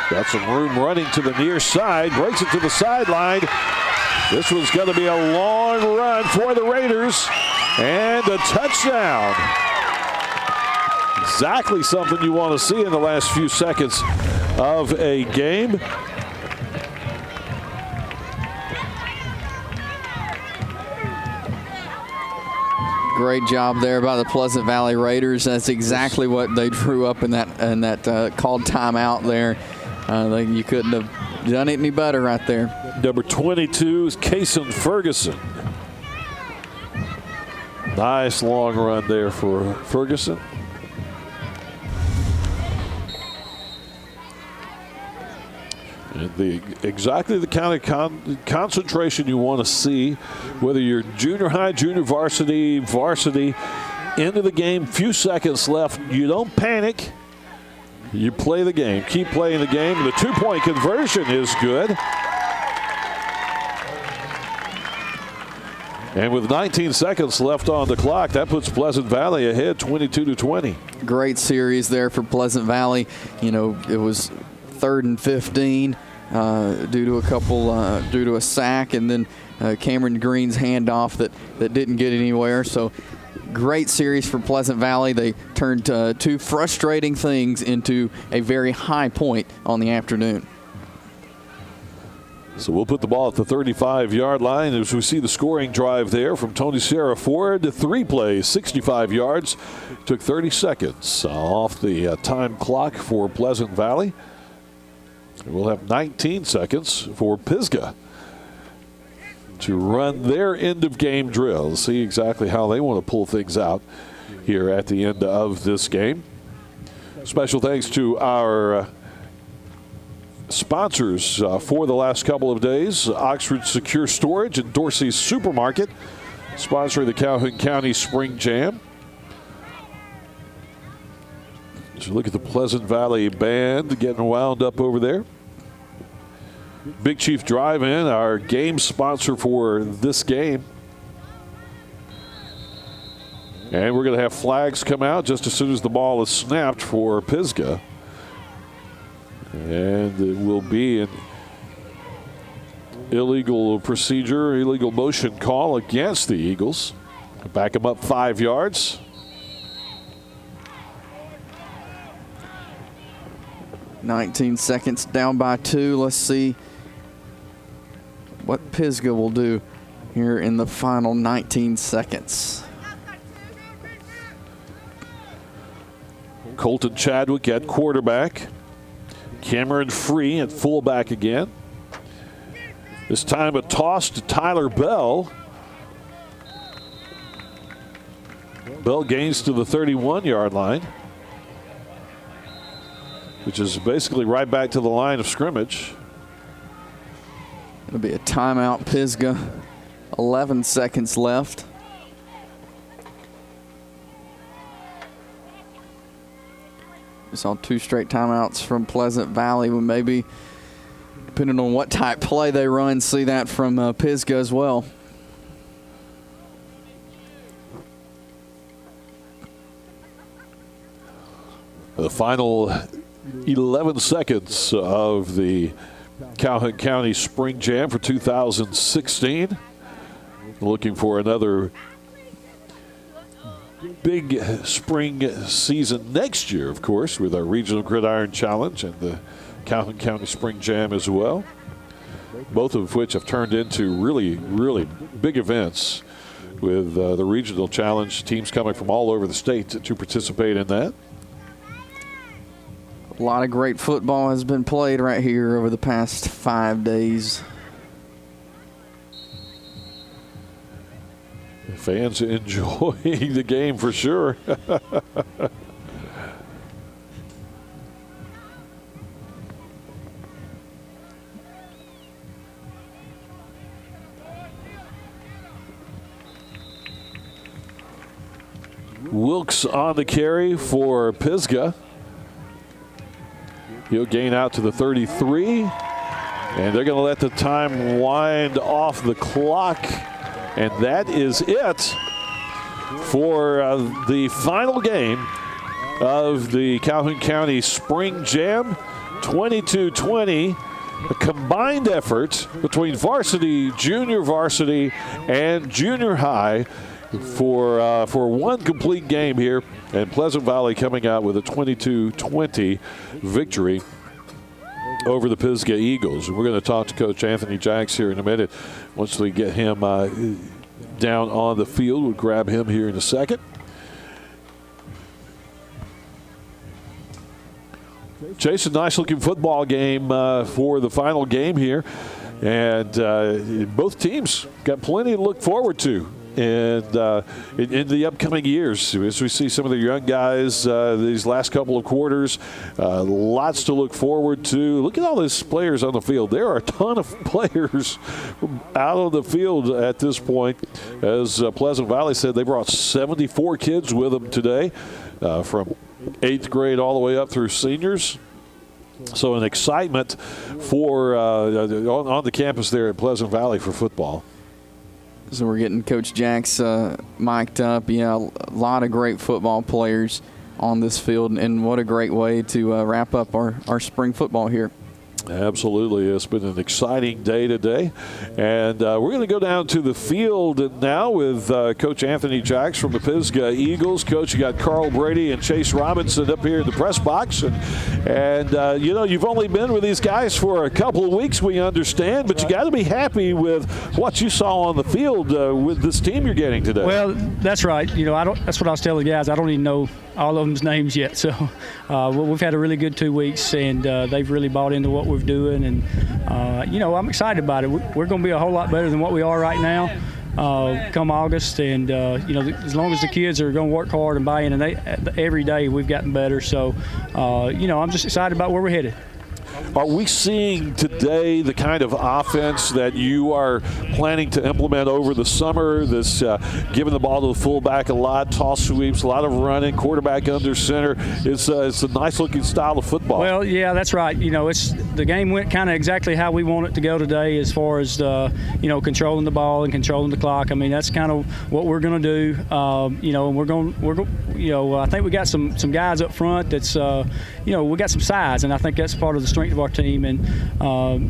Got some room running to the near side, breaks it to the sideline. This was going to be a long run for the Raiders, and a touchdown. Exactly something you want to see in the last few seconds of a game. Great job there by the Pleasant Valley Raiders. That's exactly what they drew up in that called timeout there. You couldn't have done it any better right there. Number 22 is Kason Ferguson. Nice long run there for Ferguson. And exactly the kind of concentration you want to see, whether you're junior high, junior varsity, into the game, few seconds left. You don't panic. You play the game. Keep playing the game. The 2-point conversion is good. And with 19 seconds left on the clock, that puts Pleasant Valley ahead 22-20. Great series there for Pleasant Valley. You know, it was 3rd and 15 due to a sack, and then Cameron Green's handoff that didn't get anywhere. So great series for Pleasant Valley. They turned 2 frustrating things into a very high point on the afternoon. So we'll put the ball at the 35-yard line as we see the scoring drive there from Tony Serra Ford. 3 plays, 65 yards. Took 30 seconds off the time clock for Pleasant Valley. We'll have 19 seconds for Pisgah to run their end-of-game drill. See exactly how they want to pull things out here at the end of this game. Special thanks to our sponsors for the last couple of days. Oxford Secure Storage and Dorsey's Supermarket sponsoring the Calhoun County Spring Jam. So look at the Pleasant Valley band getting wound up over there. Big Chief Drive-In, our game sponsor for this game. And we're going to have flags come out just as soon as the ball is snapped for Pisgah. And it will be an illegal procedure, illegal motion call against the Eagles. Back them up 5 yards. .19 seconds down by 2. Let's see what Pisgah will do here in the final 19 seconds. Colton Chadwick at quarterback. Cameron Free at fullback again. This time a toss to Tyler Bell. Bell gains to the 31-yard line, which is basically right back to the line of scrimmage. It'll be a timeout, Pisgah. 11 seconds left. We saw 2 straight timeouts from Pleasant Valley. We maybe, depending on what type play they run, see that from Pisgah as well. The final 11 seconds of the Calhoun County Spring Jam for 2016. Looking for another big spring season next year, of course, with our Regional Gridiron Challenge and the Calhoun County Spring Jam as well. Both of which have turned into really, really big events with the Regional Challenge, teams coming from all over the state to participate in that. A lot of great football has been played right here over the past 5 days. Fans enjoying the game for sure. Wilkes on the carry for Pisgah. He'll gain out to the 33, and they're going to let the time wind off the clock, and that is it for the final game of the Calhoun County Spring Jam. 22-20, a combined effort between varsity, junior varsity, and junior high for one complete game here, and Pleasant Valley coming out with a 22-20 victory over the Pisgah Eagles. And we're going to talk to Coach Anthony Jacks here in a minute. Once we get him down on the field, we'll grab him here in a second. Jason, nice looking football game for the final game here, and both teams got plenty to look forward to. And in the upcoming years, as we see some of the young guys these last couple of quarters, lots to look forward to. Look at all these players on the field. There are a ton of players out on the field at this point. As Pleasant Valley said, they brought 74 kids with them today, from 8th grade all the way up through seniors. So an excitement for on the campus there at Pleasant Valley for football. So we're getting Coach Jacks mic'd up. Yeah, a lot of great football players on this field, and what a great way to wrap up our spring football here. Absolutely. It's been an exciting day today. And we're going to go down to the field now with Coach Anthony Jacks from the Pisgah Eagles. Coach, you got Carl Brady and Chase Robinson up here in the press box. And you know, you've only been with these guys for a couple of weeks, we understand, but you got to be happy with what you saw on the field with this team you're getting today. Well, that's right. You know, that's what I was telling the guys. I don't even know all of them's names yet. So we've had a really good 2 weeks, and they've really bought into what we're doing. And, you know, I'm excited about it. We're going to be a whole lot better than what we are right now come August. And, you know, as long as the kids are going to work hard and buy in, and every day we've gotten better. So, you know, I'm just excited about where we're headed. Are we seeing today the kind of offense that you are planning to implement over the summer? This giving the ball to the fullback a lot, toss sweeps, a lot of running, quarterback under center. It's a nice-looking style of football. Well, yeah, that's right. You know, the game went kind of exactly how we want it to go today, as far as you know, controlling the ball and controlling the clock. I mean, that's kind of what we're going to do. You know, and we're going. You know, I think we got some guys up front that's you know, we got some size, and I think that's part of the strength of our team, and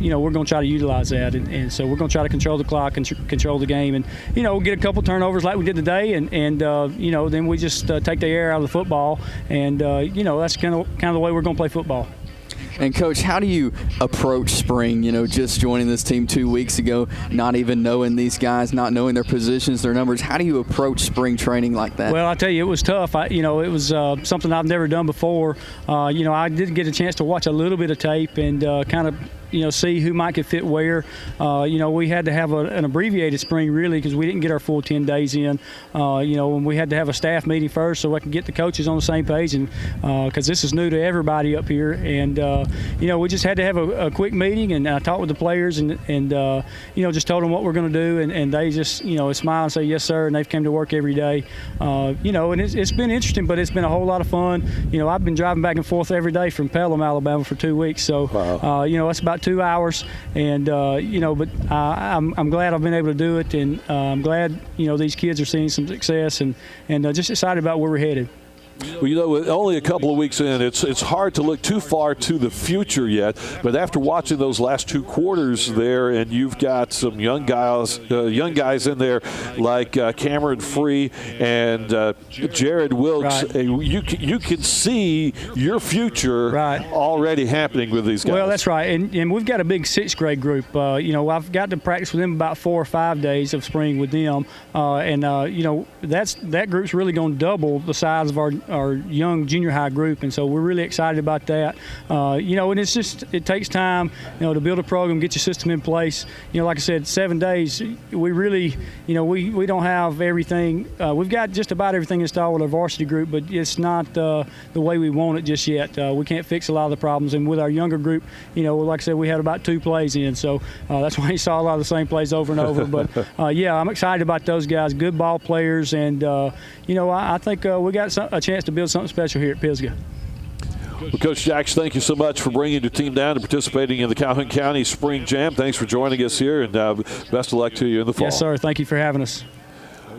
you know, we're going to try to utilize that, and so we're going to try to control the clock and control the game, and you know, get a couple turnovers like we did today, and you know, then we just take the air out of the football, and you know, that's kind of the way we're going to play football. And Coach, how do you approach spring? You know, just joining this team 2 weeks ago, not even knowing these guys, not knowing their positions, their numbers. How do you approach spring training like that? Well, I tell you, it was tough. It was something I've never done before. I did get a chance to watch a little bit of tape and kind of see who might could fit where. We had to have an abbreviated spring really because we didn't get our full 10 days in. And we had to have a staff meeting first so I could get the coaches on the same page, and because this is new to everybody up here. And we just had to have a quick meeting, and I talked with the players and just told them what we're going to do, and they just smile and say yes sir, and they've come to work every day. And it's been interesting, but it's been a whole lot of fun. I've been driving back and forth every day from Pelham, Alabama for 2 weeks, so wow. That's about 2 hours, and but I'm glad I've been able to do it, and I'm glad these kids are seeing some success, and just excited about where we're headed. Well, with only a couple of weeks in, it's hard to look too far to the future yet. But after watching those last 2 quarters there, and you've got some young guys in there like Cameron Free and Jared Wilkes, right. You can see your future right. already happening with these guys. Well, that's right, and we've got a big 6th grade group. I've got to practice with them about 4 or 5 days of spring with them, that group's really going to double the size of our young junior high group, and so we're really excited about that. And it takes time, to build a program, get your system in place. Like I said, 7 days. We really, we don't have everything. We've got just about everything installed with our varsity group, but it's not the way we want it just yet. We can't fix a lot of the problems, and with our younger group, like I said, we had about 2 plays in, so that's why you saw a lot of the same plays over and over. But I'm excited about those guys. Good ball players, and I think we got a chance to build something special here at Pisgah. Well, Coach Jacks, thank you so much for bringing your team down and participating in the Calhoun County Spring Jam. Thanks for joining us here, and best of luck to you in the fall. Yes, sir. Thank you for having us.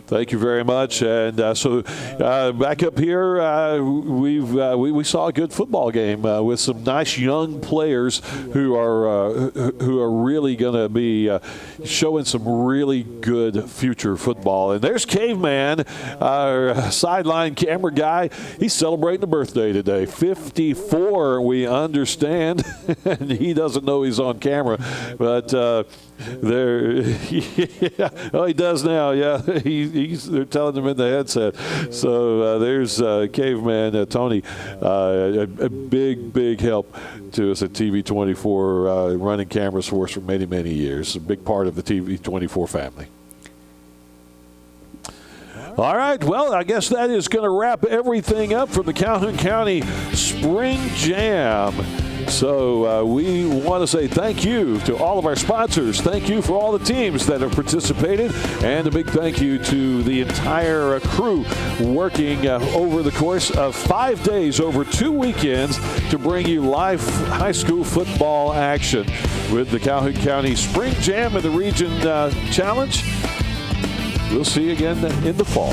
Thank you very much. And back up here, we saw a good football game with some nice young players who are really going to be showing some really good future football. And there's Caveman, our sideline camera guy. He's celebrating a birthday today, 54. We understand, and he doesn't know he's on camera, but he does now. Yeah, they're telling him in the headset. So there's Caveman Tony, a big help to us at TV24, running cameras for us for many, many years. A big part of the TV24 family. All right, well, I guess that is going to wrap everything up from the Calhoun County Spring Jam. So we want to say thank you to all of our sponsors. Thank you for all the teams that have participated. And a big thank you to the entire crew working over the course of 5 days, over 2 weekends, to bring you live high school football action with the Calhoun County Spring Jam and the Region Challenge. We'll see you again in the fall.